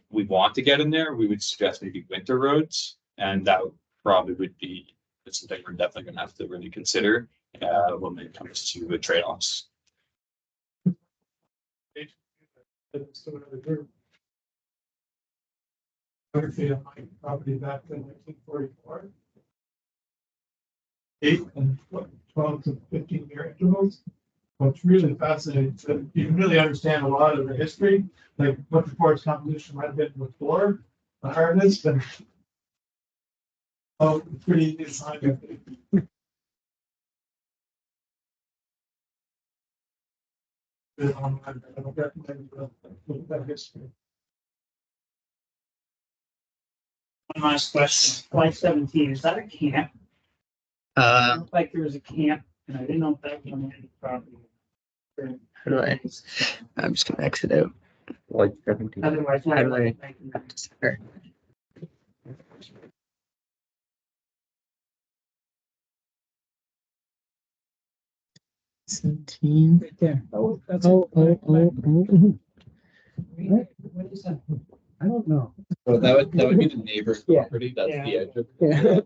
we want to get in there, we would suggest maybe winter roads, and that probably would be something we're definitely going to have to really consider when it comes to the trade-offs. Photography of my property back in 1944. 8 and 12 to 15-year intervals. What's really fascinating is that you can really understand a lot of the history, like what the forest composition might have been before the harvest, and pretty easy to find it. I don't recommend look at that history. One last question. Slide 17, is that a camp? It looked like there was a camp, and I didn't know if that was on any property. How do I? I'm just gonna exit out. Like 17. Otherwise, How do I? Or- Seventeen. Right there. Oh, that's Oh. What is that? I don't know. So that would be the neighbor's Yeah. property. That's Yeah. the edge of. Yeah.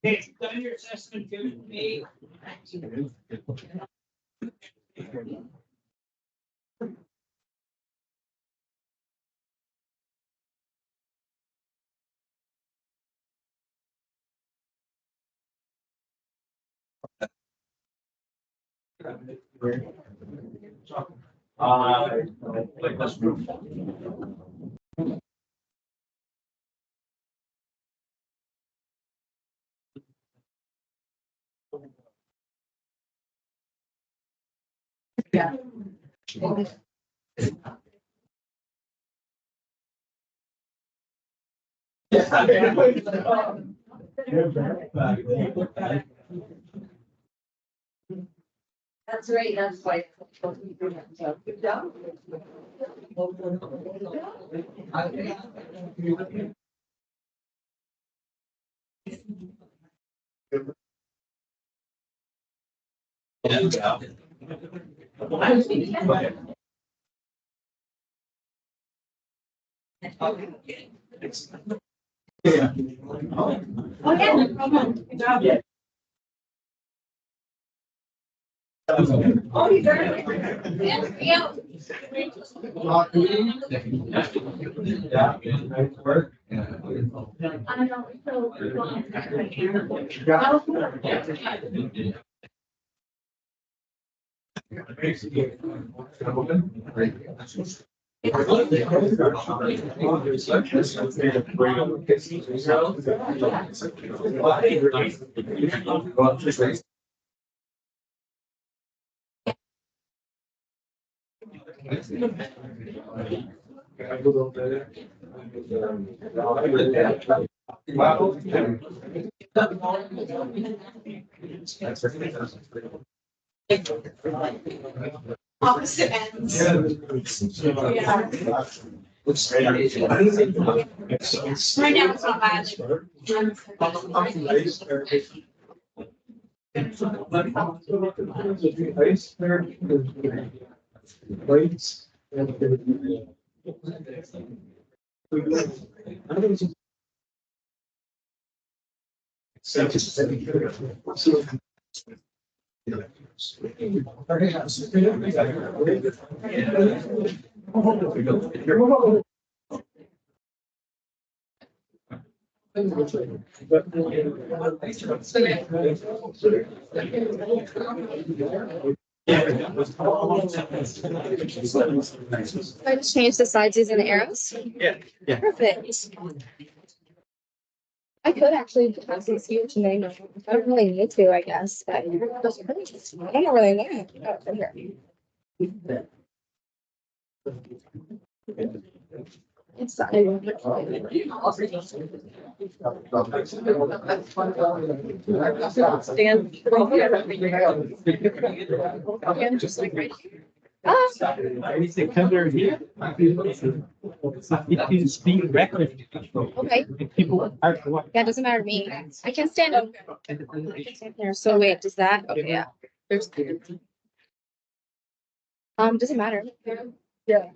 Hey, you've done your assessment, give it to me. Like this room. Yeah. That's right, that's why. Good job. Yeah. Oh, yeah, no problem. Good job. Oh, you got it. Yeah. Nice work. I know, so. Opposite ends. Yeah. Right now it's not bad. Plates. I just changed the sizes and the arrows. Yeah. Perfect. I could actually pass this here to name it. I don't really need to, I guess, but I don't really know. Oh, from here. Stand just like right here. Anything under here? It is being recorded. Okay. People are. Yeah, it doesn't matter to me. I can stand up. I can stand there. So wait, does that? Okay, yeah. There's. Doesn't matter. Yeah.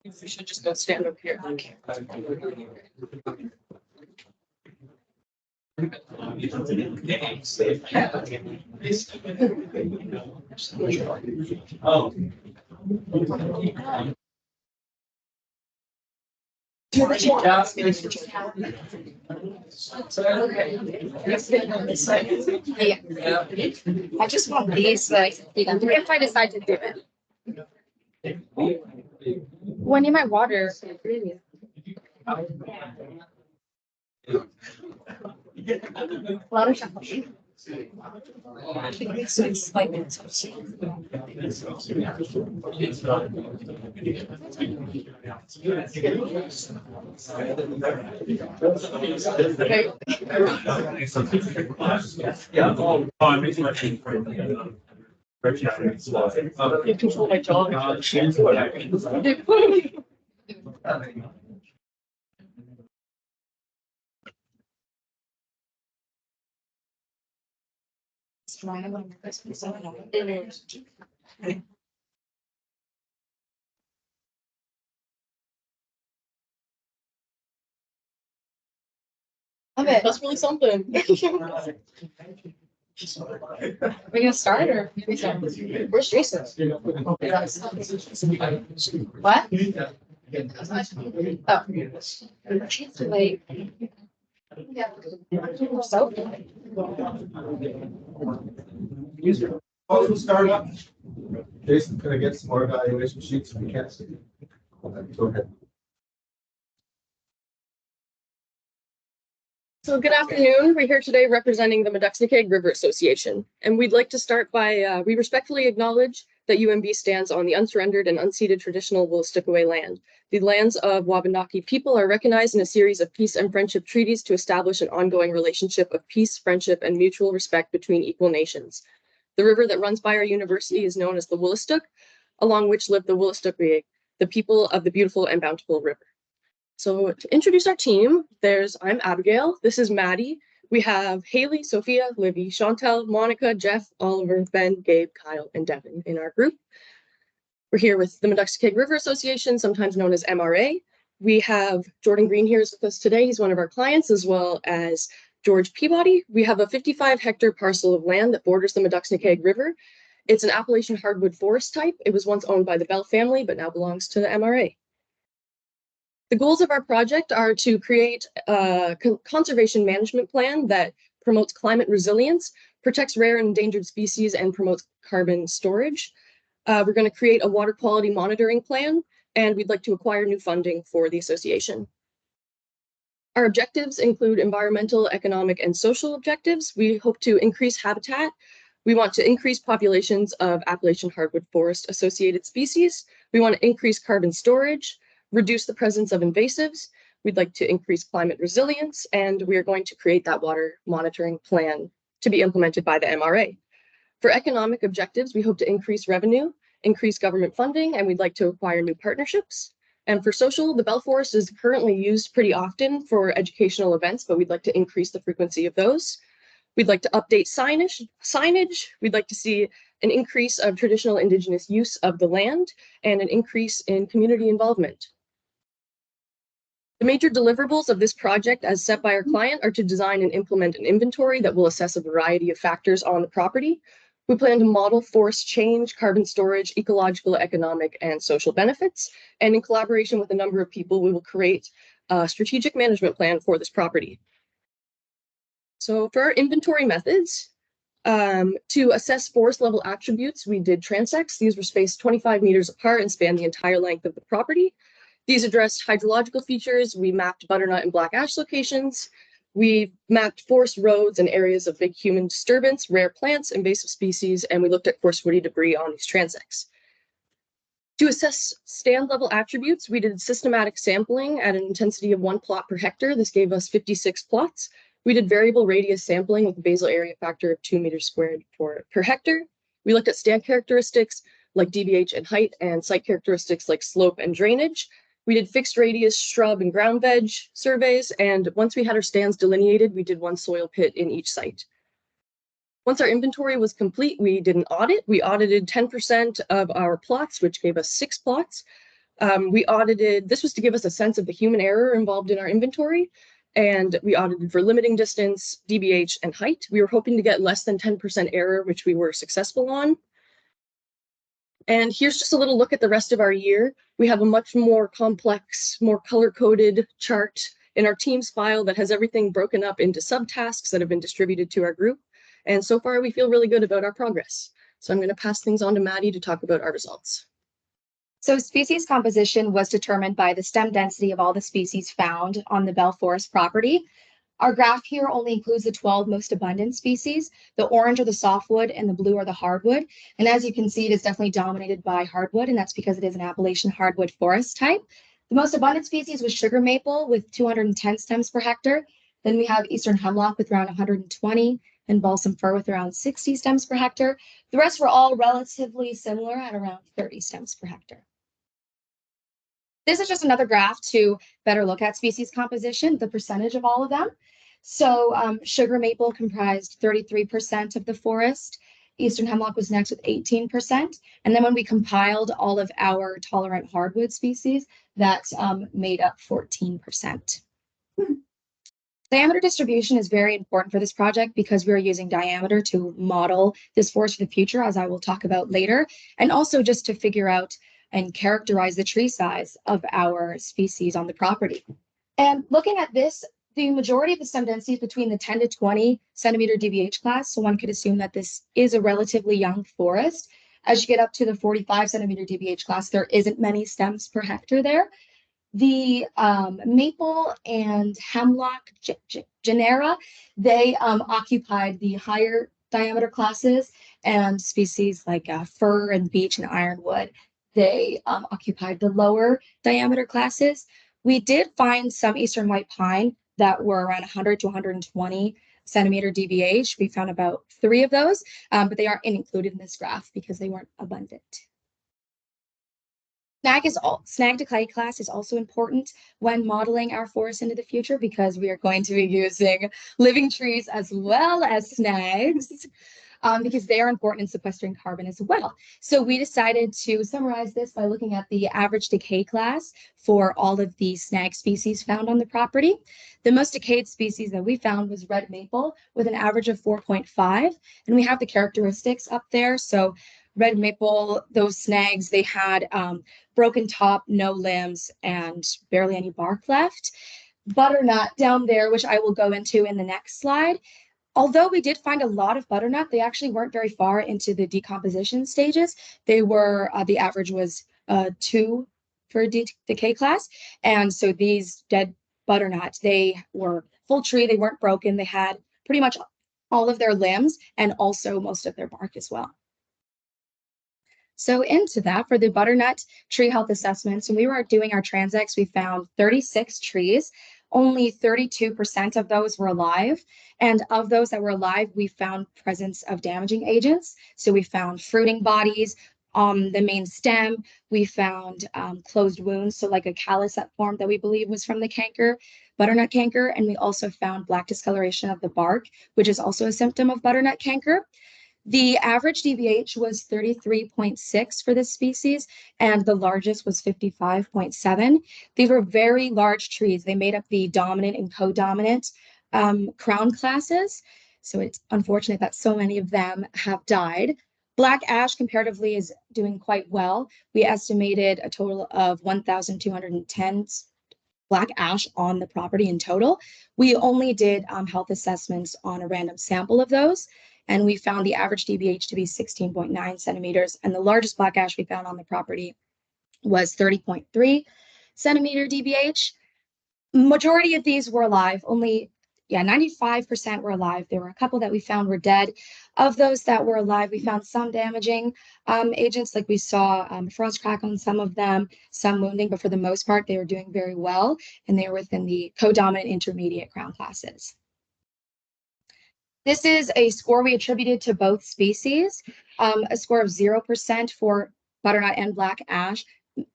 We should just go stand up here. Oh. I just want these, like, if I decide to do it. Well, I need my water. A lot of chocolate. So it's like You control my jaw. That's really something. Are we gonna start or maybe start? Where's Jason? What? Oh. Wait. Yeah. So. Also start up. Jason, can I get some more evaluation sheets if we can't see? Go ahead. So good afternoon. We're here today representing the Meduxnicag River Association. And we'd like to start by, we respectfully acknowledge that UMB stands on the unsurrendered and unceded traditional Wolastoqey land. The lands of Wabanaki people are recognized in a series of peace and friendship treaties to establish an ongoing relationship of peace, friendship, and mutual respect between equal nations. The river that runs by our university is known as the Wolastoq, along which live the Wolastoqey, the people of the beautiful and bountiful river. So to introduce our team, I'm Abigail, this is Maddie. We have Haley, Sophia, Livy, Chantel, Monica, Jeff, Oliver, Ben, Gabe, Kyle, and Devin in our group. We're here with the Meduxnicag River Association, sometimes known as MRA. We have Jordan Green here with us today. He's one of our clients, as well as George Peabody. We have a 55-hectare parcel of land that borders the Meduxnicag River. It's an Appalachian hardwood forest type. It was once owned by the Bell family, but now belongs to the MRA. The goals of our project are to create a conservation management plan that promotes climate resilience, protects rare and endangered species, and promotes carbon storage. We're going to create a water quality monitoring plan, and we'd like to acquire new funding for the association. Our objectives include environmental, economic, and social objectives. We hope to increase habitat. We want to increase populations of Appalachian hardwood forest associated species. We want to increase carbon storage, reduce the presence of invasives. We'd like to increase climate resilience, and we are going to create that water monitoring plan to be implemented by the MRA. For economic objectives, we hope to increase revenue, increase government funding, and we'd like to acquire new partnerships. And for social, the Bell Forest is currently used pretty often for educational events, but we'd like to increase the frequency of those. We'd like to update signage. We'd like to see an increase of traditional Indigenous use of the land and an increase in community involvement. The major deliverables of this project as set by our client are to design and implement an inventory that will assess a variety of factors on the property. We plan to model forest change, carbon storage, ecological, economic, and social benefits. And in collaboration with a number of people, we will create a strategic management plan for this property. So for our inventory methods, to assess forest level attributes, we did transects. These were spaced 25 meters apart and spanned the entire length of the property. These addressed hydrological features. We mapped butternut and black ash locations. We mapped forest roads and areas of big human disturbance, rare plants, invasive species, and we looked at coarse woody debris on these transects. To assess stand level attributes, we did systematic sampling at an intensity of 1 plot per hectare. This gave us 56 plots. We did variable radius sampling with a basal area factor of 2 meters squared per hectare. We looked at stand characteristics like DBH and height, and site characteristics like slope and drainage. We did fixed radius, shrub, and ground veg surveys, and once we had our stands delineated, we did 1 soil pit in each site. Once our inventory was complete, we did an audit. We audited 10% of our plots, which gave us 6 plots. This was to give us a sense of the human error involved in our inventory. And we audited for limiting distance, DBH, and height. We were hoping to get less than 10% error, which we were successful on. And here's just a little look at the rest of our year. We have a much more complex, more color-coded chart in our Teams file that has everything broken up into subtasks that have been distributed to our group. And so far, we feel really good about our progress. So I'm going to pass things on to Maddie to talk about our results. So species composition was determined by the stem density of all the species found on the Bell Forest property. Our graph here only includes the 12 most abundant species. The orange are the softwood and the blue are the hardwood. And as you can see, it is definitely dominated by hardwood, and that's because it is an Appalachian hardwood forest type. The most abundant species was sugar maple with 210 stems per hectare. Then we have eastern hemlock with around 120 and balsam fir with around 60 stems per hectare. The rest were all relatively similar at around 30 stems per hectare. This is just another graph to better look at species composition, the percentage of all of them. So sugar maple comprised 33% of the forest. Eastern hemlock was next with 18%. And then when we compiled all of our tolerant hardwood species, that made up 14%. Diameter distribution is very important for this project because we are using diameter to model this forest for the future, as I will talk about later, and also just to figure out and characterize the tree size of our species on the property. And looking at this, the majority of the stem density is between the 10 to 20 centimeter DBH class, so one could assume that this is a relatively young forest. As you get up to the 45 centimeter DBH class, there isn't many stems per hectare there. The maple and hemlock genera, they occupied the higher diameter classes, and species like fir and beech and ironwood, they occupied the lower diameter classes. We did find some eastern white pine that were around 100 to 120 centimeter DBH. We found about 3 of those, but they aren't included in this graph because they weren't abundant. Snag decay class is also important when modeling our forest into the future because we are going to be using living trees as well as snags because they are important in sequestering carbon as well. So we decided to summarize this by looking at the average decay class for all of the snag species found on the property. The most decayed species that we found was red maple with an average of 4.5, and we have the characteristics up there. So red maple, those snags, they had broken top, no limbs, and barely any bark left. Butternut down there, which I will go into in the next slide. Although we did find a lot of butternut, they actually weren't very far into the decomposition stages. They were, the average was 2 for decay class. And so these dead butternut, they were full tree, they weren't broken, they had pretty much all of their limbs and also most of their bark as well. So into that, for the butternut tree health assessments, when we were doing our transects, we found 36 trees. Only 32% of those were alive. And of those that were alive, we found presence of damaging agents. So we found fruiting bodies on the main stem. We found closed wounds, so like a callus that formed that we believe was from the canker, butternut canker. And we also found black discoloration of the bark, which is also a symptom of butternut canker. The average DBH was 33.6 for this species, and the largest was 55.7. These were very large trees. They made up the dominant and co-dominant crown classes. So it's unfortunate that so many of them have died. Black ash comparatively is doing quite well. We estimated a total of 1,210 black ash on the property in total. We only did health assessments on a random sample of those. And we found the average DBH to be 16.9 centimeters. And the largest black ash we found on the property was 30.3 centimeter DBH. Majority of these were alive. Only 95% were alive. There were a couple that we found were dead. Of those that were alive, we found some damaging agents, like we saw frost crack on some of them, some wounding, but for the most part, they were doing very well, and they were within the codominant intermediate crown classes. This is a score we attributed to both species. A score of 0% for butternut and black ash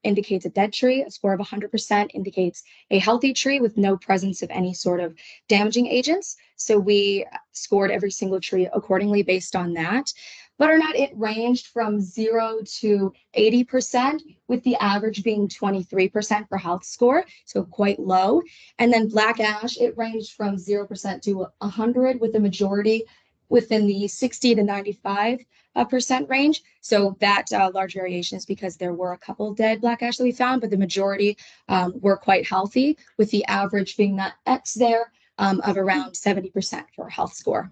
indicates a dead tree. A score of 100% indicates a healthy tree with no presence of any sort of damaging agents. So we scored every single tree accordingly based on that. Butternut, it ranged from 0 to 80%, with the average being 23% for health score, so quite low. And then black ash, it ranged from 0% to 100, with the majority within the 60 to 95% range. So that large variation is because there were a couple dead black ash that we found, but the majority were quite healthy, with the average being that X there of around 70% for a health score.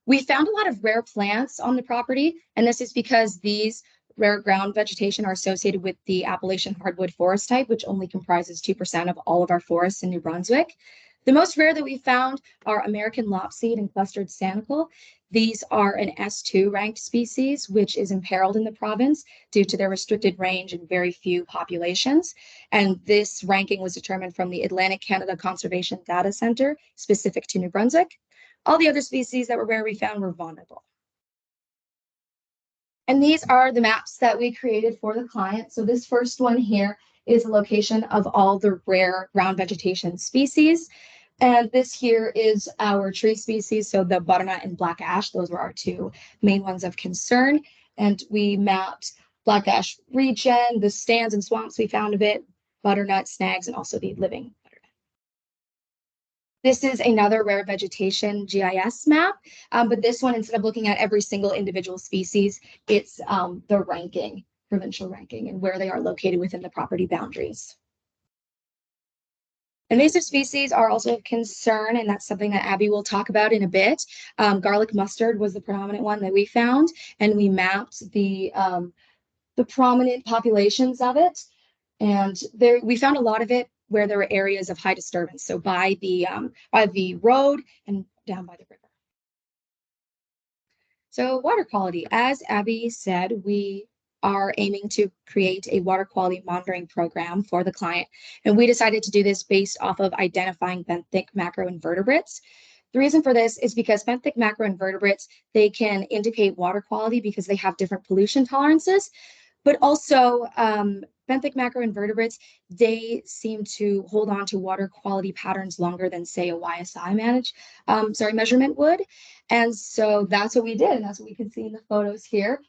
We found a lot of rare plants on the property, and this is because these rare ground vegetation are associated with the Appalachian hardwood forest type, which only comprises 2% of all of our forests in New Brunswick. The most rare that we found are American lopseed and clustered sanicle. These are an S2 ranked species, which is imperiled in the province due to their restricted range and very few populations. And this ranking was determined from the Atlantic Canada Conservation Data Center, specific to New Brunswick. All the other species that were rare we found were vulnerable. And these are the maps that we created for the client. So this first one here is a location of all the rare ground vegetation species. And this here is our tree species. So the butternut and black ash, those were our two main ones of concern. And we mapped black ash region, the stands and swamps we found of it, butternut, snags, and also the living butternut. This is another rare vegetation GIS map, but this one, instead of looking at every single individual species, it's the ranking, provincial ranking, and where they are located within the property boundaries. Invasive species are also of concern, and that's something that Abby will talk about in a bit. Garlic mustard was the predominant one that we found, and we mapped the prominent populations of it. And there, we found a lot of it where there were areas of high disturbance, so by the road and down by the river. So water quality, as Abby said, we are aiming to create a water quality monitoring program for the client, and we decided to do this based off of identifying benthic macroinvertebrates. The reason for this is because benthic macroinvertebrates, they can indicate water quality because they have different pollution tolerances, but also benthic macroinvertebrates, they seem to hold on to water quality patterns longer than, say, a YSI measurement would. And so that's what we did, and that's what we can see in the photos here.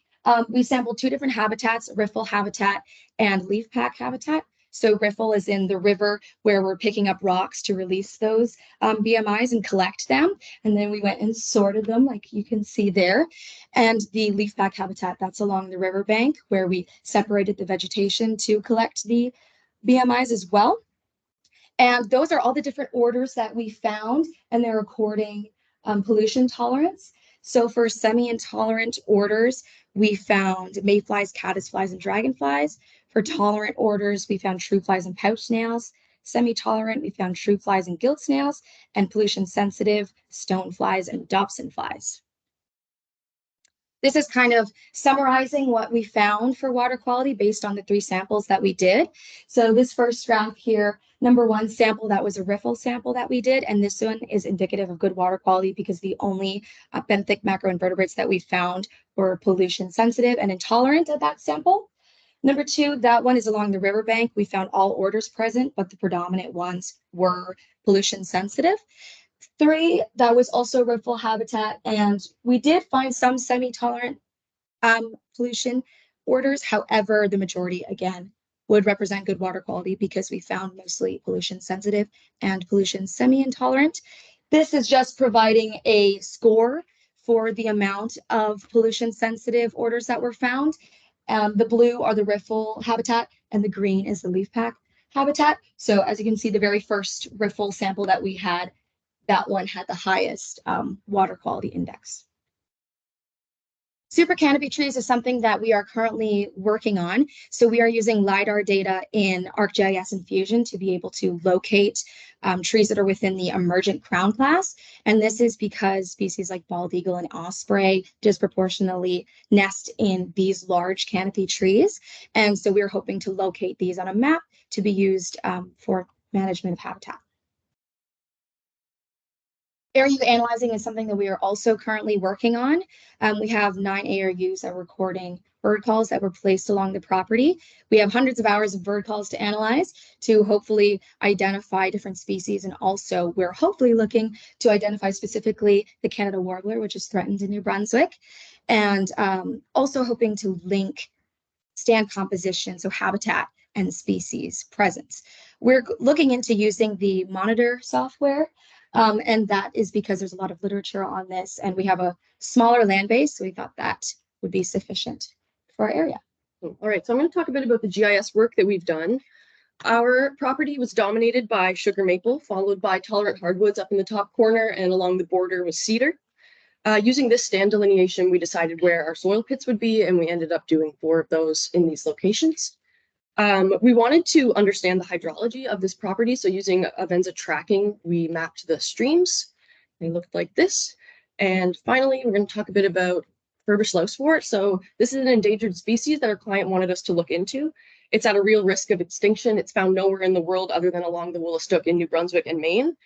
We sampled two different habitats, riffle habitat and leaf pack habitat. So riffle is in the river where we're picking up rocks to release those BMIs and collect them. And then we went and sorted them, like you can see there. And the leaf pack habitat, that's along the riverbank where we separated the vegetation to collect the BMIs as well. And those are all the different orders that we found, and they're according pollution tolerance. So for semi-intolerant orders, we found mayflies, caddisflies, and dragonflies. For tolerant orders, we found true flies and pouch snails. Semi-tolerant, we found true flies and gilt snails, and pollution sensitive, stone flies and dobson flies. This is kind of summarizing what we found for water quality based on the 3 samples that we did. So this first graph here, number 1 sample, that was a riffle sample that we did, and this one is indicative of good water quality because the only benthic macroinvertebrates that we found were pollution sensitive and intolerant at that sample. Number 2, that one is along the riverbank. We found all orders present, but the predominant ones were pollution sensitive. 3, that was also riffle habitat, and we did find some semi-tolerant pollution orders. However, the majority, again, would represent good water quality because we found mostly pollution sensitive and pollution semi-intolerant. This is just providing a score for the amount of pollution sensitive orders that were found. The blue are the riffle habitat, and the green is the leaf pack habitat. So as you can see, the very first riffle sample that we had, that one had the highest water quality index. Super canopy trees is something that we are currently working on. So we are using LiDAR data in ArcGIS and Fusion to be able to locate trees that are within the emergent crown class. And this is because species like bald eagle and osprey disproportionately nest in these large canopy trees. And so we're hoping to locate these on a map to be used for management of habitat. ARU analyzing is something that we are also currently working on. We have 9 ARUs that are recording bird calls that were placed along the property. We have hundreds of hours of bird calls to analyze to hopefully identify different species. And also we're hopefully looking to identify specifically the Canada warbler, which is threatened in New Brunswick. And also hoping to link stand composition, so habitat and species presence. We're looking into using the Monitor software. And that is because there's a lot of literature on this and we have a smaller land base. So we thought that would be sufficient for our area. All right, so I'm going to talk a bit about the GIS work that we've done. Our property was dominated by sugar maple, followed by tolerant hardwoods up in the top corner, and along the border was cedar. Using this stand delineation, we decided where our soil pits would be, and we ended up doing 4 of those in these locations. We wanted to understand the hydrology of this property. So using Avenza tracking, we mapped the streams. They looked like this. And finally, we're going to talk a bit about Furbish lousewort. So this is an endangered species that our client wanted us to look into. It's at a real risk of extinction. It's found nowhere in the world other than along the Woolastook in New Brunswick and Maine.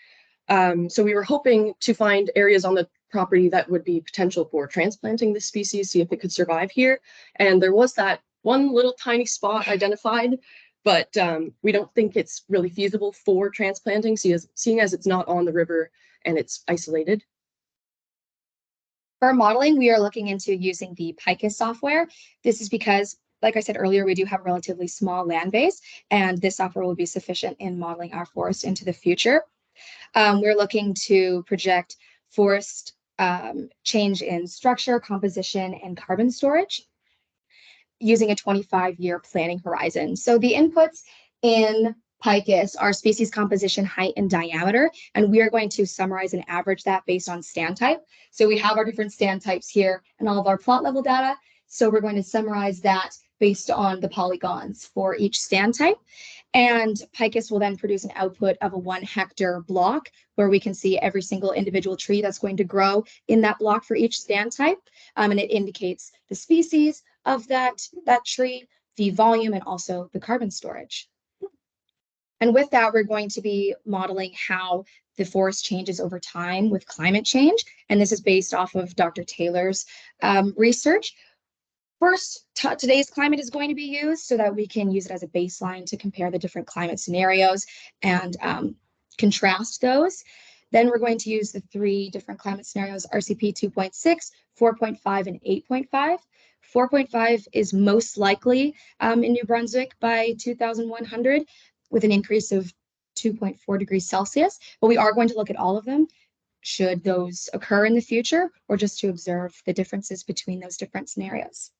So we were hoping to find areas on the property that would be potential for transplanting this species, see if it could survive here. And there was that one little tiny spot identified, but we don't think it's really feasible for transplanting, seeing as it's not on the river and it's isolated. For our modeling, we are looking into using the Picus software. This is because, like I said earlier, we do have a relatively small land base, and this software will be sufficient in modeling our forest into the future. We're looking to project forest change in structure, composition, and carbon storage using a 25-year planning horizon. So the inputs in Picus are species composition, height, and diameter, and we are going to summarize and average that based on stand type. So we have our different stand types here and all of our plot level data. So we're going to summarize that based on the polygons for each stand type. And Picus will then produce an output of a 1 hectare block where we can see every single individual tree that's going to grow in that block for each stand type. And it indicates the species of that tree, the volume, and also the carbon storage. And with that, we're going to be modeling how the forest changes over time with climate change. And this is based off of Dr. Taylor's research. First, today's climate is going to be used so that we can use it as a baseline to compare the different climate scenarios and contrast those. Then we're going to use the 3 different climate scenarios, RCP 2.6, 4.5, and 8.5. 4.5 is most likely in New Brunswick by 2100 with an increase of 2.4 degrees Celsius. But we are going to look at all of them should those occur in the future, or just to observe the differences between those different scenarios.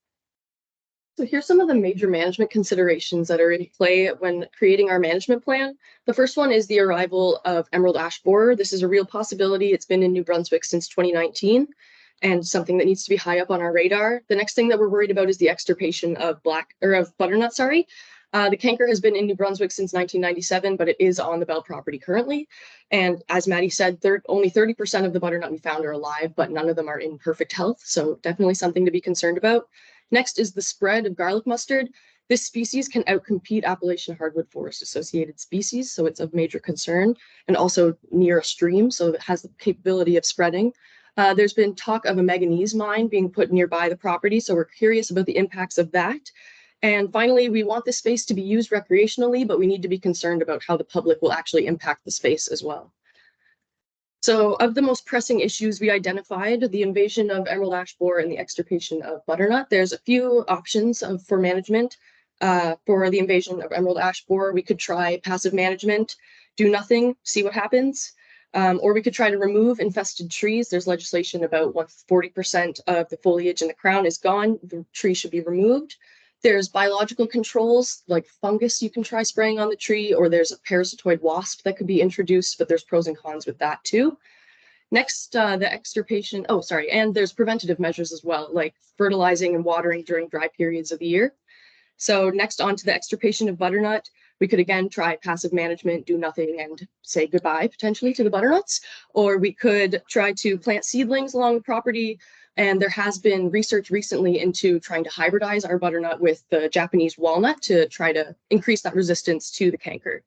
So here's some of the major management considerations that are in play when creating our management plan. The first one is the arrival of emerald ash borer. This is a real possibility. It's been in New Brunswick since 2019 and something that needs to be high up on our radar. The next thing that we're worried about is the extirpation of butternut. The canker has been in New Brunswick since 1997, but it is on the Bell property currently. And as Maddie said, only 30% of the butternut we found are alive, but none of them are in perfect health. So definitely something to be concerned about. Next is the spread of garlic mustard. This species can outcompete Appalachian hardwood forest associated species, so it's of major concern, and also near a stream, so it has the capability of spreading. There's been talk of a manganese mine being put nearby the property, so we're curious about the impacts of that. And finally, we want this space to be used recreationally, but we need to be concerned about how the public will actually impact the space as well. So of the most pressing issues we identified, the invasion of emerald ash borer and the extirpation of butternut, there's a few options for management. For the invasion of emerald ash borer, we could try passive management, do nothing, see what happens. Or we could try to remove infested trees. There's legislation about 40% of the foliage in the crown is gone. The tree should be removed. There's biological controls like fungus you can try spraying on the tree, or there's a parasitoid wasp that could be introduced, but there's pros and cons with that too. Next, the extirpation, oh, sorry, and there's preventative measures as well, like fertilizing and watering during dry periods of the year. So next on to the extirpation of butternut, we could again try passive management, do nothing and say goodbye potentially to the butternuts, or we could try to plant seedlings along the property. And there has been research recently into trying to hybridize our butternut with the Japanese walnut to try to increase that resistance to the canker.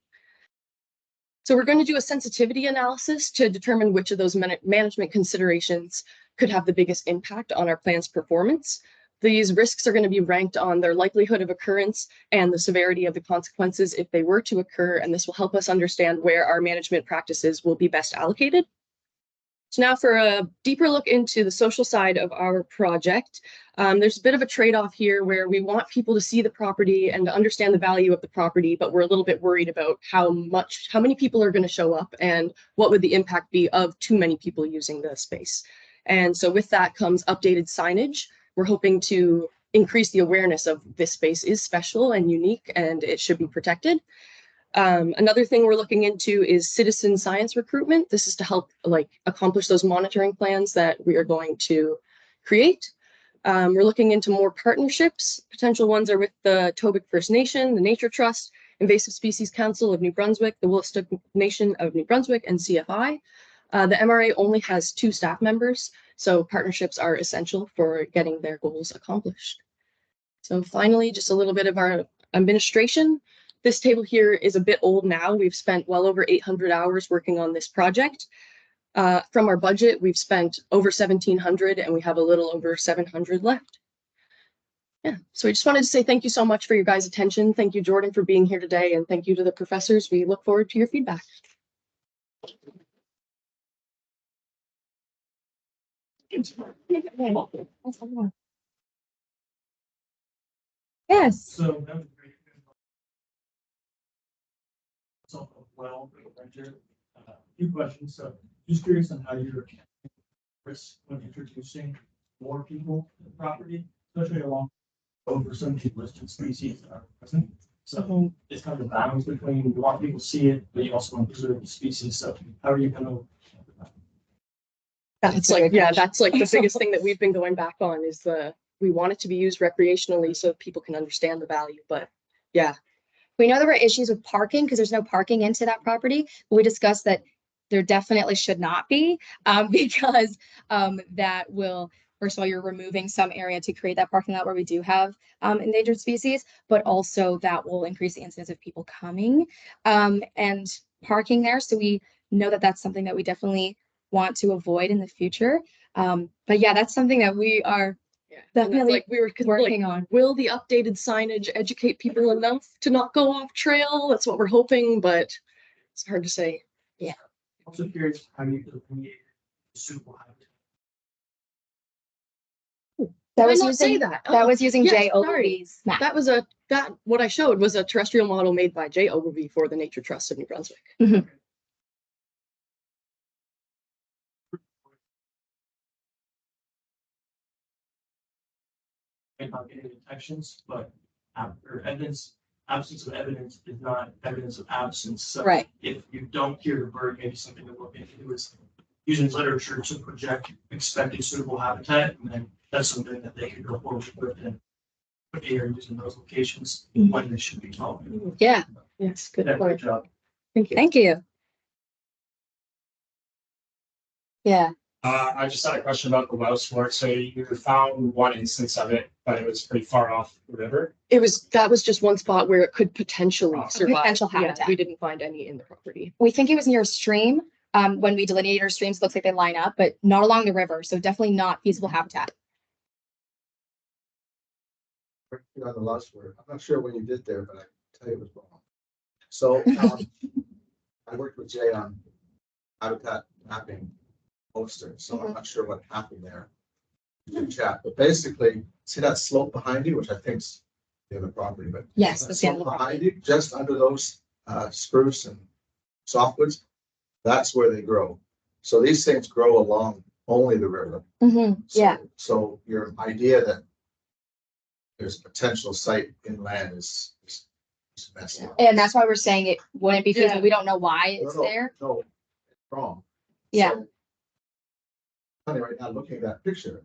So we're going to do a sensitivity analysis to determine which of those management considerations could have the biggest impact on our plant's performance. These risks are going to be ranked on their likelihood of occurrence and the severity of the consequences if they were to occur, and this will help us understand where our management practices will be best allocated. So now for a deeper look into the social side of our project, there's a bit of a trade-off here where we want people to see the property and to understand the value of the property, but we're a little bit worried about how many people are going to show up and what would the impact be of too many people using the space. And so with that comes updated signage. We're hoping to increase the awareness of this space is special and unique and it should be protected. Another thing we're looking into is citizen science recruitment. This is to help accomplish those monitoring plans that we are going to create. We're looking into more partnerships. Potential ones are with the Tobic First Nation, the Nature Trust, Invasive Species Council of New Brunswick, the Willistic Nation of New Brunswick, and CFI. The MRA only has 2 staff members, so partnerships are essential for getting their goals accomplished. So finally, just a little bit of our administration. This table here is a bit old now. We've spent well over 800 hours working on this project. From our budget, we've spent over 1,700 and we have a little over 700 left. Yeah, so I just wanted to say thank you so much for your guys' attention. Thank you, Jordan, for being here today, and thank you to the professors. We look forward to your feedback. Yes. So that was great. So, well, few questions. So just curious on how you're accounting risk when introducing more people to the property, especially along over some of the listed species that are present. So it's kind of a balance between you want people to see it, but you also want to preserve the species. So how are you going to? That's like, yeah, that's like the biggest thing that we've been going back on is we want it to be used recreationally so people can understand the value, but yeah. We know there were issues with parking because there's no parking into that property. But we discussed that there definitely should not be because that will, first of all, you're removing some area to create that parking lot where we do have endangered species, but also that will increase the incidence of people coming and parking there. So we know that that's something that we definitely want to avoid in the future. But yeah, that's something that we are definitely like we were working on. Will the updated signage educate people enough to not go off trail? That's what we're hoping, but it's hard to say. Yeah. Also curious how you delineate suitable habitat. That was using that was using Jay Ogilvy's map. That was what I showed was a terrestrial model made by Jay Ogilvy for the Nature Trust of New Brunswick. Mm-hmm. Not getting detections, but absence of evidence is not evidence of absence. So right. If you don't hear the bird, maybe something to look into is using literature to project expected suitable habitat, and then that's something that they could go forward with and put here using those locations when they should be following. Yeah. Yes, good. Great job. Thank you. Thank you. Yeah. I just had a question about the well sport. So you found one instance of it, but it was pretty far off the river. That was just one spot where it could potentially survive. Potential habitat. Yeah, we didn't find any in the property. We think it was near a stream. When we delineated our streams, it looks like they line up, but not along the river. So definitely not feasible habitat. On the last word, I'm not sure when you did there, but I can tell you it was wrong. So I worked with Jay on habitat mapping poster, so I'm not sure what happened there in chat, but basically see that slope behind you, which I think's the other property, but yes, that's the slope behind you, just under those spruce and softwoods, that's where they grow. So these things grow along only the river. Mm-hmm. Yeah. So your idea that there's a potential site inland is messed up. And that's why we're saying it wouldn't be feasible. We don't know why it's there. No, it's wrong. Yeah. So funny right now, looking at that picture,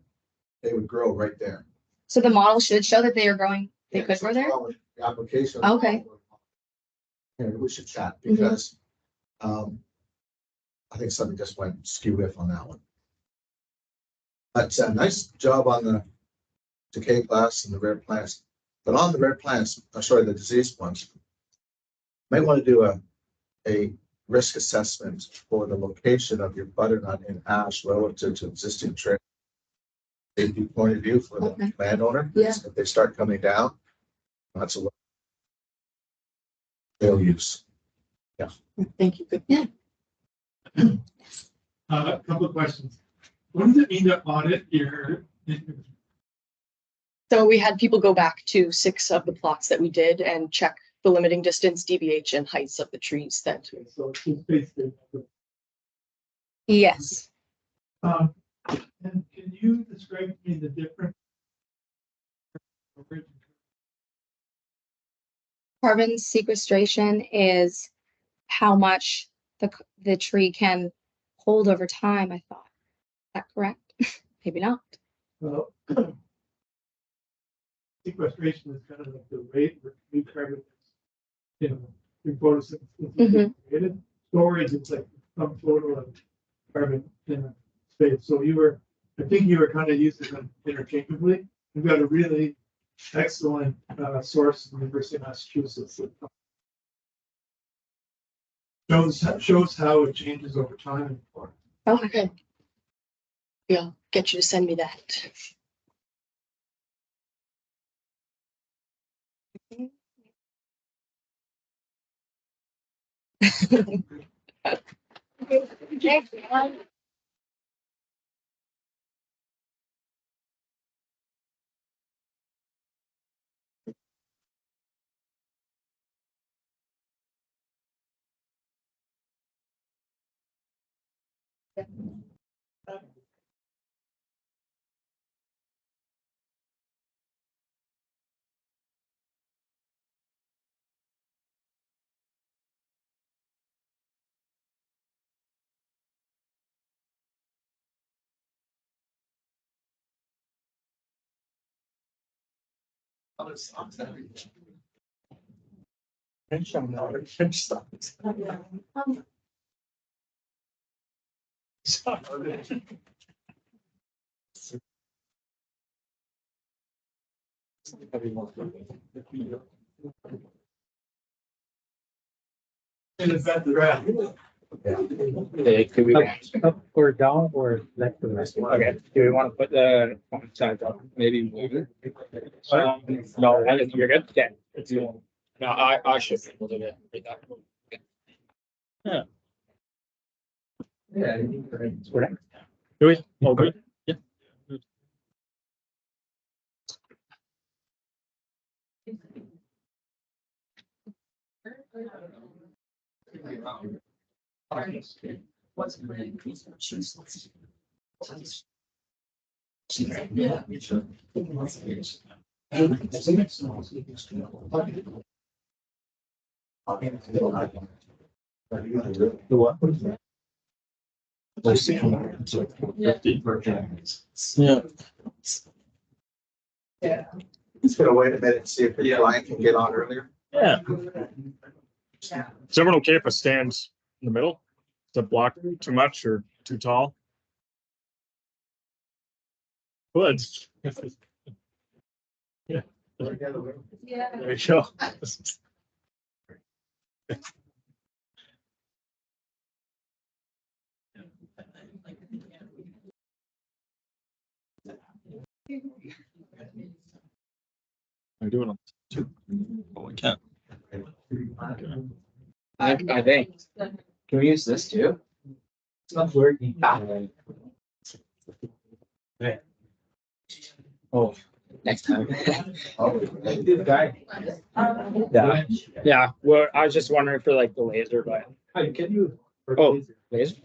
they would grow right there. So the model should show that they are growing, they Yeah, could grow there? The application. Okay. Yeah, we should chat because, I think something just went skew whiff on that one. But nice job on the decay class and the rare plants. But on the rare plants, sorry, the diseased ones, might want to do a risk assessment for the location of your butternut in ash relative to existing trail. Safety point of view for the landowner. Yeah. If they start coming down, that's a they'll use. Yeah. Thank you. Good. Yeah. A couple of questions. What does it mean to audit your? So we had people go back to 6 of the plots that we did and check the limiting distance, DBH, and heights of the trees that. So it's basically. Yes. And can you describe to me the difference? Carbon sequestration is how much the tree can hold over time, I thought. Is that correct? Maybe not. Well, sequestration is kind of like the rate where new carbon is, through photosynthesis created. Storage, it's like some total of carbon in a space. So I think you were kind of using them interchangeably. We've got a really excellent source in the University of Massachusetts that shows how it changes over time. Oh, okay. Yeah, get you to send me that. Hey, could we up or down or left to right? Okay, do we want to put the font size up? Maybe move it? No, I think you're good. Yeah. It's you. No, I should. We'll do it. Yeah. Yeah. Do we? Oh, good. Yeah. What's the Yeah. Just gonna wait a minute and see if the client can get on earlier. Yeah. Is everyone okay if it stands in the middle? Is it block too much or too tall? Good. Yeah. There you go. I'm doing them too. Oh, I can't. I think. Can we use this too? It's not working. Oh, next time. Yeah, yeah, well, I was just wondering for like the laser, but. Can you? Oh, laser?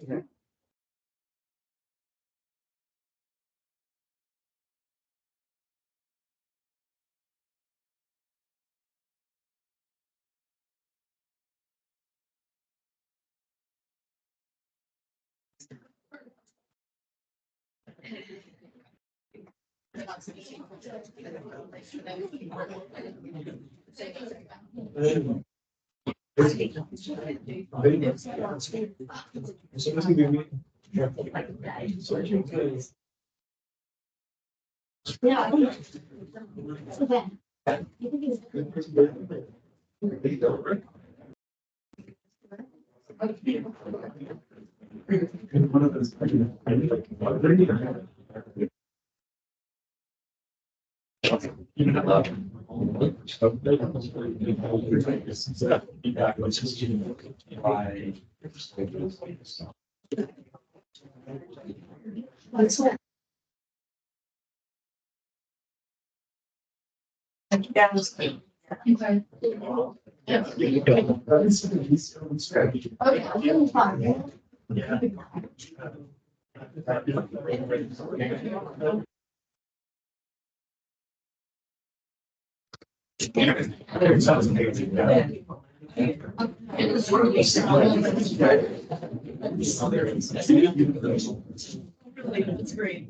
That's great.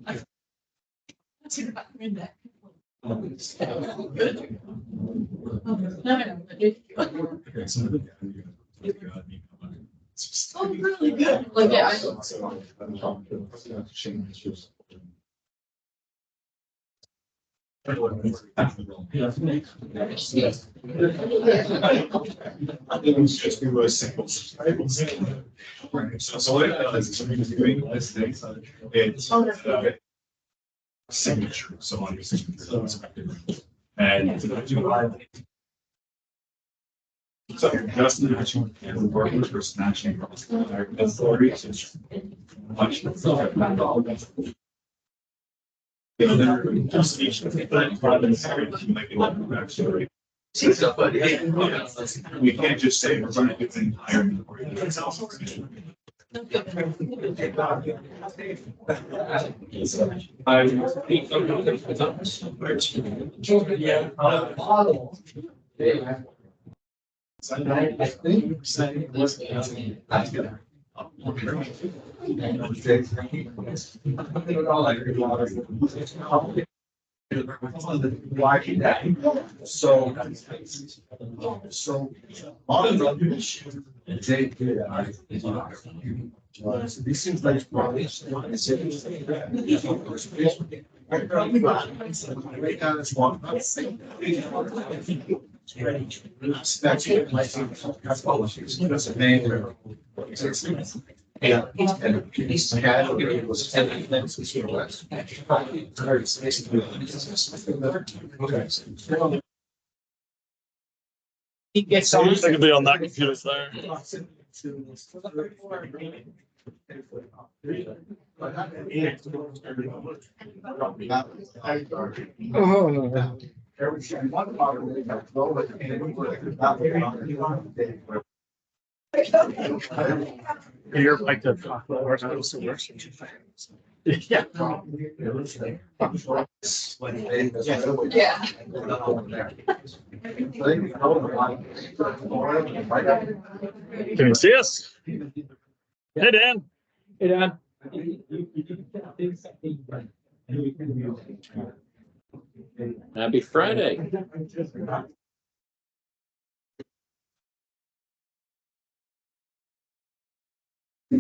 Oh, really good. Like, yeah. Signature, so on your signature, it's effective. And so just the matching and the workers were snatching authorities. Much. We can't just say we're going to do things higher than the it's also. These seems like probably He gets on. I could be on that computer there. You're like the worst. Yeah. Can you see us? Hey, Dan. Hey, Dan. Happy Friday. All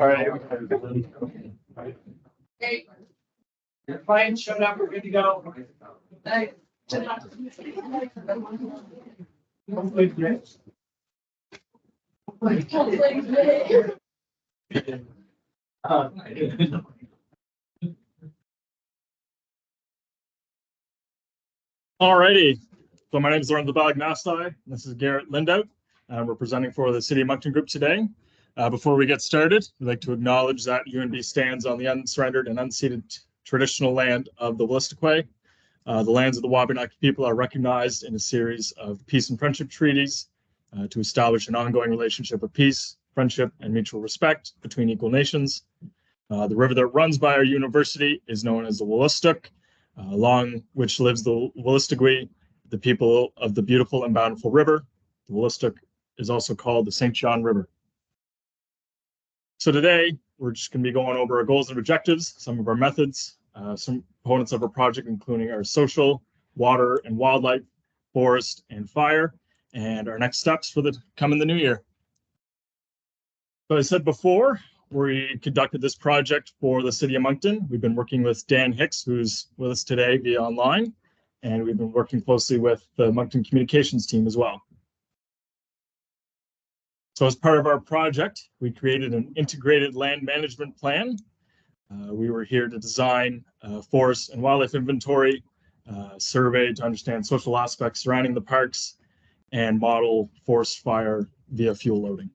right. Hey, your client showed up. We're good to go. Hey. Hopefully great. Alrighty. So my name is Lorenzo Balagmastai. This is Garrett Lindout. We're presenting for the City of Moncton Group today. Before we get started, we'd like to acknowledge that UNB stands on the unsurrendered and unceded traditional land of the Wolastoqey. The lands of the Wabanaki people are recognized in a series of peace and friendship treaties to establish an ongoing relationship of peace, friendship, and mutual respect between equal nations. The river that runs by our university is known as the Wolastoq, along which lives the Wolastoqey, the people of the beautiful and bountiful river. The Wolastoq is also called the St. John River. So today, we're just going to be going over our goals and objectives, some of our methods, some components of our project, including our social, water and wildlife, forest and fire, and our next steps for the coming the new year. So I said before, we conducted this project for the City of Moncton. We've been working with Dan Hicks, who's with us today via online, and we've been working closely with the Moncton communications team as well. So as part of our project, we created an integrated land management plan. We were here to design a forest and wildlife inventory, survey to understand social aspects surrounding the parks, and model forest fire via fuel loading.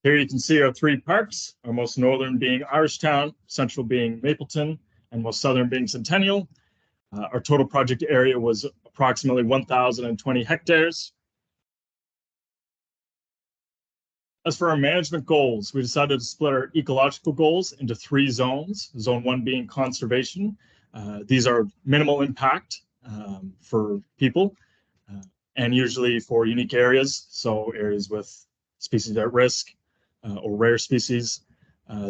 Here you can see our 3 parks, our most northern being Irishtown, central being Mapleton, and most southern being Centennial. Our total project area was approximately 1,020 hectares. As for our management goals, we decided to split our ecological goals into 3 zones, Zone 1 being conservation. These are minimal impact for people and usually for unique areas, so areas with species at risk or rare species.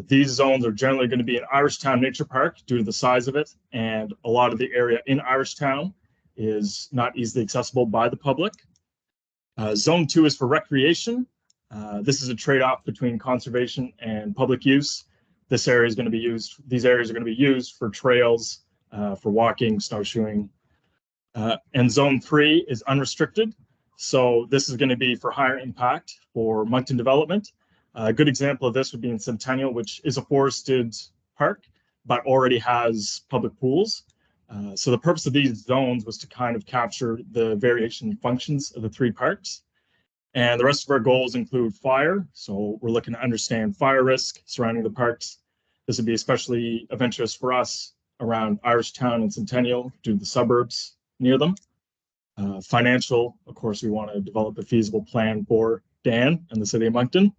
These zones are generally going to be in Irishtown Nature Park due to the size of it, and a lot of the area in Irishtown is not easily accessible by the public. Zone 2 is for recreation. This is a trade-off between conservation and public use. These areas are going to be used for trails, for walking, snowshoeing. And Zone 3 is unrestricted. So this is going to be for higher impact for Moncton development. A good example of this would be in Centennial, which is a forested park, but already has public pools. So the purpose of these zones was to kind of capture the variation functions of the 3 parks. And the rest of our goals include fire. So we're looking to understand fire risk surrounding the parks. This would be especially of interest for us around Irishtown and Centennial due to the suburbs near them. Financial, of course, we want to develop a feasible plan for Dan and the City of Moncton.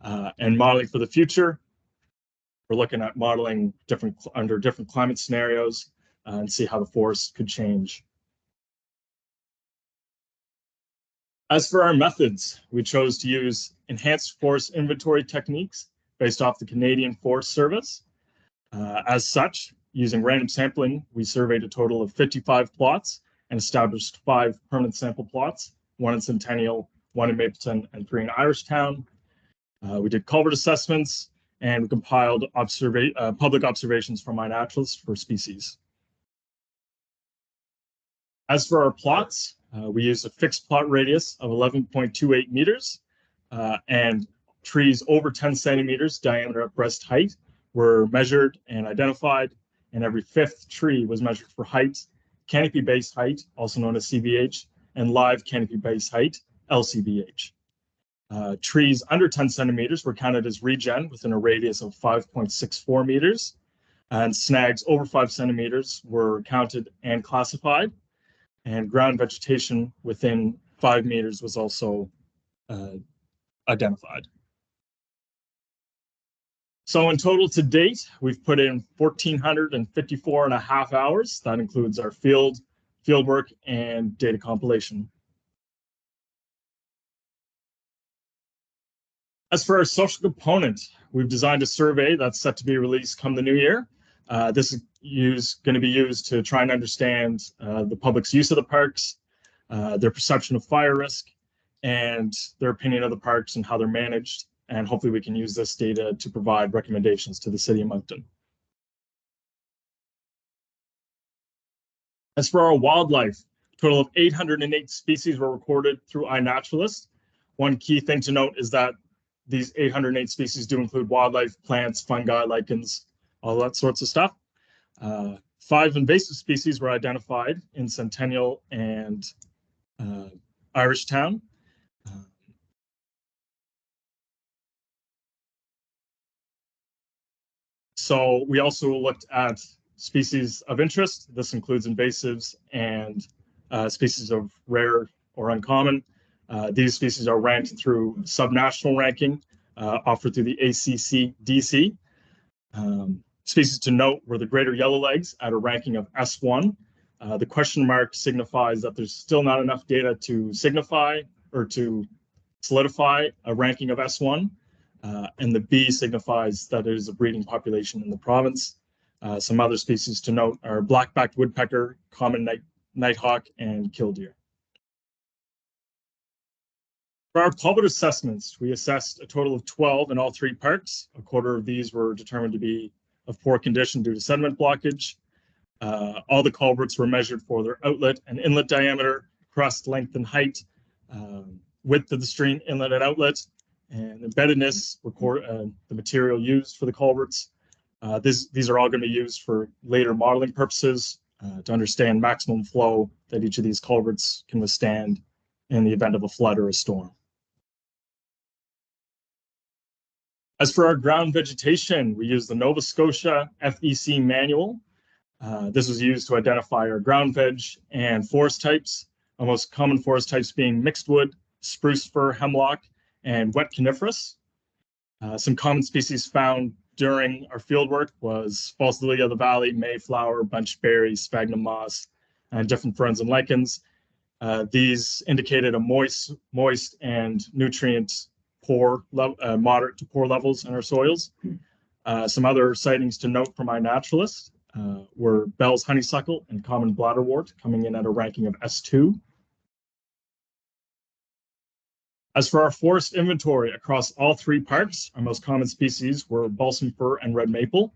And modeling for the future, we're looking at modeling under different climate scenarios and see how the forest could change. As for our methods, we chose to use enhanced forest inventory techniques based off the Canadian Forest Service. As such, using random sampling, we surveyed a total of 55 plots and established 5 permanent sample plots, 1 in Centennial, 1 in Mapleton, and 3 in Irishtown. We did culvert assessments and we compiled public observations from iNaturalist for species. As for our plots, we used a fixed plot radius of 11.28 meters and trees over 10 centimeters diameter at breast height were measured and identified, and every 5th tree was measured for height, canopy base height, also known as CBH, and live canopy base height, LCBH. Trees under 10 centimeters were counted as regen within a radius of 5.64 meters, and snags over 5 centimeters were counted and classified, and ground vegetation within 5 meters was also identified. So in total to date, we've put in 1,454 and a half hours. That includes our field work and data compilation. As for our social component, we've designed a survey that's set to be released come the new year. This is going to be used to try and understand the public's use of the parks, their perception of fire risk, and their opinion of the parks and how they're managed. And hopefully we can use this data to provide recommendations to the City of Moncton. As for our wildlife, a total of 808 species were recorded through iNaturalist. One key thing to note is that these 808 species do include wildlife, plants, fungi, lichens, all that sorts of stuff. 5 invasive species were identified in Centennial and Irishtown. So we also looked at species of interest. This includes invasives and species of rare or uncommon. These species are ranked through subnational ranking offered through the ACC-DC. Species to note were the greater yellowlegs at a ranking of S1. The question mark signifies that there's still not enough data to signify or to solidify a ranking of S1. And the B signifies that it is a breeding population in the province. Some other species to note are black-backed woodpecker, common nighthawk, and killdeer. For our public assessments, we assessed a total of 12 in all 3 parks. A quarter of these were determined to be of poor condition due to sediment blockage. All the culverts were measured for their outlet and inlet diameter, crust length and height, width of the stream inlet and outlet, and embeddedness, the material used for the culverts. These are all going to be used for later modeling purposes to understand maximum flow that each of these culverts can withstand in the event of a flood or a storm. As for our ground vegetation, we use the Nova Scotia FEC manual. This was used to identify our ground veg and forest types, our most common forest types being mixed wood, spruce fir, hemlock, and wet coniferous. Some common species found during our fieldwork was false lily of the valley, mayflower, bunchberry, sphagnum moss, and different ferns and lichens. These indicated a moist and nutrient poor, moderate to poor levels in our soils. Some other sightings to note from my naturalists were Bell's honeysuckle and common bladderwort, coming in at a ranking of S2. As for our forest inventory across all 3 parks, our most common species were balsam fir and red maple.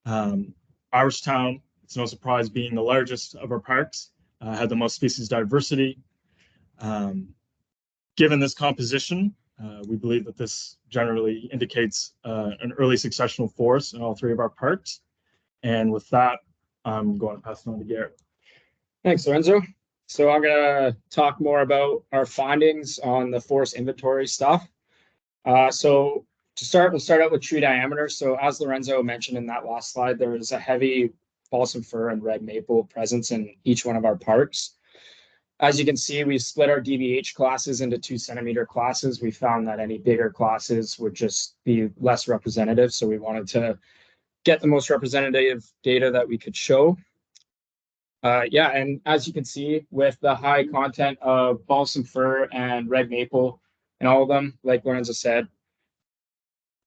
Irishtown, it's no surprise being the largest of our parks, had the most species diversity. Given this composition, we believe that this generally indicates an early successional forest in all 3 of our parks. And with that, I'm going to pass it on to Garrett. Thanks, Lorenzo. So I'm going to talk more about our findings on the forest inventory stuff. So to start, we'll start out with tree diameter. So as Lorenzo mentioned in that last slide, there is a heavy balsam fir and red maple presence in each one of our parks. As you can see, we've split our DBH classes into 2-centimeter classes. We found that any bigger classes would just be less representative. So we wanted to get the most representative data that we could show. And as you can see, with the high content of balsam fir and red maple in all of them, like Lorenzo said,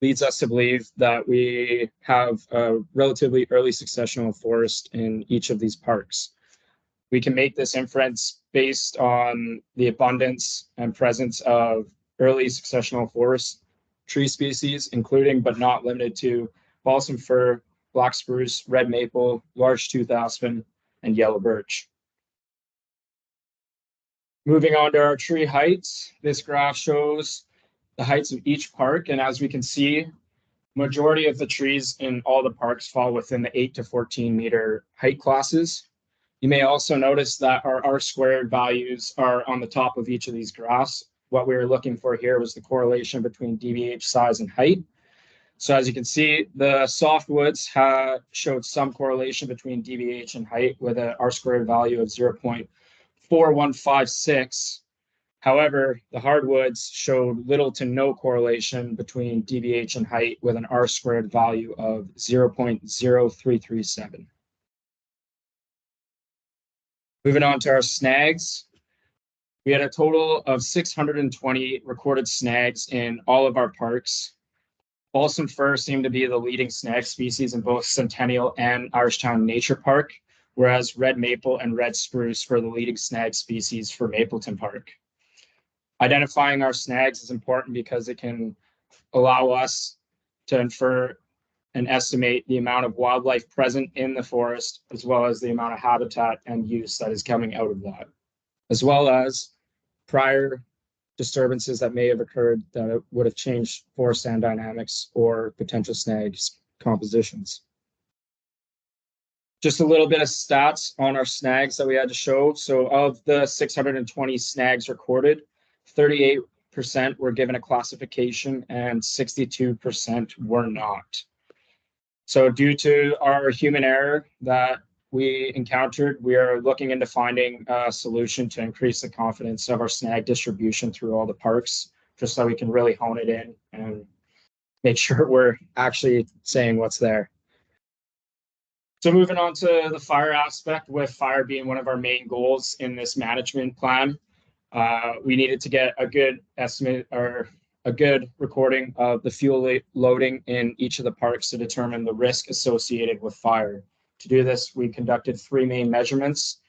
leads us to believe that we have a relatively early successional forest in each of these parks. We can make this inference based on the abundance and presence of early successional forest tree species, including but not limited to balsam fir, black spruce, red maple, large tooth aspen, and yellow birch. Moving on to our tree heights, this graph shows the heights of each park, and as we can see, majority of the trees in all the parks fall within the 8 to 14 meter height classes. You may also notice that our R-squared values are on the top of each of these graphs. What we were looking for here was the correlation between DBH size and height. So as you can see, the softwoods showed some correlation between DBH and height with an R-squared value of 0.4156. However, the hardwoods showed little to no correlation between DBH and height with an R-squared value of 0.0337. Moving on to our snags. We had a total of 620 recorded snags in all of our parks. Balsam fir seemed to be the leading snag species in both Centennial and Irishtown Nature Park, whereas red maple and red spruce were the leading snag species for Mapleton Park. Identifying our snags is important because it can allow us to infer and estimate the amount of wildlife present in the forest, as well as the amount of habitat and use that is coming out of that, as well as prior disturbances that may have occurred that would have changed forest stand dynamics or potential snags compositions. Just a little bit of stats on our snags that we had to show. So of the 620 snags recorded, 38% were given a classification and 62% were not. So due to our human error that we encountered, we are looking into finding a solution to increase the confidence of our snag distribution through all the parks, just so we can really hone it in and make sure we're actually saying what's there. So moving on to the fire aspect, with fire being one of our main goals in this management plan, we needed to get a good estimate or a good recording of the fuel loading in each of the parks to determine the risk associated with fire. To do this, we conducted three main measurements.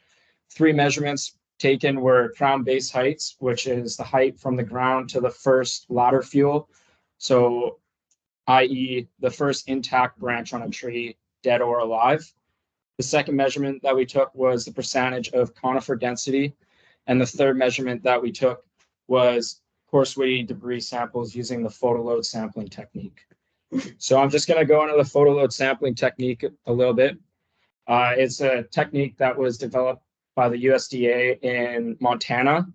Three measurements taken were crown base heights, which is the height from the ground to the first ladder fuel. So, i.e. the first intact branch on a tree, dead or alive. The second measurement that we took was the percentage of conifer density. And the third measurement that we took was coarse-weighty debris samples using the photo load sampling technique. So I'm just going to go into the photo load sampling technique a little bit. It's a technique that was developed by the USDA in Montana.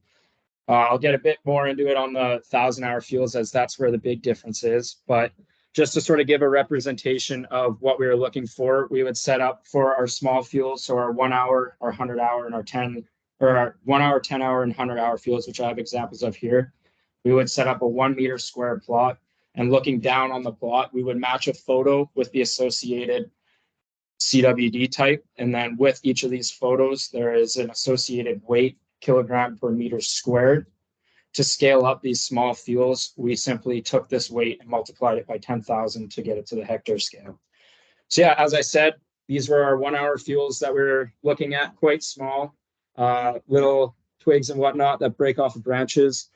I'll get a bit more into it on the 1,000-hour fuels, as that's where the big difference is. But just to sort of give a representation of what we were looking for, we would set up for our small fuels, so our 1 hour, our 100-hour, and our 10, or our 1 hour, 10-hour, and 100-hour fuels, which I have examples of here. We would set up a 1 meter square plot, and looking down on the plot, we would match a photo with the associated CWD type. And then with each of these photos, there is an associated weight, kilogram per meter squared. To scale up these small fuels, we simply took this weight and multiplied it by 10,000 to get it to the hectare scale. So yeah, as I said, these were our 1 hour fuels that we were looking at, quite small, little twigs and whatnot that break off of branches.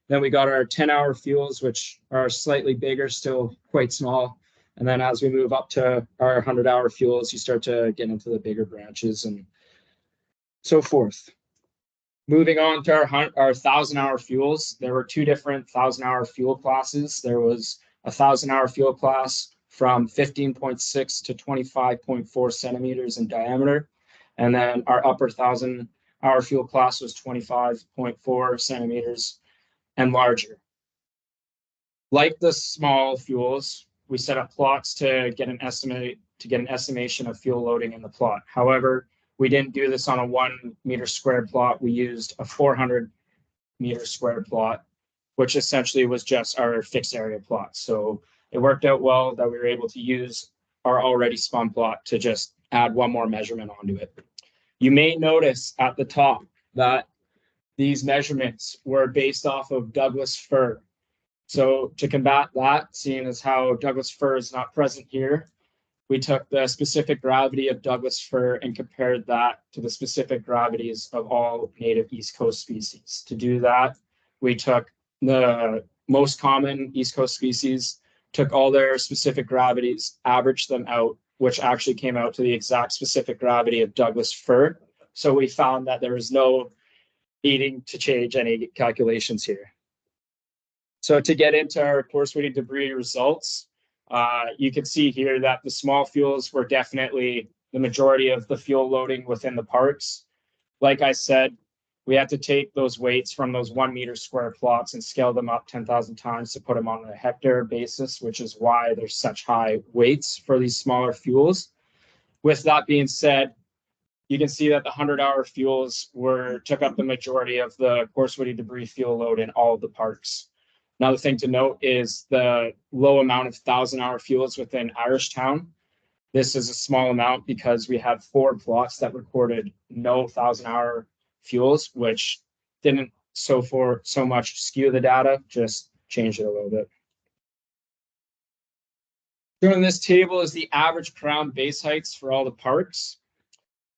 Then we got our 10-hour fuels, which are slightly bigger, still quite small. And then as we move up to our 100-hour fuels, you start to get into the bigger branches and so forth. Moving on to our 1,000-hour fuels, there were two different 1,000-hour fuel classes. There was a 1,000-hour fuel class from 15.6 to 25.4 centimeters in diameter. And then our upper 1,000-hour fuel class was 25.4 centimeters and larger. Like the small fuels, we set up plots to get an estimation of fuel loading in the plot. However, we didn't do this on a 1 meter squared plot. We used a 400 meter squared plot, which essentially was just our fixed area plot. So it worked out well that we were able to use our already spun plot to just add one more measurement onto it. You may notice at the top that these measurements were based off of Douglas fir. So to combat that, seeing as how Douglas fir is not present here, we took the specific gravity of Douglas fir and compared that to the specific gravities of all native East Coast species. To do that, we took the most common East Coast species, took all their specific gravities, averaged them out, which actually came out to the exact specific gravity of Douglas fir. So we found that there was no needing to change any calculations here. So to get into our coarse-weighted debris results, you can see here that the small fuels were definitely the majority of the fuel loading within the parks. Like I said, we had to take those weights from those 1 meter square plots and scale them up 10,000 times to put them on a hectare basis, which is why there's such high weights for these smaller fuels. With that being said, you can see that the 100-hour fuels took up the majority of the coarse-weighted debris fuel load in all of the parks. Another thing to note is the low amount of 1,000-hour fuels within Irishtown. This is a small amount because we had 4 plots that recorded no 1,000-hour fuels, which didn't so much skew the data, just changed it a little bit. Shown in this table is the average crown base heights for all the parks.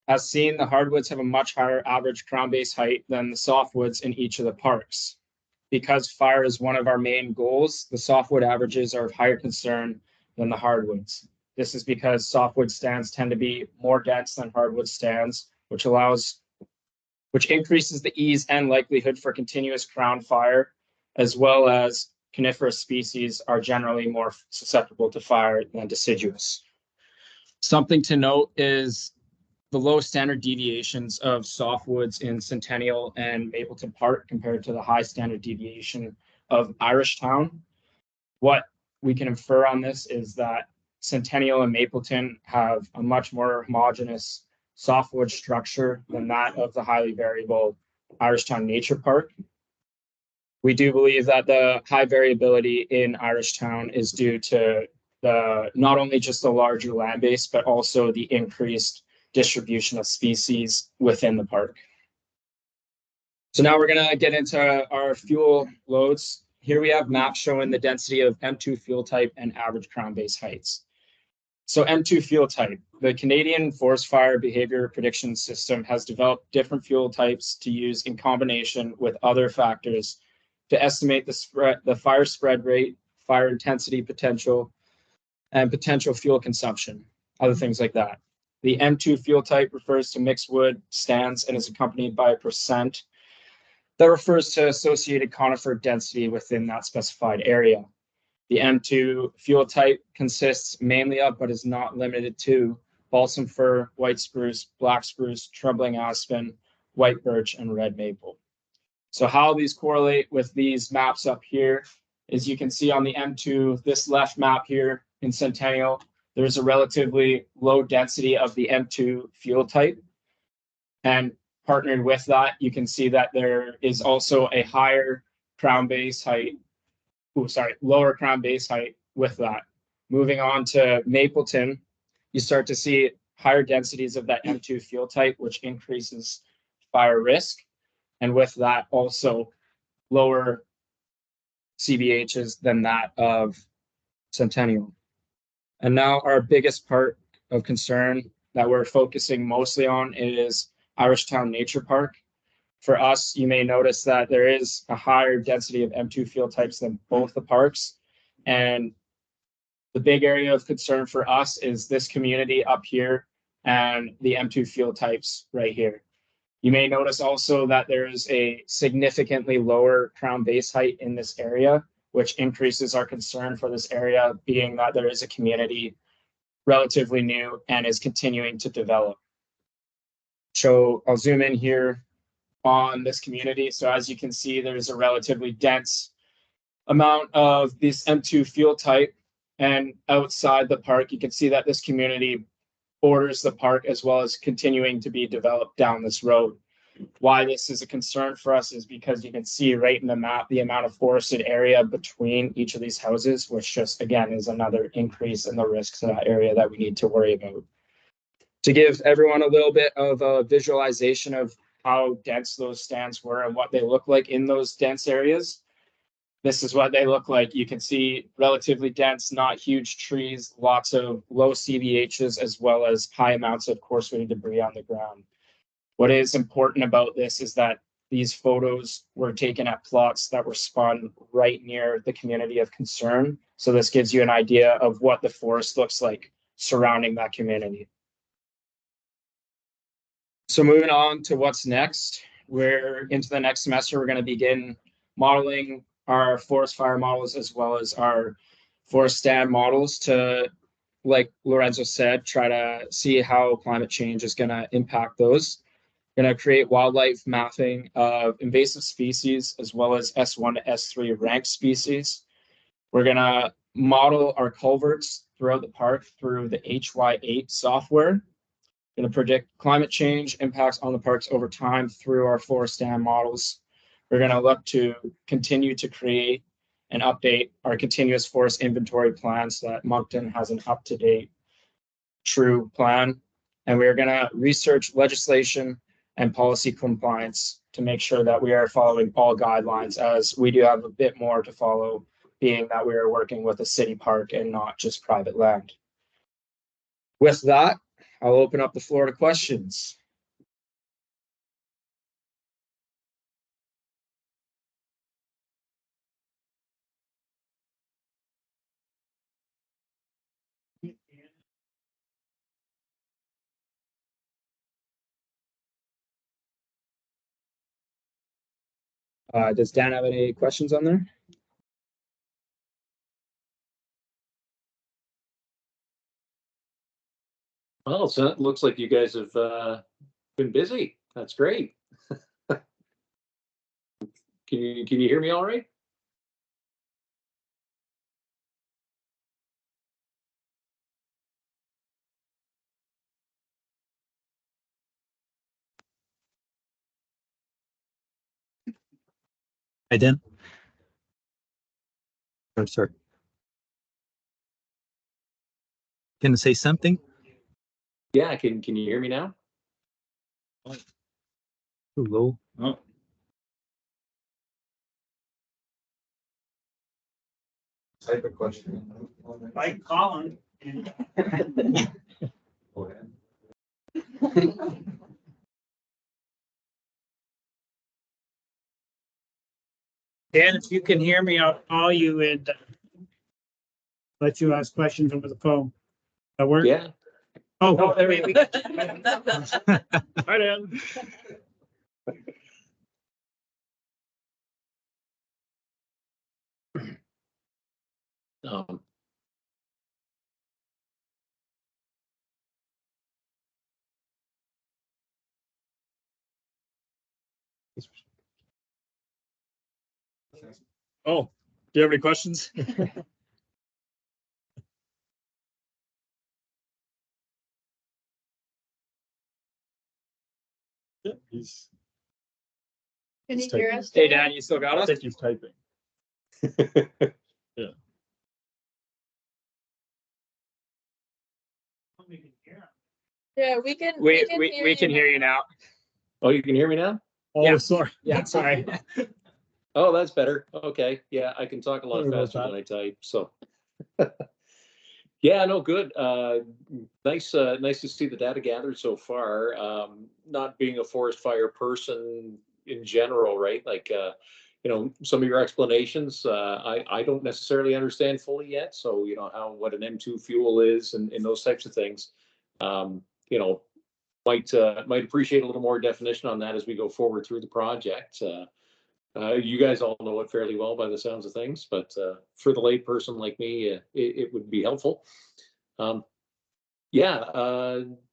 As seen, the hardwoods have a much higher average crown base height than the softwoods in each of the parks. Because fire is one of our main goals, the softwood averages are of higher concern than the hardwoods. This is because softwood stands tend to be more dense than hardwood stands, which increases the ease and likelihood for continuous crown fire, as well as coniferous species are generally more susceptible to fire than deciduous. Something to note is the low standard deviations of softwoods in Centennial and Mapleton Park compared to the high standard deviation of Irishtown. What we can infer on this is that Centennial and Mapleton have a much more homogeneous softwood structure than that of the highly variable Irishtown Nature Park. We do believe that the high variability in Irishtown is due to not only just the larger land base, but also the increased distribution of species within the park. So now we're going to get into our fuel loads. here we have maps showing the density of M2 fuel type and average crown base heights. So M2 fuel type, the Canadian Forest Fire Behavior Prediction System has developed different fuel types to use in combination with other factors to estimate the fire spread rate, fire intensity potential, and potential fuel consumption, other things like that. The M2 fuel type refers to mixed wood stands and is accompanied by a percent that refers to associated conifer density within that specified area. The M2 fuel type consists mainly of, but is not limited to, balsam fir, white spruce, black spruce, trembling aspen, white birch, and red maple. So how these correlate with these maps up here is you can see on the M2, this left map here in Centennial, there's a relatively low density of the M2 fuel type. And partnered with that, you can see that there is also a higher crown base height, lower crown base height with that. Moving on to Mapleton, you start to see higher densities of that M2 fuel type, which increases fire risk. And with that, also lower CBHs than that of Centennial. And now our biggest part of concern that we're focusing mostly on is Irishtown Nature Park. For us, you may notice that there is a higher density of M2 fuel types than both the parks. And the big area of concern for us is this community up here and the M2 fuel types right here. You may notice also that there is a significantly lower crown base height in this area, which increases our concern for this area, being that there is a community relatively new and is continuing to develop. So I'll zoom in here on this community. So as you can see, there's a relatively dense amount of this M2 fuel type. And outside the park, you can see that this community borders the park as well as continuing to be developed down this road. Why this is a concern for us is because you can see right in the map the amount of forested area between each of these houses, which just, again, is another increase in the risks to that area that we need to worry about. To give everyone a little bit of a visualization of how dense those stands were and what they look like in those dense areas, this is what they look like. You can see relatively dense, not huge trees, lots of low CBHs, as well as high amounts of coarse-weighted debris on the ground. What is important about this is that these photos were taken at plots that were spun right near the community of concern. So this gives you an idea of what the forest looks like surrounding that community. So moving on to what's next, we're into the next semester, we're going to begin modeling our forest fire models as well as our forest stand models to, like Lorenzo said, try to see how climate change is going to impact those. Going to create wildlife mapping of invasive species as well as S1 to S3 ranked species. We're going to model our culverts throughout the park through the HY8 software. Going to predict climate change impacts on the parks over time through our forest stand models. We're going to look to continue to create and update our continuous forest inventory plan so that Moncton has an up-to-date, true plan. And we're going to research legislation and policy compliance to make sure that we are following all guidelines, as we do have a bit more to follow, being that we are working with a city park and not just private land. With that, I'll open up the floor to questions. Does Dan have any questions on there? Well, so it looks like you guys have been busy. That's great. Can you hear me all right? I didn't. I'm sorry. Can you say something? Yeah, can you hear me now? Too low. Oh. type of question. Like Colin. Dan, if you can hear me, I'll call you and let you ask questions over the phone. That work? Yeah. Oh, there we go. Hi, Dan. Um, Oh, do you have any questions? Yeah, he's Can you he's hear typing. us? Hey, Dan, you still got I us? think he's typing. Yeah. Yeah, we can. We now. can hear you now. Oh, you can hear me now? Oh, Yeah. sorry. Yeah, sorry. Oh, that's better. Okay. Yeah, I can talk a lot Sorry about faster that. than I type, so. Yeah, no, good. Nice to see the data gathered so far. Not being a forest fire person in general, right? Like, some of your explanations, I don't necessarily understand fully yet. So, what an M2 fuel is and those types of things. Might appreciate a little more definition on that as we go forward through the project. You guys all know it fairly well by the sounds of things, but for the lay person like me, it would be helpful.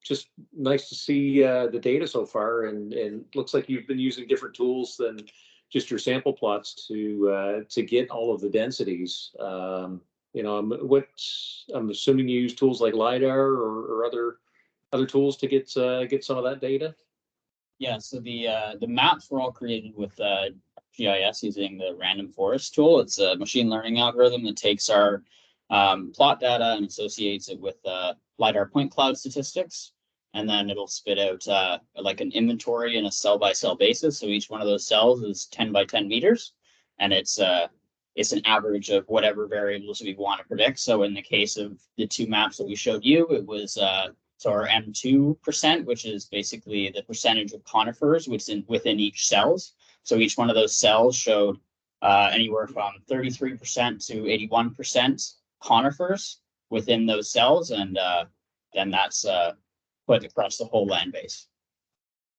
Just nice to see the data so far, and looks like you've been using different tools than just your sample plots to get all of the densities. I'm assuming you use tools like LiDAR or other tools to get some of that data. Yeah, so the maps were all created with GIS using the random forest tool. It's a machine learning algorithm that takes our plot data and associates it with LiDAR point cloud statistics. And then it'll spit out like an inventory in a cell by cell basis. So each one of those cells is 10 by 10 meters. And it's an average of whatever variables we want to predict. So in the case of the two maps that we showed you, it was so our M2%, which is basically the percentage of conifers within each cells. So each one of those cells showed anywhere from 33% to 81% conifers within those cells, and then that's put across the whole land base.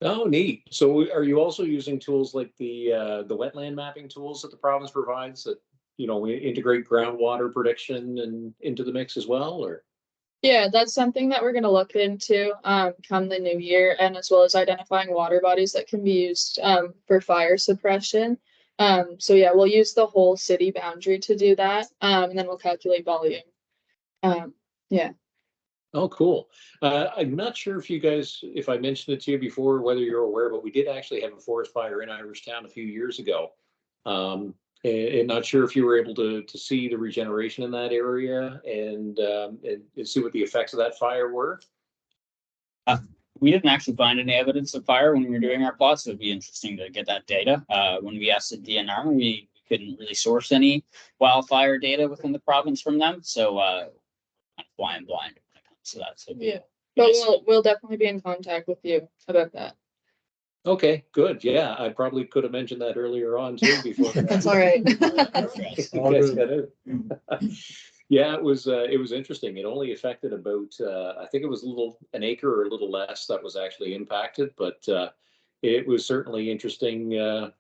Oh, neat. So are you also using tools like the wetland mapping tools that the province provides that, we integrate groundwater prediction and into the mix as well, or? Yeah, that's something that we're going to look into come the new year, and as well as identifying water bodies that can be used for fire suppression. So yeah, we'll use the whole city boundary to do that, and then we'll calculate volume. Yeah. Oh, cool. I'm not sure if I mentioned it to you before, whether you're aware, but we did actually have a forest fire in Irishtown a few years ago. And not sure if you were able to see the regeneration in that area and see what the effects of that fire were. We didn't actually find any evidence of fire when we were doing our plots. So it'd be interesting to get that data. When we asked the DNR, we couldn't really source any wildfire data within the province from them. So kind of flying blind when it comes to that. So Yeah, but we'll definitely be in contact with you about that. Okay, good. Yeah, I probably could have mentioned that earlier on too before. That's all right. Yeah, it was interesting. It only affected about I think it was an acre or a little less that was actually impacted, but it was certainly interesting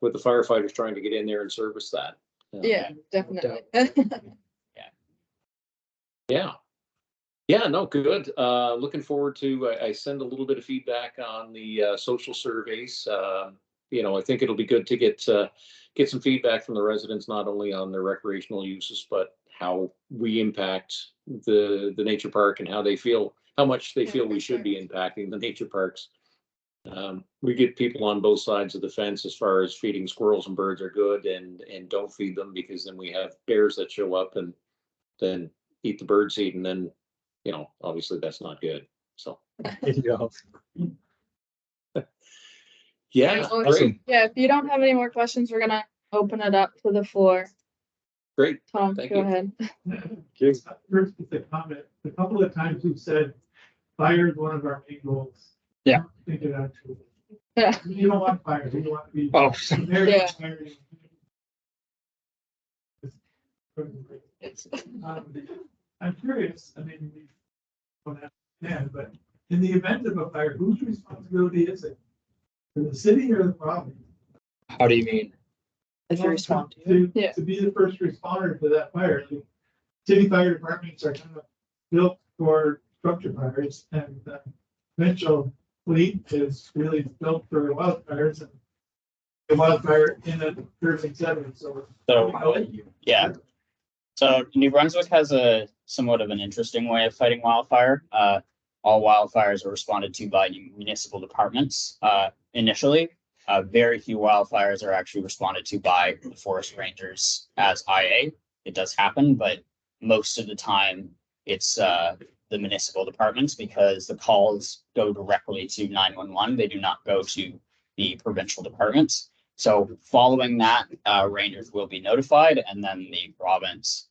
with the firefighters trying to get in there and service that. Yeah, definitely. Yeah, no, good. Looking forward to, I send a little bit of feedback on the social surveys. I think it'll be good to get some feedback from the residents, not only on their recreational uses, but how we impact the nature park and how much they feel we should be impacting the nature parks. We get people on both sides of the fence as far as feeding squirrels and birds are good and don't feed them, because then we have bears that show up and then eat the bird seed, and then obviously that's not good. So yeah, Well, great. yeah, if you don't have any more questions, we're gonna open it up to the floor. Great. Tom, Thank go you. ahead. First, with a comment, a couple of times you've said fire is one of our main goals. Yeah. I think it actually. Yeah. You don't want fire, you want to be. Oh. Very Yeah. inspiring. I'm curious, I mean, we don't understand, but in the event of a fire, whose responsibility is it? For the city or the province? How do you mean? If you respond to it. Yeah. To be the first responder to that fire. Like, city fire departments are kind of built for structure fires, and the provincial fleet is really built for wildfires. And a wildfire in a urban setting, so. Yeah. So New Brunswick has a somewhat of an interesting way of fighting wildfire. All wildfires are responded to by municipal departments initially. Very few wildfires are actually responded to by the forest rangers as IA. It does happen, but most of the time it's the municipal departments because the calls go directly to 911. They do not go to the provincial departments. So following that, rangers will be notified, and then the province